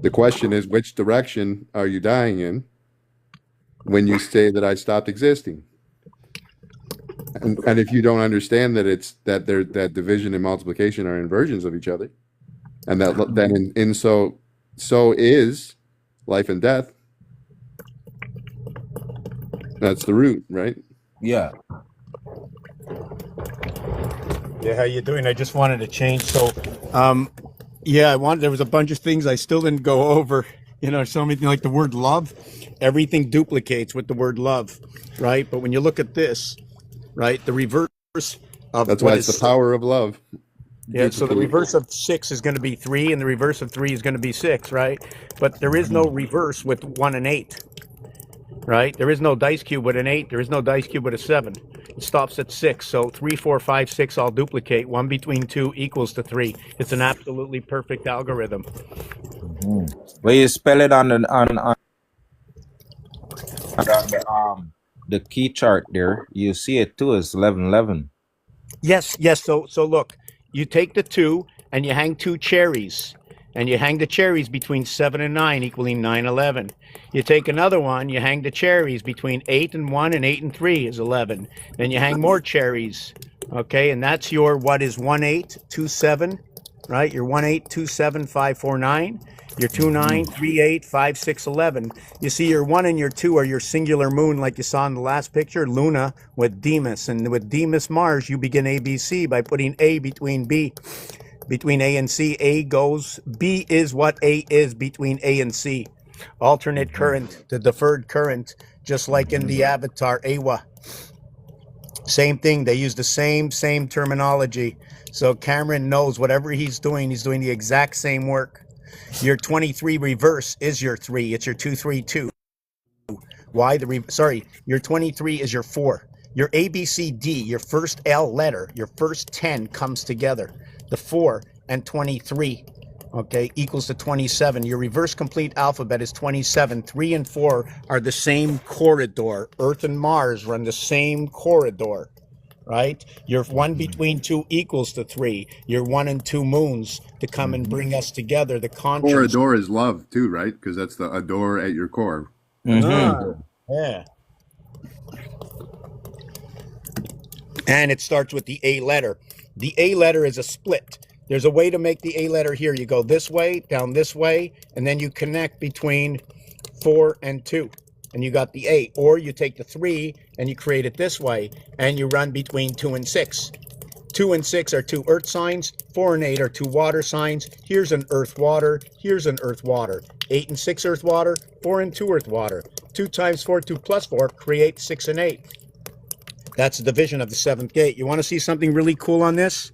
The question is, which direction are you dying in when you say that I stopped existing? And if you don't understand that that division and multiplication are inversions of each other, and that then so is life and death. That's the root, right? Yeah. Yeah, how you doing? I just wanted to change. So, there was a bunch of things I still didn't go over. You know, something like the word love. Everything duplicates with the word love, right? But when you look at this, right, the reverse of That's why it's the power of love. Yeah, so the reverse of 6 is going to be 3, and the reverse of 3 is going to be 6, right? But there is no reverse with 1 and 8, right? There is no dice cube with an 8. There is no dice cube with a 7. It stops at 6. So 3, 4, 5, 6 all duplicate. 1 between 2 equals to 3. It's an absolutely perfect algorithm. When you spell it on the key chart there, you see it too as 1111. Yes. So look, you take the 2 and you hang 2 cherries, and you hang the cherries between 7 and 9, equaling 9, 11. You take another one, you hang the cherries between 8 and 1 and 8 and 3 is 11. Then you hang more cherries, okay, and that's your what is 1827, right? Your 1827549. Your 2, 9, 3, 8, 5, 6, 11. You see, your 1 and your 2 are your singular moon, like you saw in the last picture, Luna with Demas. And with Demas Mars, you begin ABC by putting A between B. Between A and C, A goes, B is what A is between A and C. Alternate current, the deferred current, just like in the Avatar, Awa. Same thing, they use the same terminology. So Cameron knows whatever he's doing the exact same work. Your 23 reverse is your 3. It's your 2, 3, 2. Why? Your 23 is your 4. Your A, B, C, D, your first L letter, your first 10 comes together. The 4 and 23, okay, equals to 27. Your reverse complete alphabet is 27. 3 and 4 are the same corridor. Earth and Mars run the same corridor. Right? Your 1 between 2 equals to 3. Your 1 and 2 moons to come and bring us together. The conscience. Or adore is love too, right? Because that's the adore at your core. Yeah. And it starts with the A letter. The A letter is a split. There's a way to make the A letter here. You go this way, down this way, and then you connect between 4 and 2. And you got the A. Or you take the 3 and you create it this way, and you run between 2 and 6. 2 and 6 are 2 earth signs. 4 and 8 are 2 water signs. Here's an earth water. Here's an earth water. 8 and 6 earth water. 4 and 2 earth water. 2 times 4, 2 plus 4 create 6 and 8. That's the division of the 7th gate. You want to see something really cool on this?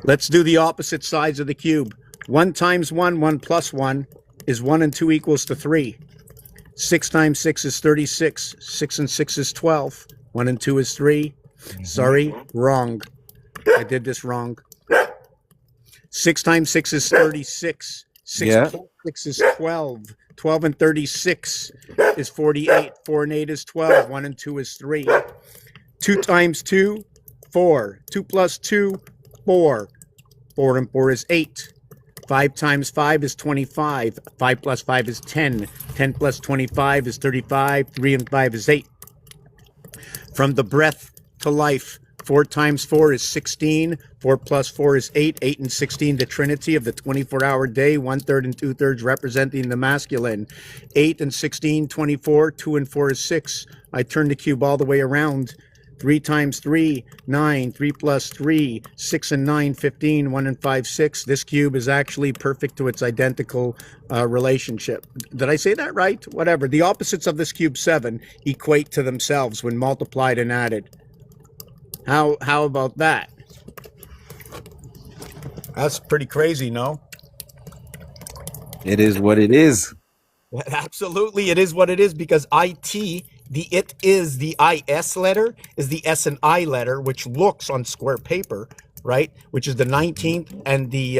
Let's do the opposite sides of the cube. 1 times 1, 1 plus 1 is 1 and 2 equals to 3. 6 times 6 is 36. 6 and 6 is 12. 1 and 2 is 3. Sorry, wrong. I did this wrong. 6 times 6 is 36. 6 plus 6 is 12. 12 and 36 is 48. 4 and 8 is 12. 1 and 2 is 3. 2 times 2, 4. 2 plus 2, 4. 4 and 4 is 8. 5 times 5 is 25. 5 plus 5 is 10. 10 plus 25 is 35. 3 and 5 is 8. From the breath to life, 4 times 4 is 16. 4 plus 4 is 8. 8 and 16, the trinity of the 24-hour day. 1/3 and 2/3 representing the masculine. 8 and 16, 24. 2 and 4 is 6. I turn the cube all the way around. 3 times 3, 9. 3 plus 3, 6 and 9, 15. 1 and 5, 6. This cube is actually perfect to its identical relationship. Did I say that right? Whatever. The opposites of this cube 7 equate to themselves when multiplied and added. How about that? That's pretty crazy, no? It is what it is. Absolutely, it is what it is, because IT, the IS letter is the S and I letter, which looks on square paper, right? Which is the 19th and the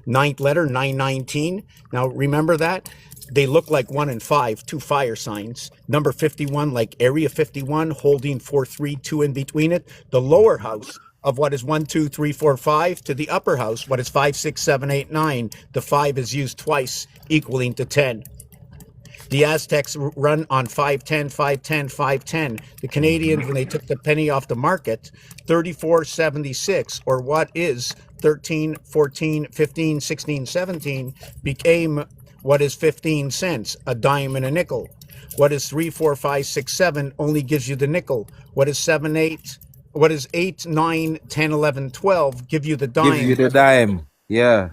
9th letter, 919. Now, remember that? They look like 1 and 5, 2 fire signs. Number 51, like Area 51, holding 4, 3, 2 in between it. The lower house of what is 1, 2, 3, 4, 5 to the upper house, what is 5, 6, 7, 8, 9. The 5 is used twice, equaling to 10. The Aztecs run on 510, 510, 510. The Canadians, when they took the penny off the market, 34.76, or what is 13, 14, 15, 16, 17, became what is 15 cents, a dime and a nickel. What is 3, 4, 5, 6, 7 only gives you the nickel. What is 7, 8? What is 8, 9, 10, 11, 12 give you the dime? Give you the dime. Yeah.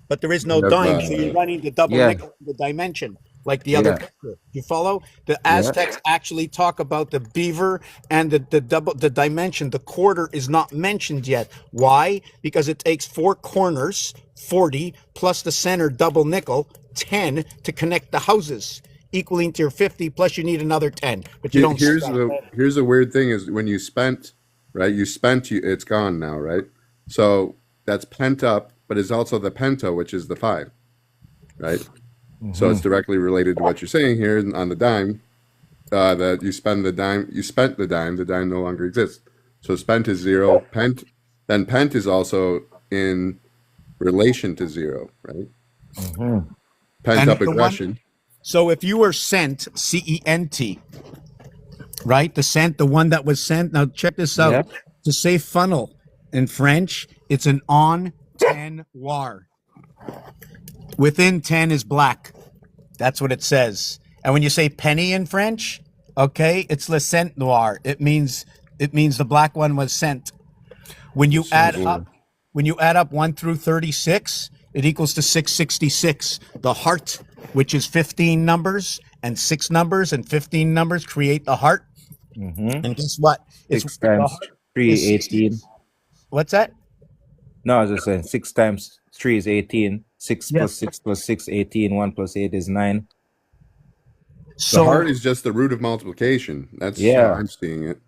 But there is no dime, so you're running the double nickel in the dimension, like the other picture. You follow? The Aztecs actually talk about the beaver and the dimension. The quarter is not mentioned yet. Why? Because it takes 4 corners, 40, plus the center double nickel, 10, to connect the houses, equaling to your 50, plus you need another 10. But you don't. Here's the weird thing is when you spent, right? It's gone now, right? So that's pent up, but it's also the penta, which is the 5, right? Mm-hmm. So it's directly related to what you're saying here on the dime. That you spent the dime no longer exists. So spent is 0. Pent is also in relation to 0, right? Mm-hmm. Pent up aggression. So if you were sent, CENT, right? The one that was sent. Now check this out. Yep. To say funnel in French, it's an entonnoir. Within 10 is black. That's what it says. And when you say penny in French, okay, it's le cent noir. It means the black one was cent. When you add up 1 through 36, it equals to 666. The heart, which is 15 numbers and 6 numbers and 15 numbers create the heart. Mm-hmm. And guess what? 6 times 3 is 18. What's that? No, I was just saying 6 times 3 is 18. 6 Yes. plus 6 plus 6, 18. 1 plus 8 is 9. The So heart is just the root of multiplication. That's Yeah. how I'm seeing it.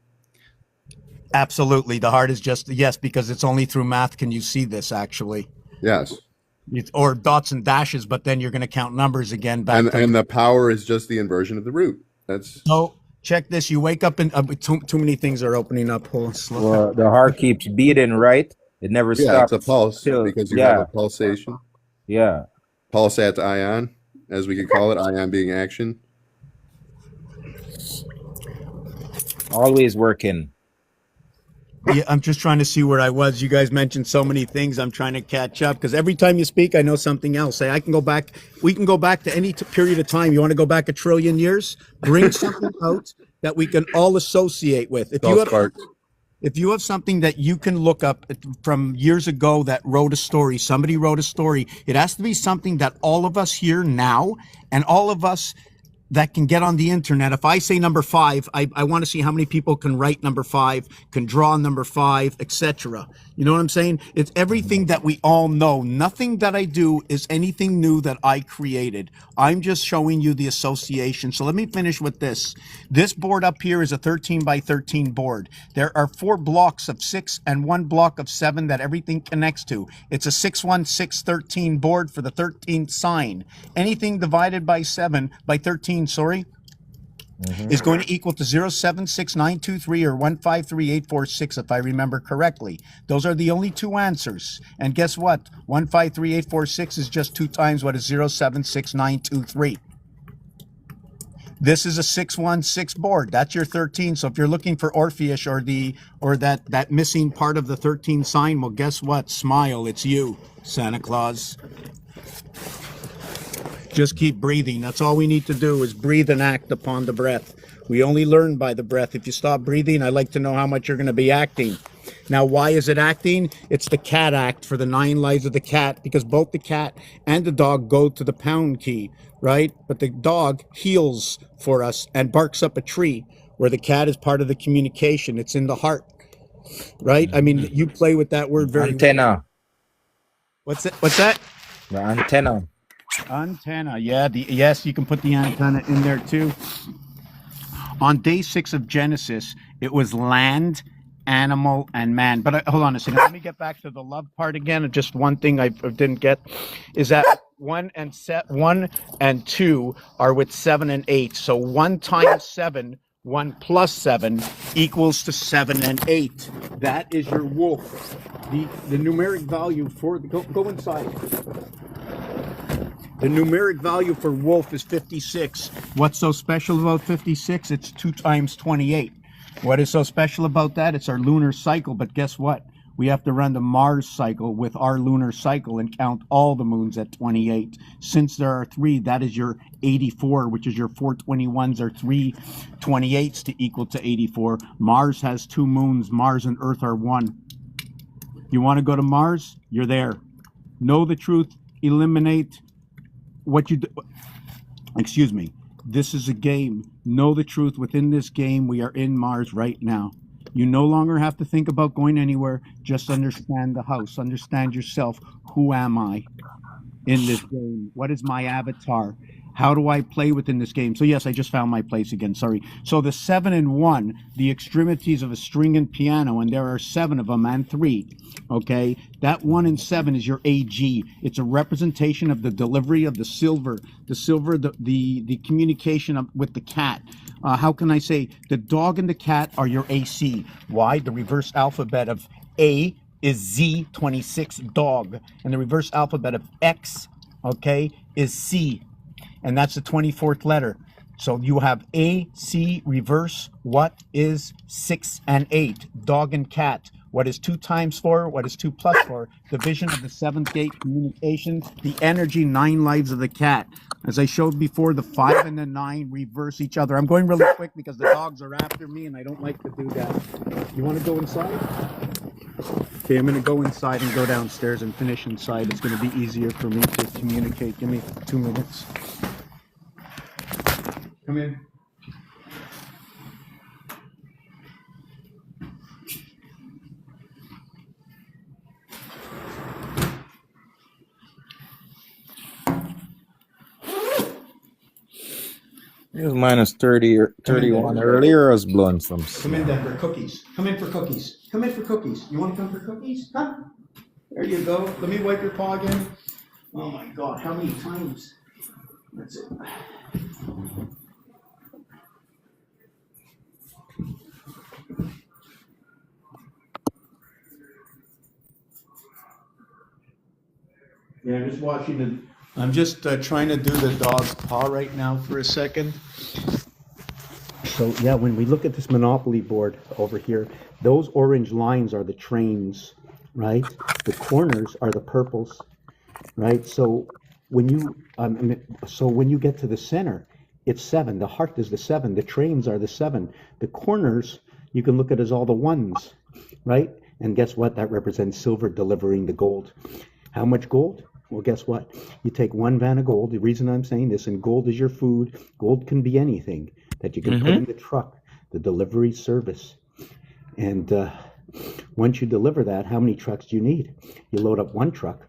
absolutely, the heart is just yes, because it's only through math can you see this actually. Yes. Or dots and dashes, but then you're going to count numbers again back. And the power is just the inversion of the root. That's So check this. You wake up and too many things are opening up. Hold on, slow down. Well, the heart keeps beating, right? It never yeah, it's stops. a pulse till- because you yeah, have a pulsation. yeah. Pulsat ion, as we could call it, ion being action. Always working. Yeah, I'm just trying to see where I was. You guys mentioned so many things. I'm trying to catch up because every time you speak, I know something else. I can go back. We can go back to any period of time. You want to go back a trillion years? Bring something out that we can all associate with. If you have something that you can look up from years ago that wrote a story, somebody wrote a story, it has to be something that all of us here now and all of us that can get on the internet. If I say number 5, I want to see how many people can write number 5, can draw number 5, etc. You know what I'm saying? It's everything that we all know. Nothing that I do is anything new that I created. I'm just showing you the association. So let me finish with this. This board up here is a 13 by 13 board. There are 4 blocks of 6 and 1 block of 7 that everything connects to. It's a 61613 board for the 13th sign. Anything divided by 7 by 13, is going to equal to 076923 or 153846 if I remember correctly. Those are the only 2 answers. And guess what? 153846 is just 2 times what is 076923. This is a 616 board. That's your 13. So if you're looking for Orpheus or that missing part of the 13 sign, well, guess what? Smile, it's you, Santa Claus. Just keep breathing. That's all we need to do is breathe and act upon the breath. We only learn by the breath. If you stop breathing, I'd like to know how much you're going to be acting. Now, why is it acting? It's the cat act for the 9 lives of the cat, because both the cat and the dog go to the pound key, right? But the dog heals for us and barks up a tree, where the cat is part of the communication. It's in the heart, right? I mean, you play with that word very well. Antenna. What's that? The antenna. Antenna, yeah. Yes, you can put the antenna in there too. On day 6 of Genesis, it was land, animal, and man. But hold on a second. Let me get back to the love part again. Just one thing I didn't get is that 1 and 2 are with 7 and 8. So 1 times 7, 1 plus 7 equals to 7 and 8. That is your wolf. The numeric value for go inside. The numeric value for wolf is 56. What's so special about 56? It's 2 times 28. What is so special about that? It's our lunar cycle. But guess what? We have to run the Mars cycle with our lunar cycle and count all the moons at 28. Since there are 3, that is your 84, which is your 4 21s or 3 28s to equal to 84. Mars has 2 moons. Mars and Earth are 1. You want to go to Mars? You're there. Know the truth. Eliminate what you do. Excuse me. This is a game. Know the truth. Within this game, we are in Mars right now. You no longer have to think about going anywhere. Just understand the house. Understand yourself. Who am I in this game? What is my avatar? How do I play within this game? So yes, I just found my place again. Sorry. So the 7 and 1, the extremities of a string and piano, and there are 7 of them and 3. Okay, that 1 and 7 is your AG. It's a representation of the delivery of the silver, the communication with the cat. How can I say the dog and the cat are your AC? Why? The reverse alphabet of A is Z26 dog, and the reverse alphabet of X, okay, is C. And that's the 24th letter. So you have A, C, reverse. What is 6 and 8? Dog and cat. What is 2 times 4? What is 2 plus 4? Division of the 7th gate, communication, the energy, 9 lives of the cat. As I showed before, the 5 and the 9 reverse each other. I'm going really quick because the dogs are after me and I don't like to do that. You want to go inside? Okay, I'm going to go inside and go downstairs and finish inside. It's going to be easier for me to communicate. Give me 2 minutes. Come in. It was minus 30 or 31 earlier. I was blowing some Come smoke. in, Denver. Cookies. Come in for cookies. Come in for cookies. You want to come for cookies? Come. There you go. Let me wipe your paw again. Oh my God, how many times? That's it. Yeah, I'm just watching the. I'm just trying to do the dog's paw right now for a second. So yeah, when we look at this Monopoly board over here, those orange lines are the trains, right? The corners are the purples, right? So when you get to the center, it's 7. The heart is the 7. The trains are the 7. The corners you can look at as all the 1s, right? And guess what? That represents silver delivering the gold. How much gold? Well, guess what? You take 1 van of gold. The reason I'm saying this, and gold is your food. Gold can be anything that you can put in the truck, the delivery service. And once you deliver that, how many trucks do you need? You load up 1 truck,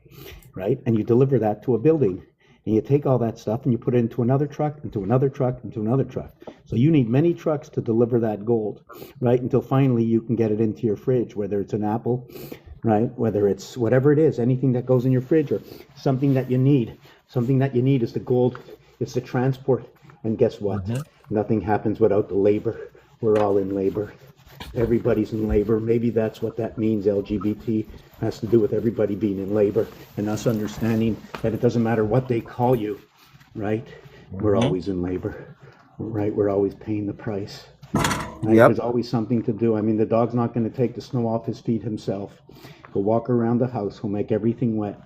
right? And you deliver that to a building. And you take all that stuff and you put it into another truck, into another truck, into another truck. So you need many trucks to deliver that gold, right? Until finally you can get it into your fridge, whether it's an apple, right? Whether it's whatever it is, anything that goes in your fridge or something that you need. Something that you need is the gold, it's the transport. And guess what? Nothing happens without the labor. We're all in labor. Everybody's in labor. Maybe that's what that means. LGBT has to do with everybody being in labor and us understanding that it doesn't matter what they call you, right? We're always in labor, right? We're always paying the price. Right? Yep. There's always something to do. I mean, the dog's not going to take the snow off his feet himself. He'll walk around the house. He'll make everything wet.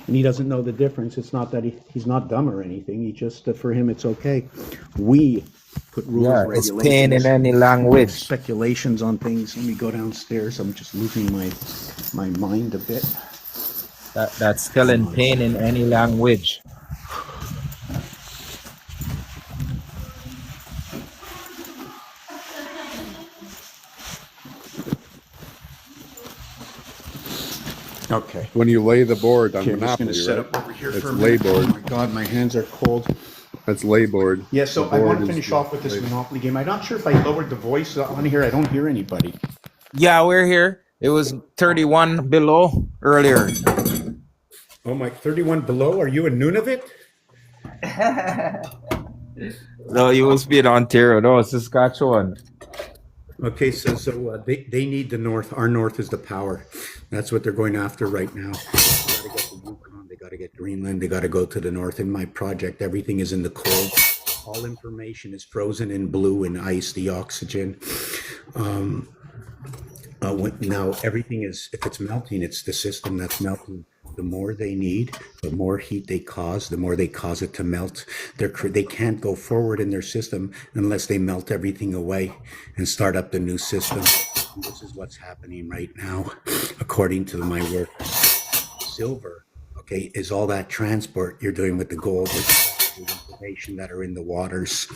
And he doesn't know the difference. It's not that he's not dumb or anything. He just, for him, it's okay. We put rules, Yeah, it's regulations, pain in any language. speculations on things. Let me go downstairs. I'm just losing my mind a bit. That's spelling pain in any language. Okay. When you lay the board on Okay, I'm just going Monopoly, to set right? up over here It's for a lay minute. Oh board. my God, my hands are cold. That's lay board. Yeah, so The I want board to is finish the off with this lay- Monopoly game. I'm not sure if I lowered the voice on here. I don't hear anybody. Yeah, we're here. It was 31 below earlier. Oh my, 31 below? Are you in Nunavut? No, you will be in Ontario. No, Saskatchewan. Okay, so they need the north. Our north is the power. That's what they're going after right now. They got to get the Yukon. They got to get Greenland. They got to go to the north. In my project, everything is in the cold. All information is frozen in blue and ice. The oxygen. Now everything is. If it's melting, it's the system that's melting. The more they need, the more heat they cause, the more they cause it to melt. They can't go forward in their system unless they melt everything away and start up the new system. And this is what's happening right now, according to my work. Silver, okay, is all that transport you're doing with the gold, with the information that are in the waters,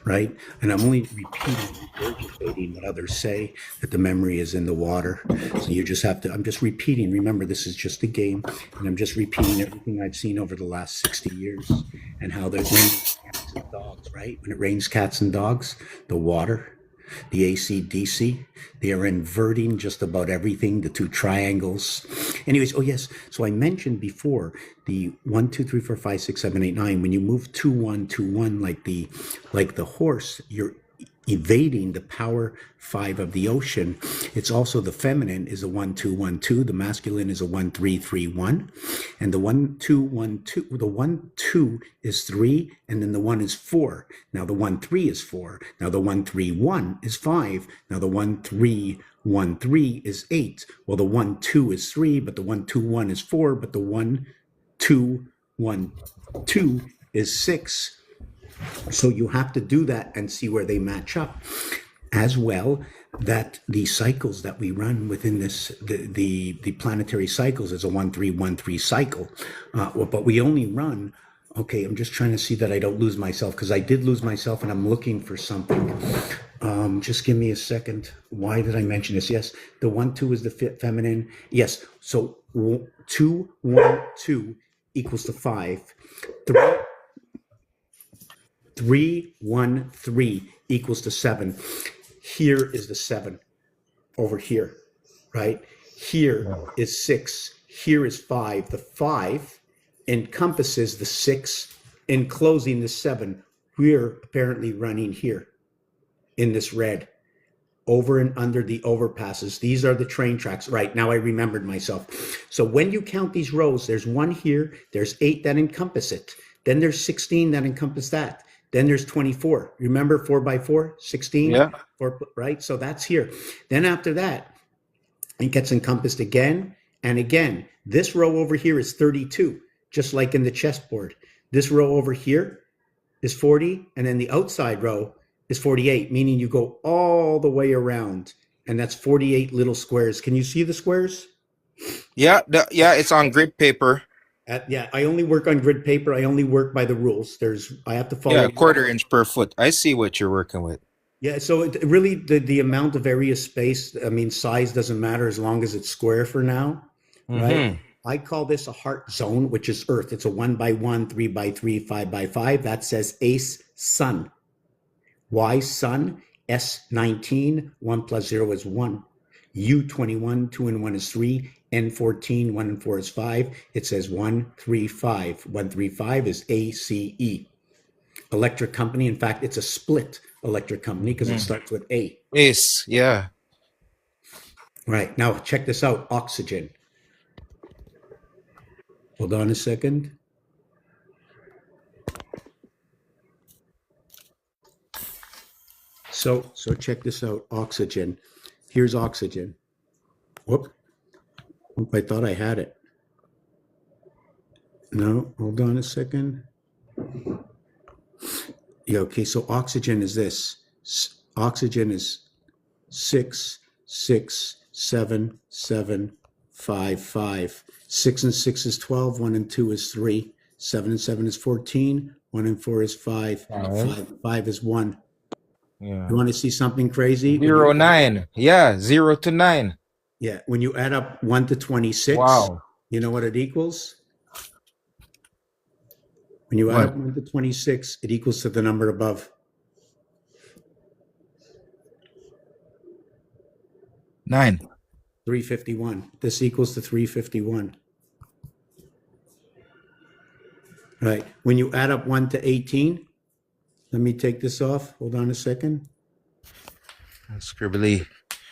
right? And I'm only repeating, regurgitating what others say, that the memory is in the water. So you just have to, I'm just repeating. Remember, this is just a game, and I'm just repeating everything I've seen over the last 60 years and how there's rains, cats and dogs, right? When it rains cats and dogs, the water, the AC/DC, they are inverting just about everything, the 2 triangles. Anyways, oh yes, so I mentioned before the 1, 2, 3, 4, 5, 6, 7, 8, 9. When you move 2, 1, 2, 1, like the horse, evading the power 5 of the ocean. It's also the feminine is a 1-2-1-2, the masculine is a 1-3-3-1, and the 1-2-1-2, the 1-2 is 3, and then the 1 is 4. Now the 1-3 is 4. Now the 1-3-1 is 5. Now the 1-3-1-3 is 8. Well, the 1-2 is 3, but the 1-2-1 is 4, but the 1-2-1-2 is 6. So you have to do that and see where they match up. As well, that the cycles that we run within this, the planetary cycles is a 1-3-1-3 cycle. But we only run, okay, I'm just trying to see that I don't lose myself, because I did lose myself and I'm looking for something. Just give me a second. Why did I mention this? Yes, the 1-2 is the feminine. Yes, so 2-1-2 equals to 5. 3-1-3 equals to 7. Here is the 7 over here, right? Here is 6. Here is 5. The 5 encompasses the 6, enclosing the 7. We're apparently running here in this red, over and under the overpasses. These are the train tracks. Right, now I remembered myself. So when you count these rows, there's 1 here, there's 8 that encompass it. Then there's 16 that encompass that. Then there's 24. Remember 4 by 4, 16? Yeah. 4, right? So that's here. Then after that, it gets encompassed again and again. This row over here is 32, just like in the chessboard. This row over here is 40, and then the outside row is 48, meaning you go all the way around, and that's 48 little squares. Can you see the squares? Yeah, it's on grid paper. Yeah, I only work on grid paper. I only work by the rules. I have to follow. Yeah, 1/4 inch per foot. I see what you're working with. Yeah, so really the amount of area space, I mean, size doesn't matter as long as it's square for now, right? I call this a heart zone, which is Earth. It's a 1 by 1, 3 by 3, 5 by 5. That says ace sun. Why sun? S19, 1 plus 0 is 1. U21, 2 and 1 is 3. N14, 1 and 4 is 5. It says 135. 135 is ACE. Electric company. In fact, it's a split electric company because it starts with A. Ace, yeah. Right. Now, check this out. Oxygen. Hold on a second. So check this out. Oxygen. Here's oxygen. Whoop. I thought I had it. No, hold on a second. Yeah, okay, so oxygen is this. Oxygen is 6, 6, 7, 7, 5, 5. 6 and 6 is 12, 1 and 2 is 3. 7 and 7 is 14, 1 and 4 is 5. 5 is 1. Yeah. You want to see something crazy? 0, 9. Yeah, 0 to 9. Yeah, when you add up 1 to 26, Wow. you know what it equals? When you add up 1 to 26, it equals to the number above. 9. 351. This equals to 351. Right. When you add up 1 to 18, let me take this off. Hold on a second. Scribbly.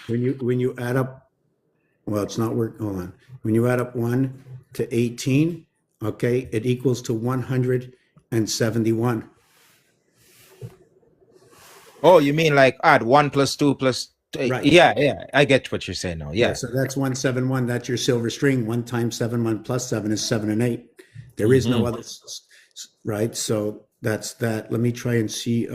When you add up, well, it's not working. Hold on. When you add up 1 to 18, okay, it equals to 171. Oh, you mean like add 1 plus 2 plus... Right. Yeah. I get what you're saying now. Yeah. So that's 171. That's your silver string. 1 times 7, 1 plus 7 is 7 and 8. There is no other, right? So that's that. Let me try and see.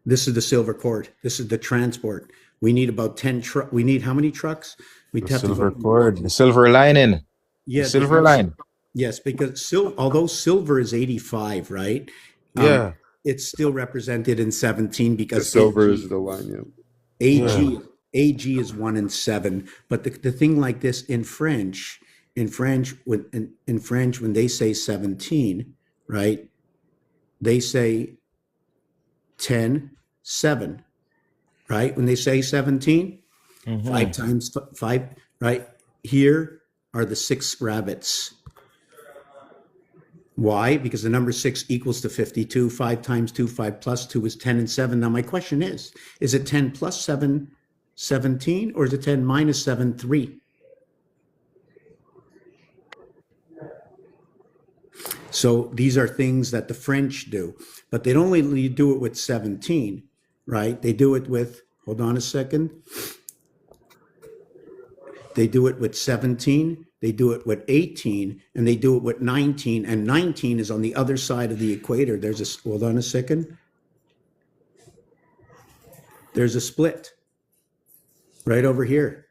This is the silver cord. This is the transport. We need about 10 trucks. We need how many trucks? We have Silver cord, the silver lining. Yeah, The silver line. Yes, because although silver is 85, right? Yeah. It's still represented in 17 The because silver is the line, yeah. AG is 1 and 7. But the thing like this in French, when they say 17, right? They say 10, 7, right? When they say 17, 5 times 5, right? Here are the 6 rabbits. Why? Because the number 6 equals to 52. 5 times 2, 5 plus 2 is 10 and 7. Now my question is it 10 plus 7, 17, or is it 10 minus 7, 3? So these are things that the French do, but they don't only do it with 17, right? They do it with, hold on a second. They do it with 17, they do it with 18, and they do it with 19, and 19 is on the other side of the equator. There's a, hold on a second. There's a split right over here.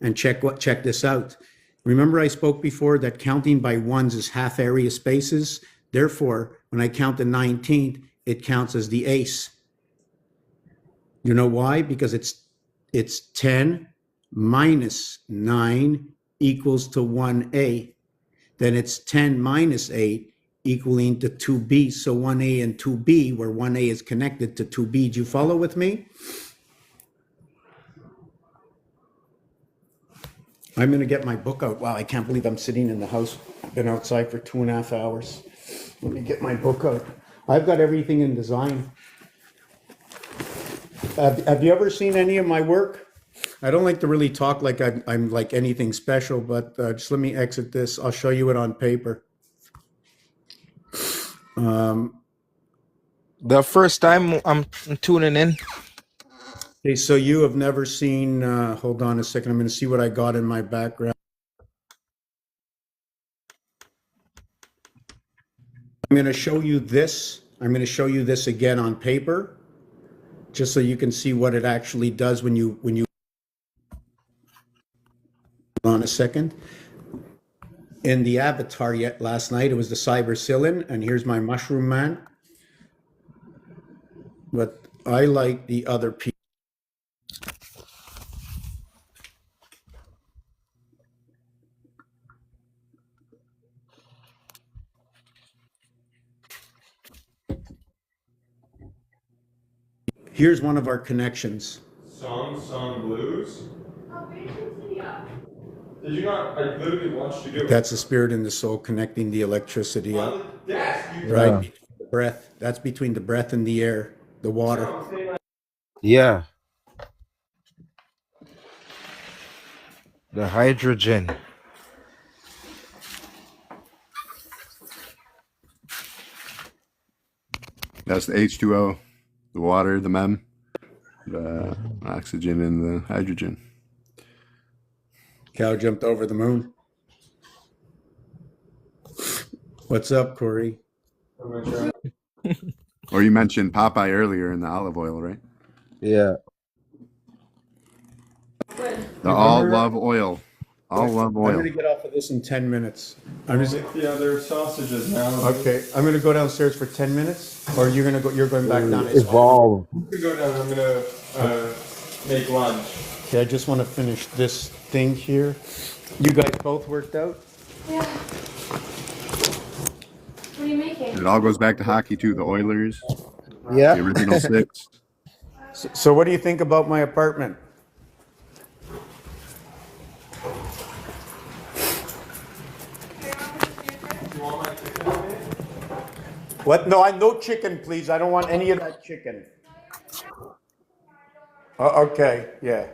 And check this out. Remember I spoke before that counting by ones is half area spaces. Therefore, when I count the 19th, it counts as the ace. You know why? Because it's 10 minus 9 equals to 1a. Then it's 10 minus 8 equaling to 2b. So 1a and 2b, where 1a is connected to 2b. Do you follow with me? I'm going to get my book out. Wow, I can't believe I'm sitting in the house. I've been outside for 2.5 hours. Let me get my book out. I've got everything in design. Have you ever seen any of my work? I don't like to really talk like I'm like anything special, but just let me exit this. I'll show you it on paper. The first time I'm tuning in. Okay, so you have never seen, hold on a second, I'm going to see what I got in my background. I'm going to show you this. I'm going to show you this again on paper, just so you can see what it actually does when you, hold on a second. In the avatar yet last night, it was the Cybercillin, and here's my Mushroom Man. But I like the other piece. Here's one of our connections. Song Blues? Did you not? I literally watched you do it. That's the spirit and the soul connecting the electricity up. On the desk, you Right? Yeah. Between the breath. That's between the breath and the air, the water. Yeah. The hydrogen. That's the H2O, the water, the mem, the oxygen, and the hydrogen. Cow jumped over the moon. What's up, Corey? Or you mentioned Popeye earlier in the olive oil, right? Yeah. The all love oil. All love I'm going oil. to get off of this in 10 minutes. I'm just, Yeah, there are sausages now. okay, I'm going to go downstairs for 10 minutes, or you're going back down. Evolve. You can go down. I'm gonna make lunch. Okay, I just want to finish this thing here. You guys both worked out? Yeah. What are you making? It all goes back to hockey too. The Oilers, the Yeah. original six. So what do you think about my apartment? What? No, no chicken, please. I don't want any of that chicken. Okay, yeah.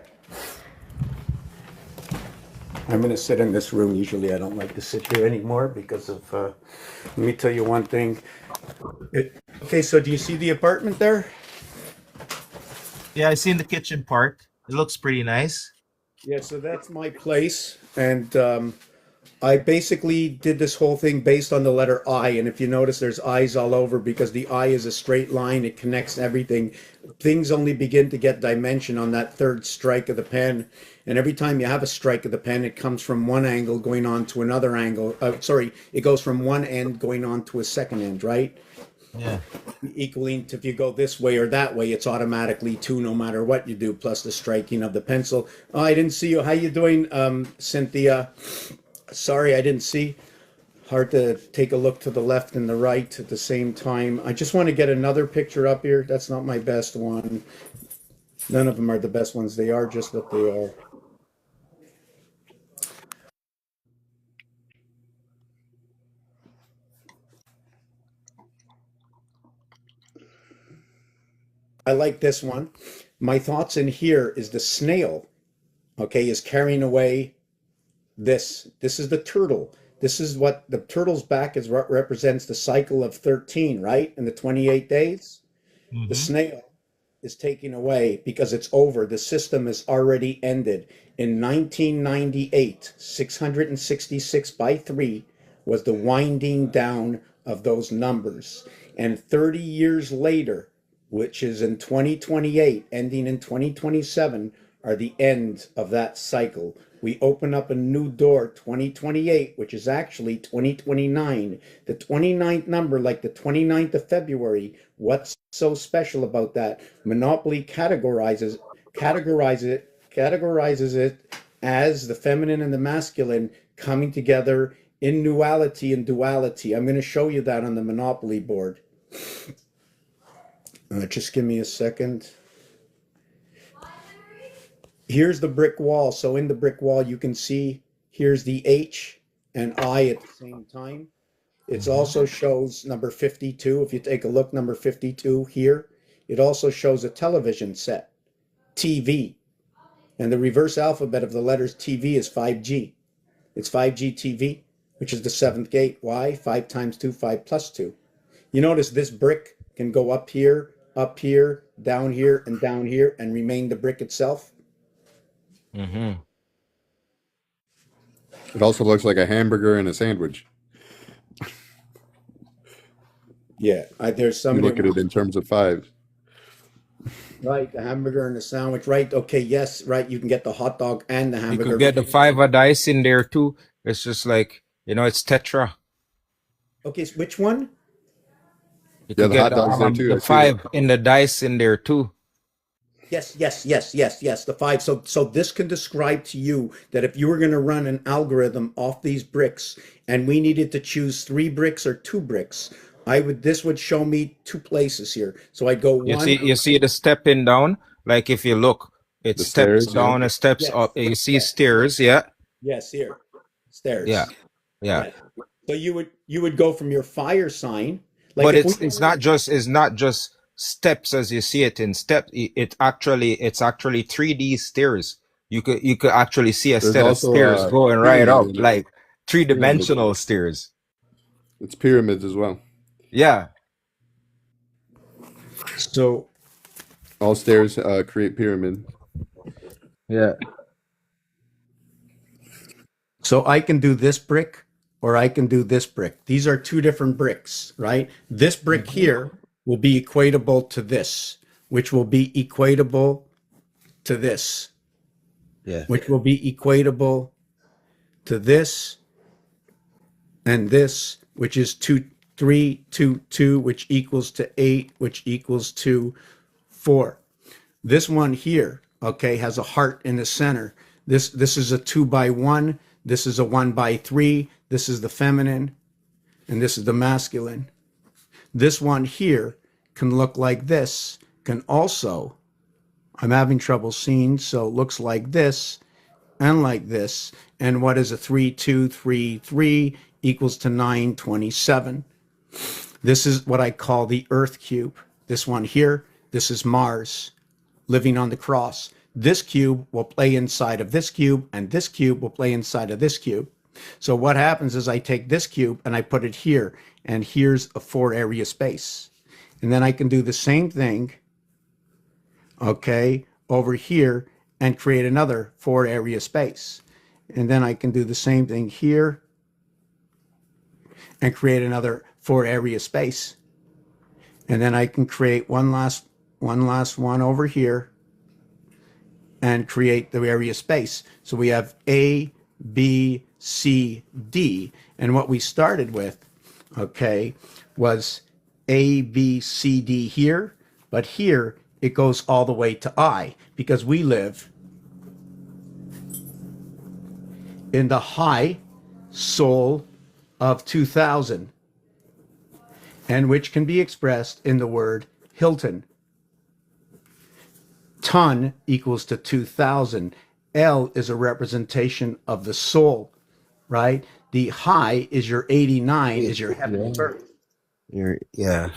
I'm going to sit in this room. Usually I don't like to sit here anymore because of, let me tell you one thing. Okay, so do you see the apartment there? Yeah, I seen the kitchen part. It looks pretty nice. Yeah, so that's my place. And I basically did this whole thing based on the letter I. And if you notice, there's I's all over because the I is a straight line. It connects everything. Things only begin to get dimension on that third strike of the pen. And every time you have a strike of the pen, it comes from one angle going on to another angle. It goes from one end going on to a second end, right? Yeah. Equaling to, if you go this way or that way, it's automatically 2 no matter what you do, plus the striking of the pencil. Oh, I didn't see you. How you doing, Cynthia? Sorry, I didn't see. Hard to take a look to the left and the right at the same time. I just want to get another picture up here. That's not my best one. None of them are the best ones. They are just what they are. I like this one. My thoughts in here is the snail, okay, is carrying away this. This is the turtle. This is what the turtle's back is what represents the cycle of 13, right? And the 28 days. The snail is taking away because it's over. The system is already ended. In 1998, 666 by 3 was the winding down of those numbers. And 30 years later, which is in 2028, ending in 2027, are the end of that cycle. We open up a new door, 2028, which is actually 2029. The 29th number, like the 29th of February, what's so special about that? Monopoly categorizes it as the feminine and the masculine coming together in nuality and duality. I'm going to show you that on the Monopoly board. Just give me a second. Here's the brick wall. So in the brick wall, you can see here's the H and I at the same time. It also shows number 52. If you take a look, number 52 here, it also shows a television set, TV. And the reverse alphabet of the letters TV is 5G. It's 5G TV, which is the seventh gate. Why? 5 times 2, 5 plus 2. You notice this brick can go up here, down here, and remain the brick itself. Mm-hmm. It also looks like a hamburger and a sandwich. Yeah, there's You somebody. look at it in terms of fives. Right, the hamburger and the sandwich. Right, okay, yes, right. You can get the hot dog and the You hamburger. could get the 5 of dice in there too. It's just like, it's Tetra. Okay, so which one? You Yeah, could the get hot dog's there too. I the see 5 in the dice in there too. Yes. The 5. So this can describe to you that if you were going to run an algorithm off these bricks, and we needed to choose 3 bricks or 2 bricks, this would show me 2 places here. So I'd go You one. see the stepping down? Like if you look, it The steps stairs, down, it steps Yes. up. You see stairs, yeah. Yes, here, stairs. Yeah. Right. So you would go from your fire sign. Like But if it's not just steps as you see it in step. It's actually 3D stairs. You could actually see a There's set of also stairs a going right pyramid up, in it. like 3-dimensional stairs. It's pyramids as well. Yeah. So All stairs create pyramid. Yeah. So I can do this brick or I can do this brick. These are 2 different bricks, right? This brick here will be equatable to this, which will be equatable to this, Yeah. which will be equatable to this and this, which is 2, 3, 2, 2, which equals to 8, which equals to 4. This one here, okay, has a heart in the center. This is a 2 by 1. This is a 1 by 3. This is the feminine, and this is the masculine. This one here can look like this. Can also, I'm having trouble seeing, so it looks like this and like this. And what is a 3, 2, 3, 3 equals to 9, 27. This is what I call the Earth cube. This one here, this is Mars living on the cross. This cube will play inside of this cube, and this cube will play inside of this cube. So what happens is I take this cube and I put it here, and here's a 4 area space. And then I can do the same thing, okay, over here and create another 4 area space. And then I can do the same thing here and create another 4 area space. And then I can create one last one over here and create the area space. So we have A, B, C, D. And what we started with, okay, was A, B, C, D here. But here it goes all the way to I, because we live in the high soul of 2000, and which can be expressed in the word Hilton. Ton equals to 2000. L is a representation of the soul, right? The high is your 89, is your heavenly birth. Yeah.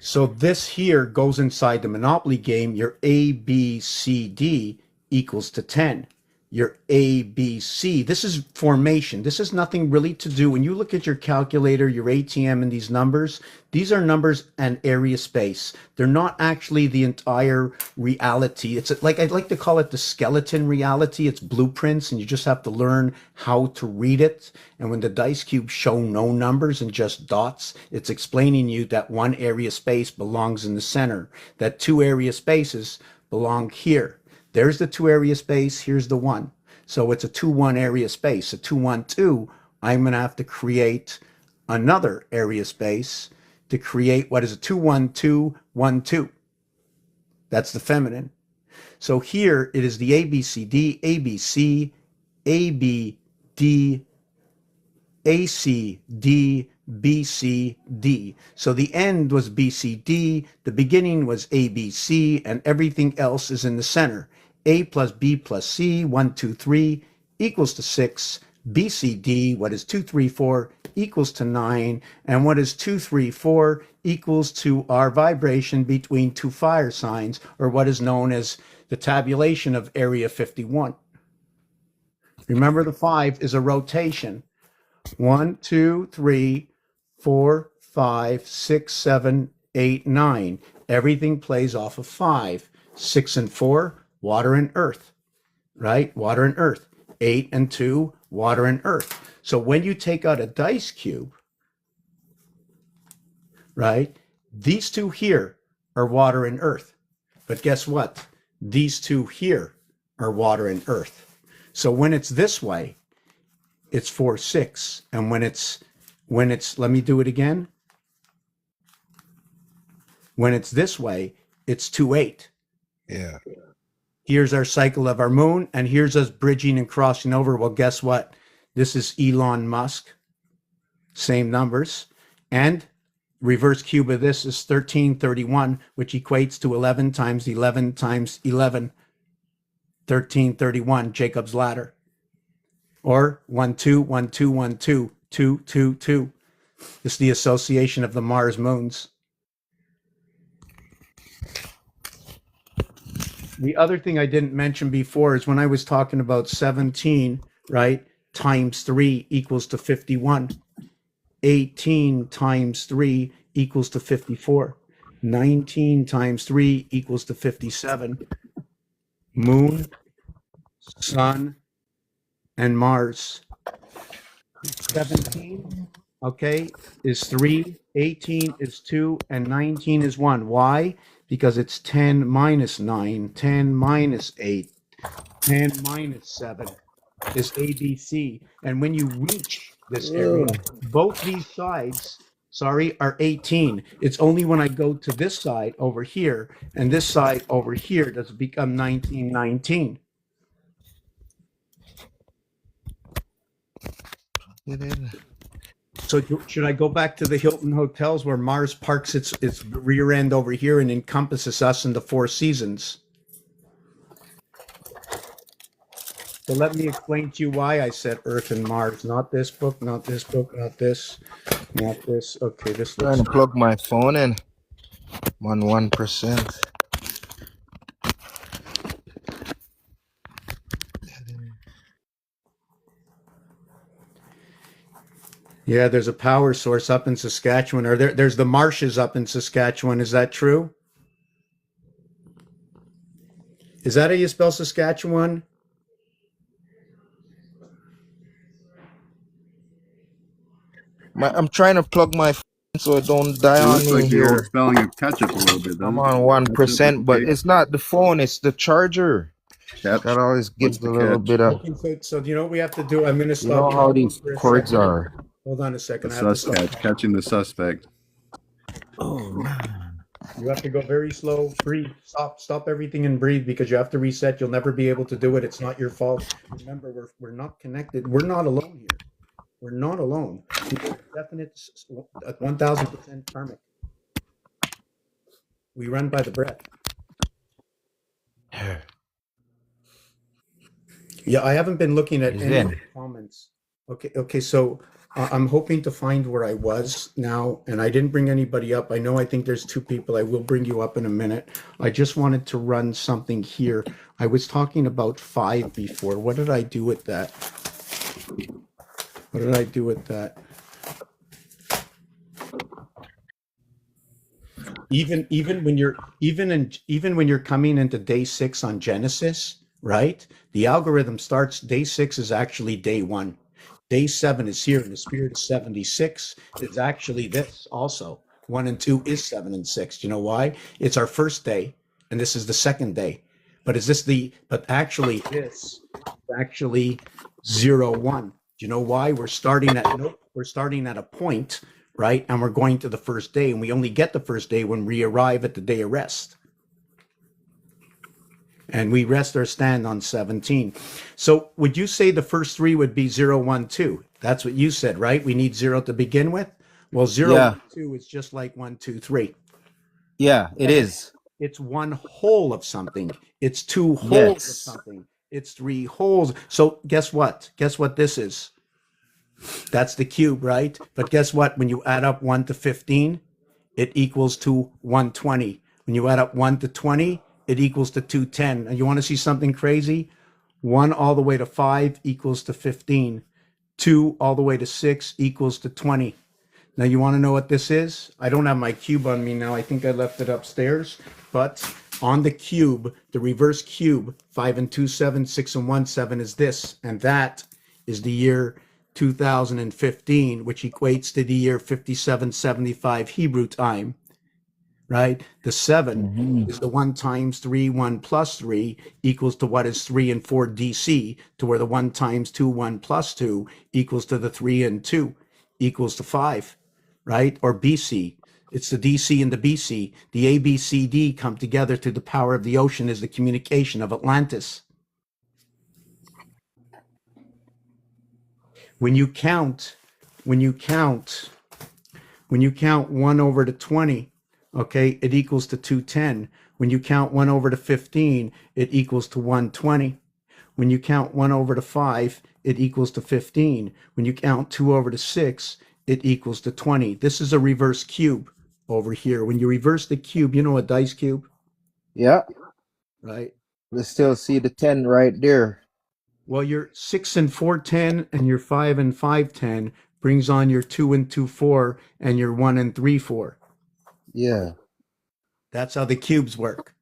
So this here goes inside the Monopoly game. Your A, B, C, D equals to 10. Your A, B, C. This is formation. This has nothing really to do. When you look at your calculator, your ATM, and these numbers, these are numbers and area space. They're not actually the entire reality. It's like, I'd like to call it the skeleton reality. It's blueprints, and you just have to learn how to read it. And when the dice cubes show no numbers and just dots, it's explaining you that one area space belongs in the center, that two area spaces belong here. There's the two area space. Here's the one. So it's a 2-1 area space. A 2-1-2, I'm going to have to create another area space to create what is a 2-1-2-1-2. That's the feminine. So here it is the ABCD, ABC, ABD, ACD, BCD. So the end was BCD, the beginning was ABC, and everything else is in the center. A plus B plus C, 1, 2, 3, equals to 6. BCD, what is 2, 3, 4, equals to 9. And what is 2, 3, 4 equals to our vibration between two fire signs, or what is known as the tabulation of Area 51. Remember, the 5 is a rotation. 1, 2, 3, 4, 5, 6, 7, 8, 9. Everything plays off of 5. 6 and 4, water and earth, right? Water and earth. 8 and 2, water and earth. So when you take out a dice cube, right, these two here are water and earth. But guess what? These two here are water and earth. So when it's this way, it's 4, 6. And when it's, let me do it again. When it's this way, it's 2, 8. Yeah. Here's our cycle of our moon, and here's us bridging and crossing over. Well, guess what? This is Elon Musk. Same numbers. And reverse cube of this is 1331, which equates to 11 times 11 times 11. 1331, Jacob's ladder. Or 1, 2, 1, 2, 1, 2, 2, 2, 2. It's the association of the Mars moons. The other thing I didn't mention before is when I was talking about 17, right, times 3 equals to 51. 18 times 3 equals to 54. 19 times 3 equals to 57. Moon, sun, and Mars. 17, okay, is 3, 18 is 2, and 19 is 1. Why? Because it's 10 minus 9, 10 minus 8, 10 minus 7 is ABC. And when you reach this area, both these sides, are 18. It's only when I go to this side over here and this side over here does it become 19, 19. So should I go back to the Hilton hotels where Mars parks its rear end over here and encompasses us in the 4 seasons? So let me explain to you why I said Earth and Mars. Not this book, not this book, not this, not this. Okay, this looks... Trying to plug my phone in. I'm on 1%. Yeah, there's a power source up in Saskatchewan, or there's the marshes up in Saskatchewan. Is that true? Is that how you spell Saskatchewan? I'm trying to plug my phone so it don't die It on looks me like the old here. spelling of ketchup a little bit. I'm doesn't on it? 1%, but it's not the phone, it's the charger. Ketchup. That always gives the a little catch? bit of, Okay, so do you know what we have to do? I'm going to you know stop. how these for a cords second. are. Hold on a The second. I have to stop. suspect, catching the suspect. Oh, man. You have to go very slow. Breathe. Stop everything and breathe because you have to reset. You'll never be able to do it. It's not your fault. Remember, we're not connected. We're not alone here. We're not alone. We're definite 1,000% karmic. We run by the breath. Yeah, I haven't been looking at He's any of in. the comments. Okay, so I'm hoping to find where I was now, and I didn't bring anybody up. I think there's two people. I will bring you up in a minute. I just wanted to run something here. I was talking about 5 before. What did I do with that? What did I do with that? Even when you're coming into day 6 on Genesis, right? The algorithm starts day 6 is actually day 1. Day 7 is here, and the spirit of 76 is actually this also. 1 and 2 is 7 and 6. Do you know why? It's our first day, and this is the second day. But actually this is actually 0, 1. Do you know why? We're starting at a point, right? And we're going to the first day, and we only get the first day when we arrive at the day of rest. And we rest our stand on 17. So would you say the first 3 would be 0, 1, 2? That's what you said, right? We need 0 to begin with. Well, 0, Yeah. 1, 2 is just like 1, 2, 3. Yeah, it is. It's one whole of something. It's 2 wholes of Yes. something. It's 3 wholes. So guess what? Guess what this is? That's the cube, right? But guess what? When you add up 1 to 15, it equals to 120. When you add up 1 to 20, it equals to 210. And you want to see something crazy? 1 all the way to 5 equals to 15. 2 all the way to 6 equals to 20. Now you want to know what this is? I don't have my cube on me now. I think I left it upstairs. But on the cube, the reverse cube, 5 and 2, 7, 6 and 1, 7 is this. And that is the year 2015, which equates to the year 5775 Hebrew time, right? The 7 is the 1 times 3, 1 plus 3 equals to what is 3 and 4 DC, to where the 1 times 2, 1 plus 2 equals to the 3 and 2 equals to 5, right? Or BC. It's the DC and the BC. The A, B, C, D come together through the power of the ocean as the communication of Atlantis. When you count 1 over to 20, okay, it equals to 210. When you count 1 over to 15, it equals to 120. When you count 1 over to 5, it equals to 15. When you count 2 over to 6, it equals to 20. This is a reverse cube over here. When you reverse the cube, you know a dice cube, Yeah. right? We still see the 10 right there. Well, your 6 and 4, 10, and your 5 and 5, 10 brings on your 2 and 2, 4, and your 1 and 3, 4. Yeah. That's how the cubes work.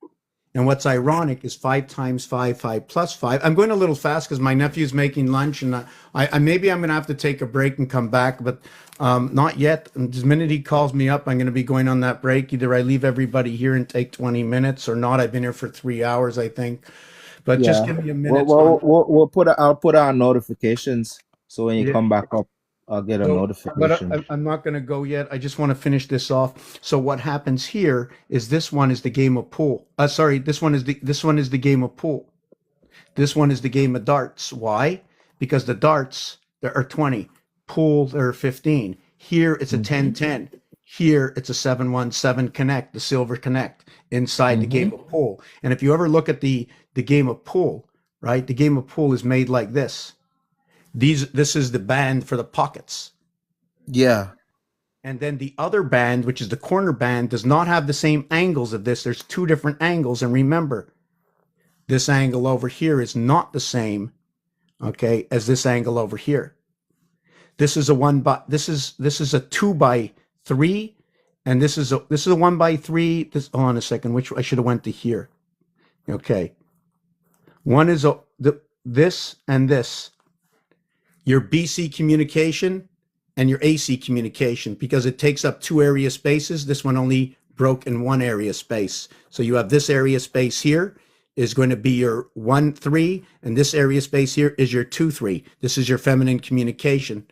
And what's ironic is 5 times 5, 5 plus 5. I'm going a little fast because my nephew's making lunch, and I maybe I'm going to have to take a break and come back, but not yet. And the minute he calls me up, I'm going to be going on that break. Either I leave everybody here and take 20 minutes, or not. I've been here for 3 hours, I think. But just give me a minute. I'll put on notifications, so when you Yeah. come back up, I'll get a But notification. I'm not going to go yet. I just want to finish this off. So what happens here is this one is the game of pool. Sorry, this one is the game of pool. This one is the game of darts. Why? Because the darts there are 20, pool there are 15. Here it's a 10-10. Here it's a 7-1-7 connect, the silver connect inside the game of pool. And if you ever look at the game of pool, right? The game of pool is made like this. This is the band for the pockets. Yeah. And then the other band, which is the corner band, does not have the same angles of this. There's 2 different angles. And remember, this angle over here is not the same, okay, as this angle over here. This is a 2 by 3, and this is a 1 by 3. Hold on a second, which I should have went to here. Okay. One is this and this. Your BC communication and your AC communication, because it takes up 2 area spaces. This one only broke in 1 area space. So you have this area space here is going to be your 1-3, and this area space here is your 2-3. This is your feminine communication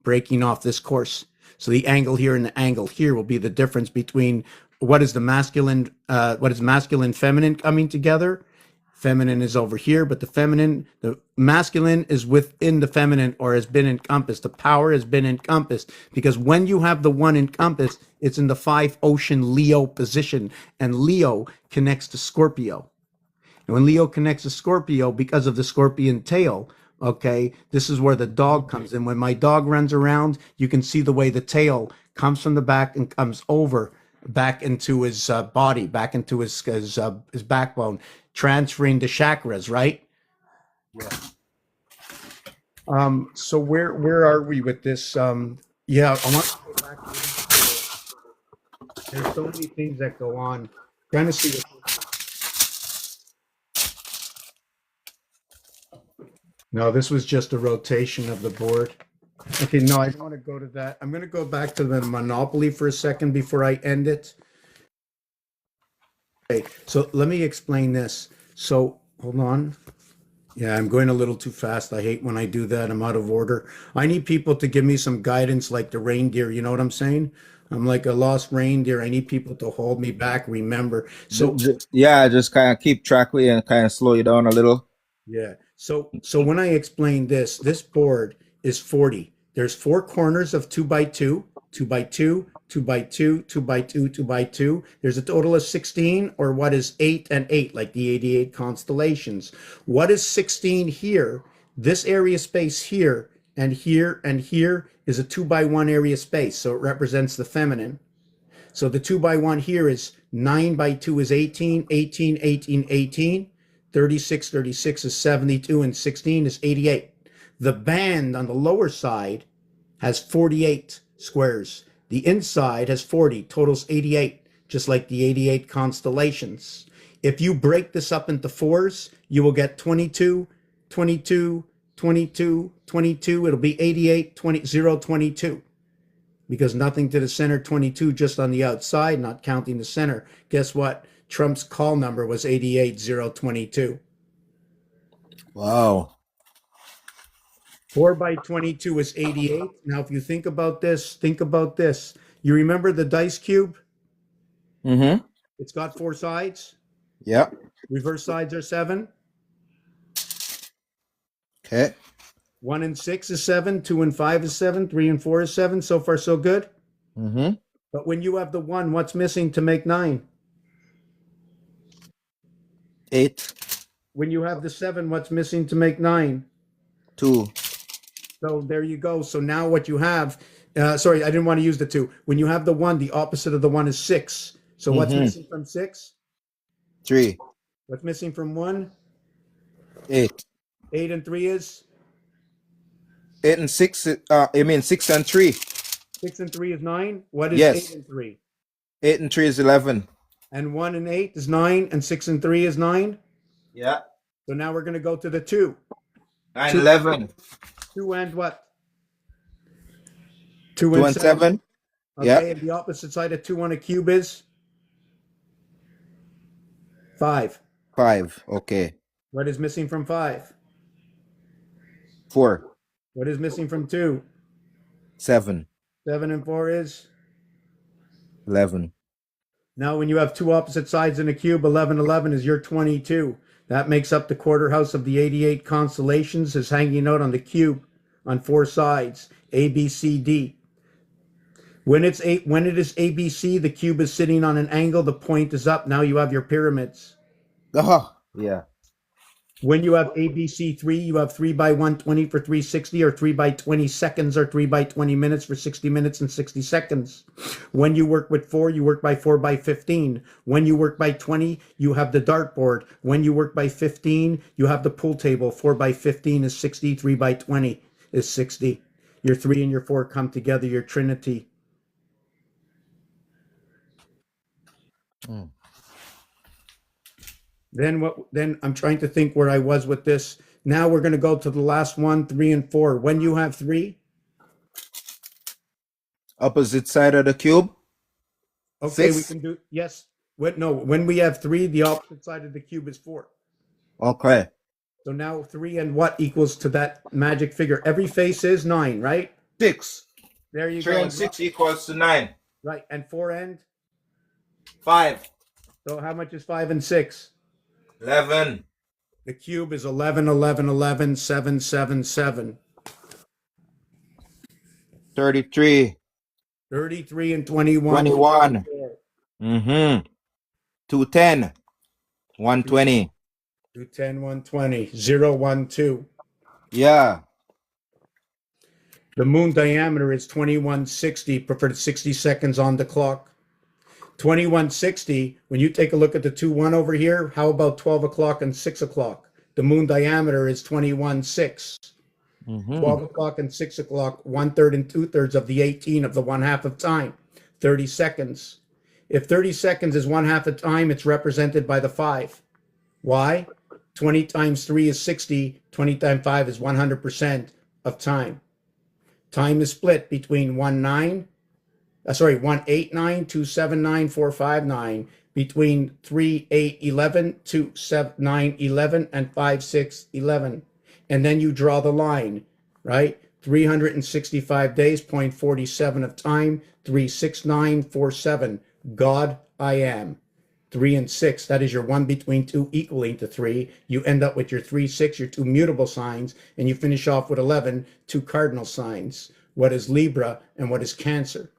breaking off this course. So the angle here and the angle here will be the difference between what is masculine, feminine coming together. Feminine is over here, but the masculine is within the feminine, or has been encompassed. The power has been encompassed, because when you have the 1 encompassed, it's in the 5 ocean Leo position, and Leo connects to Scorpio. And when Leo connects to Scorpio, because of the scorpion tail, Okay, this is where the dog comes in. When my dog runs around, you can see the way the tail comes from the back and comes over back into his body, back into his backbone, transferring the chakras, right? So where are we with this? Yeah, I want to go back. There's so many things that go on. Trying to see what. No, this was just a rotation of the board. Okay, no, I don't want to go to that. I'm going to go back to the Monopoly for a second before I end it. Okay, so let me explain this. So hold on. Yeah, I'm going a little too fast. I hate when I do that. I'm out of order. I need people to give me some guidance like the reindeer. You know what I'm saying? I'm like a lost reindeer. I need people to hold me back, remember. So Yeah, just kind of keep track with you and kind of slow you down a little. yeah. So when I explain this, this board is 40. There's four corners of 2 by 2, 2 by 2, 2 by 2, 2 by 2, 2 by 2. There's a total of 16, or what is 8 and 8, like the 88 constellations. What is 16 here? This area space here and here and here is a 2 by 1 area space. So it represents the feminine. So the 2 by 1 here is 9 by 2 is 18, 18, 18, 18. 36, 36 is 72, and 16 is 88. The band on the lower side has 48 squares. The inside has 40, totals 88, just like the 88 constellations. If you break this up into fours, you will get 22, 22, 22, 22. It'll be 88, 20, 0, 22. Because nothing to the center, 22 just on the outside, not counting the center. Guess what? Trump's call number was 88022. Wow. 4 by 22 is 88. Now, if you think about this, You remember the dice cube? Mm-hmm. It's got four sides. Yep. Reverse sides are 7. Okay. 1 and 6 is 7. 2 and 5 is 7. 3 and 4 is 7. So far, so good. Mm-hmm. But when you have the 1, what's missing to make 9? 8. When you have the 7, what's missing to make 9? 2. So there you go. So now what you have, sorry, I didn't want to use the 2. When you have the 1, the opposite of the 1 is 6. So what's missing from 6? 3. What's missing from 1? 8. 8 and 3 is? 8 and 6. I mean 6 and 3. 6 and 3 is 9. What is Yes. 8 and 3? 8 and 3 is 11. And 1 and 8 is 9, and 6 and 3 is 9. Yeah. So now we're going to go to the 2. 9, 2. 11. 2 and what? 2 2 and 7. Okay, Yeah. and the opposite side of 2 on a cube is? 5. 5. Okay. What is missing from 5? 4. What is missing from 2? 7. 7 and 4 is? 11. Now, when you have two opposite sides in a cube, 11, 11 is your 22. That makes up the quarter house of the 88 constellations, is hanging out on the cube on 4 sides, A, B, C, D. When it is ABC, the cube is sitting on an angle, the point is up. Now you have your pyramids. Oh, yeah. When you have ABC3, you have 3 by 120 for 360, or 3 by 20 seconds, or 3 by 20 minutes for 60 minutes and 60 seconds. When you work with 4, you work by 4 by 15. When you work by 20, you have the dartboard. When you work by 15, you have the pool table. 4 by 15 is 60, 3 by 20 is 60. Your 3 and your 4 come together, your trinity. Then I'm trying to think where I was with this. Now we're going to go to the last one, 3 and 4. When you have 3, Opposite side of the cube. okay, we 6. can do, yes. When we have 3, the opposite side of the cube is 4. Okay. So now 3 and what equals to that magic figure? Every face is 9, right? 6. There you 3 go. and 6 equals to 9. Right, and 4 and? 5. So how much is 5 and 6? 11. The cube is 11, 11, 11, 7, 7, 7. 33. 33 and 21. 21. Mm-hmm. 210. 120. 210, 120, 0, 1, 2. Yeah. The moon diameter is 2160, preferred 60 seconds on the clock. 2160, when you take a look at the 2-1 over here, how about 12 o'clock and 6 o'clock? The moon diameter is 21.6. 12 o'clock and 6 o'clock, 1/3 and 2/3 of the 18 of the 1/2 of time, 30 seconds. If 30 seconds is 1/2 of time, it's represented by the 5. Why? 20 times 3 is 60, 20 times 5 is 100% of time. Time is split between 189, 279, 459, between 3, 8, 11, 2, 7, 9, 11, and 5, 6, 11. And then you draw the line, right? 365 days, 0.47 of time, 36947. God, I am. 3 and 6, that is your 1 between 2 equaling to 3. You end up with your 3, 6, your 2 mutable signs, and you finish off with 11, 2 cardinal signs. What is Libra and what is Cancer?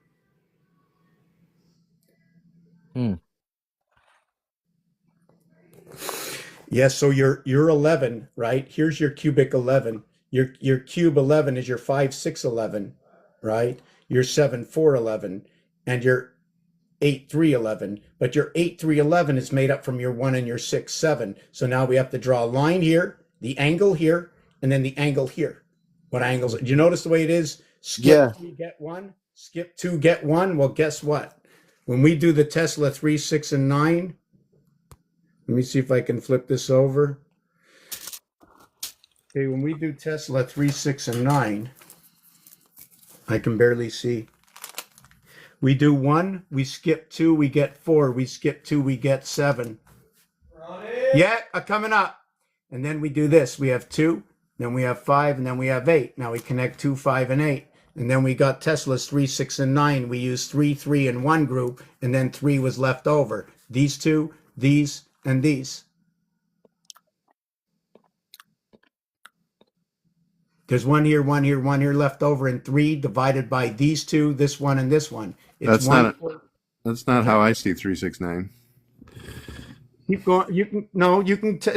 Yes, so you're 11, right? Here's your cubic 11. Your cube 11 is your 5, 6, 11, right? Your 7, 4, 11, and your 8, 3, 11. But your 8, 3, 11 is made up from your 1 and your 6, 7. So now we have to draw a line here, the angle here, and then the angle here. What angles? Do you notice the way it is? Skip Yeah. 3, get 1. Skip 2, get 1. Well, guess what? When we do the Tesla 3, 6, and 9, let me see if I can flip this over. Okay, when we do Tesla 3, 6, and 9, I can barely see. We do 1, we skip 2, we get 4. We skip 2, we get 7. Yeah, coming up. And then we do this. We have 2, then we have 5, and then we have 8. Now we connect 2, 5, and 8. And then we got Tesla's 3, 6, and 9. We used 3, 3 in one group, and then 3 was left over. These 2, these, and these. There's 1 here, 1 here, 1 here left over, and 3 divided by these 2, this 1, and this 1. It's That's 1. That's not how I see 369. Keep going. You can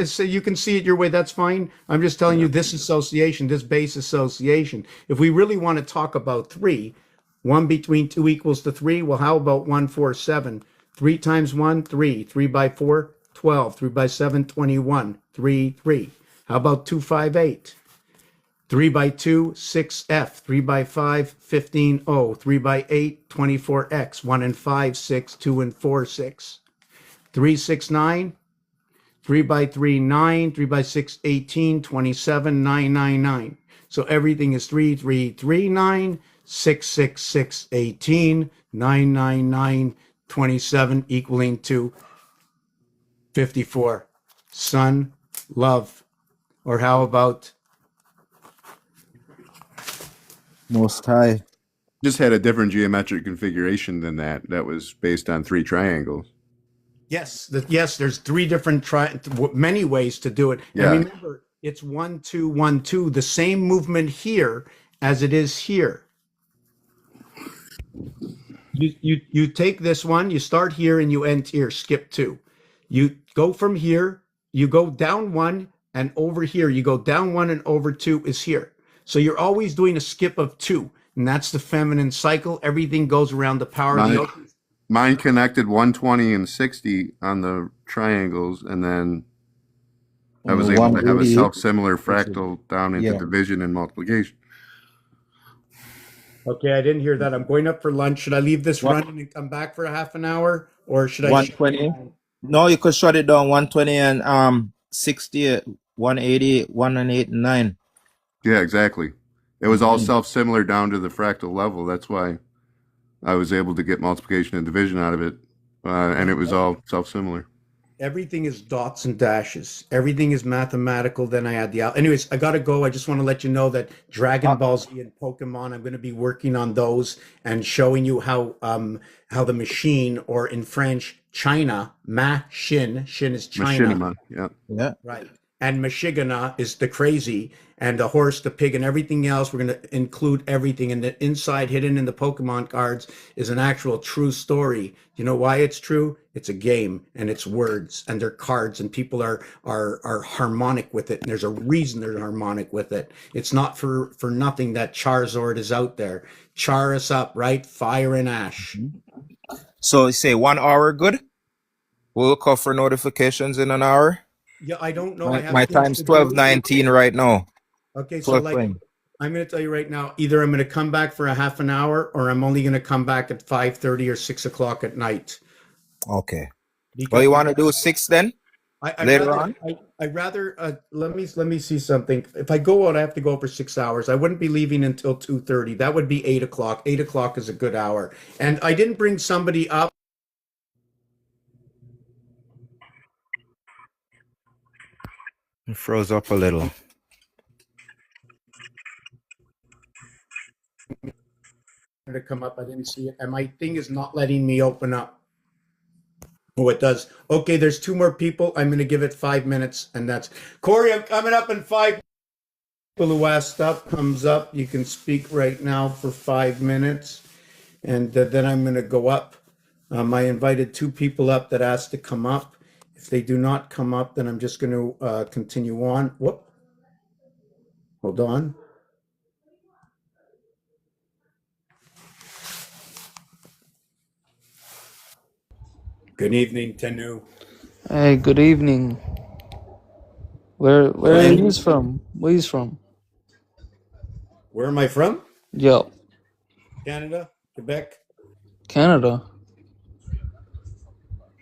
so you can see it your way. That's fine. I'm just telling you this association, this base association. If we really want to talk about 3, 1 between 2 equals to 3. Well, how about 1, 4, 7? 3 times 1, 3. 3 by 4, 12. 3 by 7, 21. 3, 3. How about 2, 5, 8? 3 by 2, 6F. 3 by 5, 15, O. 3 by 8, 24X. 1 and 5, 6. 2 and 4, 6. 3, 6, 9. 3 by 3, 9. 3 by 6, 18. 27, 9, 9, 9. So everything is 3, 3, 3, 9. 6, 6, 6, 18. 9, 9, 9. 27 equaling to 54. Sun, love. Or how about Most High. Just had a different geometric configuration than that. That was based on 3 triangles. yes, there's 3 different many ways to do it. Yeah. And remember, it's 1, 2, 1, 2, the same movement here as it is here. You take this one, you start here and you end here, skip 2. You go from here, you go down 1 and over here, you go down 1 and over 2 is here. So you're always doing a skip of 2, and that's the feminine cycle. Everything goes around the power of the ocean. Mine connected 120 and 60 on the triangles, and then I was able to have a self-similar fractal down into division and multiplication. Okay, I didn't hear that. I'm going up for lunch. Should I leave this running and come back for a half an hour, or should I? 120. No, you could shut it down. 120 and 60, 180, 1 and 8 and 9. Yeah, exactly. It was all self-similar down to the fractal level. That's why I was able to get multiplication and division out of it, and it was all self-similar. Everything is dots and dashes. Everything is mathematical. Then I add the anyways. I gotta go. I just want to let you know that Dragon Ball Z and Pokemon. I'm going to be working on those and showing you how the machine, or in French, China, machine. Shin is China. Machinima, yeah. Yeah. Right. and Michigana is the crazy, and the horse, the pig, and everything else. We're going to include everything. And the inside, hidden in the Pokemon cards, is an actual true story. You know why it's true? It's a game, and it's words, and they're cards, and people are harmonic with it. And there's a reason they're harmonic with it. It's not for nothing that Charizard is out there. Char us up, right? Fire and ash. So you say 1 hour good? We'll look out for notifications in an hour. Yeah, I don't know. I have My things time's to do. 12:19 right now. Okay, so like, 12:20. I'm going to tell you right now, either I'm going to come back for a half an hour, or I'm only going to come back at 5:30 or 6 o'clock at night. Okay. Because Well, you want to do 6 then? I'd later rather, on? I'd rather let me see something. If I go out, I have to go for 6 hours. I wouldn't be leaving until 2:30. That would be 8 o'clock. 8 o'clock is a good hour. And I didn't bring somebody up. It froze up a little. To come up, I didn't see it, and my thing is not letting me open up. Oh, it does. Okay, there's 2 more people. I'm going to give it 5 minutes, and that's Corey. I'm coming up in 5. People who asked stuff comes up. You can speak right now for 5 minutes, and then I'm going to go up. I invited 2 people up that asked to come up. If they do not come up, then I'm just going to continue on. Whoop. Hold on. Good evening, Tenu. Hey, good evening. Where are you from? Where you from? Where am I from? Yo, Canada, Quebec. Canada.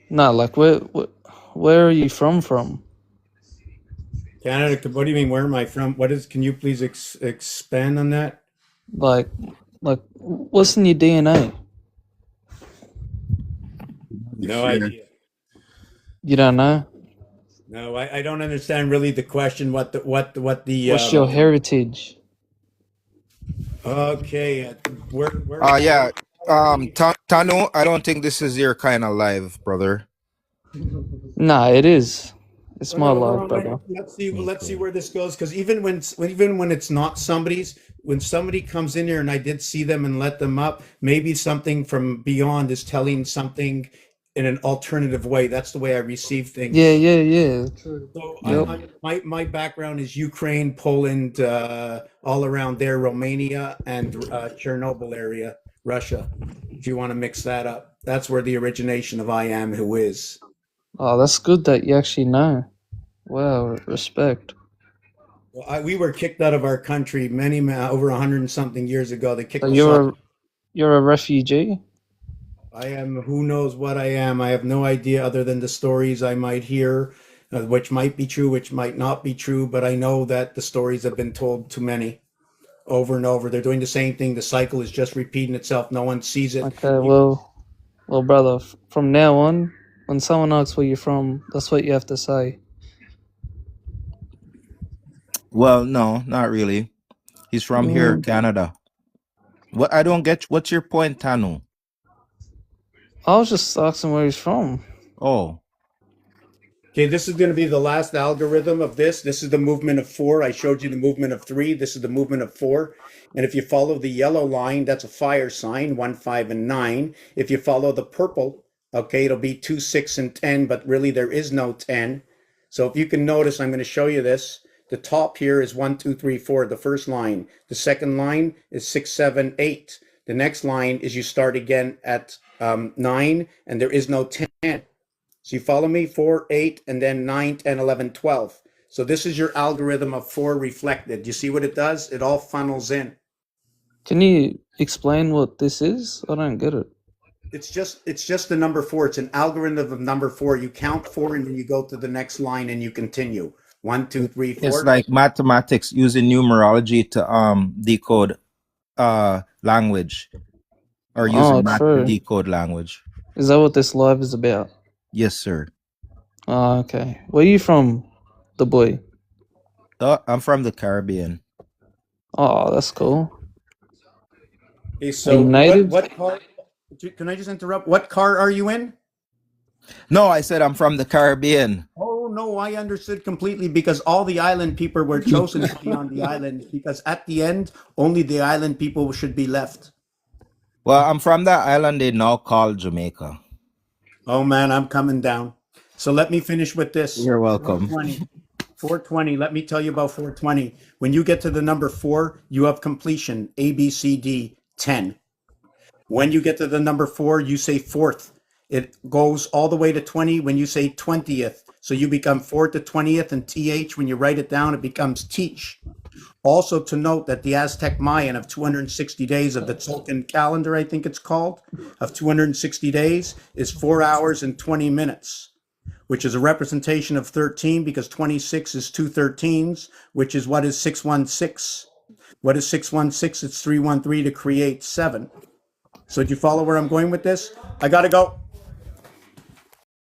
Nah, like where are you from? Canada. What do you mean? Where am I from? What is? Can you please expand on that? Like what's in your DNA? No idea. You don't know? No, I don't understand really the question. What the What's your heritage? Okay, where? Yeah. Tano, I don't think this is your kind of live, brother. Nah, it is. It's my life, brother. Let's see where this goes. Because even when it's not somebody's, when somebody comes in here and I did see them and let them up, maybe something from beyond is telling something in an alternative way. That's the way I receive things. Yeah. So Yep. my background is Ukraine, Poland, all around there, Romania, and Chernobyl area, Russia. If you want to mix that up, that's where the origination of I am who is. Oh, that's good that you actually know. Wow, respect. Well, we were kicked out of our country over 100 and something years ago. They kicked So us out. you're a refugee? I am who knows what I am. I have no idea other than the stories I might hear, which might be true, which might not be true. But I know that the stories have been told to many over and over. They're doing the same thing. The cycle is just repeating itself. No one sees it. Okay, well, brother, from now on, when someone asks where you're from, that's what you have to say. Well, no, not really. He's from here, Canada. What I don't get. What's your point, Tanu? I was just asking where he's from. Oh, Okay, this is going to be the last algorithm of this. This is the movement of 4. I showed you the movement of 3. This is the movement of 4. And if you follow the yellow line, that's a fire sign, 1, 5, and 9. If you follow the purple, okay, it'll be 2, 6, and 10, but really there is no 10. So if you can notice, I'm going to show you this. The top here is 1, 2, 3, 4, the first line. The second line is 6, 7, 8. The next line is you start again at 9, and there is no 10. So you follow me? 4, 8, and then 9, 10, 11, 12. So this is your algorithm of 4 reflected. You see what it does? It all funnels in. Can you explain what this is? I don't get it. It's just the number 4. It's an algorithm of number 4. You count 4 and then you go to the next line and you continue. 1, 2, 3, 4. it's like mathematics using numerology to decode language, or using math to true. decode language. Is that what this live is about? Yes, sir. Oh, okay. Where are you from, the boy? I'm from the Caribbean. Oh, that's cool. Okay, Are so you native? what car? Can I just interrupt? What car are you in? No, I said I'm from the Caribbean. Oh no, I understood completely because all the island people were chosen to be on the island because at the end, only the island people should be left. Well, I'm from that island they now call Jamaica. Oh man, I'm coming down. So let me finish with this. You're welcome. 420. 420. Let me tell you about 420. When you get to the number 4, you have completion. A, B, C, D, 10. When you get to the number 4, you say fourth. It goes all the way to 20 when you say 20th. So you become 4th to 20th, and TH, when you write it down, it becomes teach. Also to note that the Aztec Mayan of 260 days of the Tzolk'in calendar, I think it's called, of 260 days is 4 hours and 20 minutes, which is a representation of 13 because 26 is 2 13s, which is what is 616. What is 616? It's 313 to create 7. So do you follow where I'm going with this? I got to go.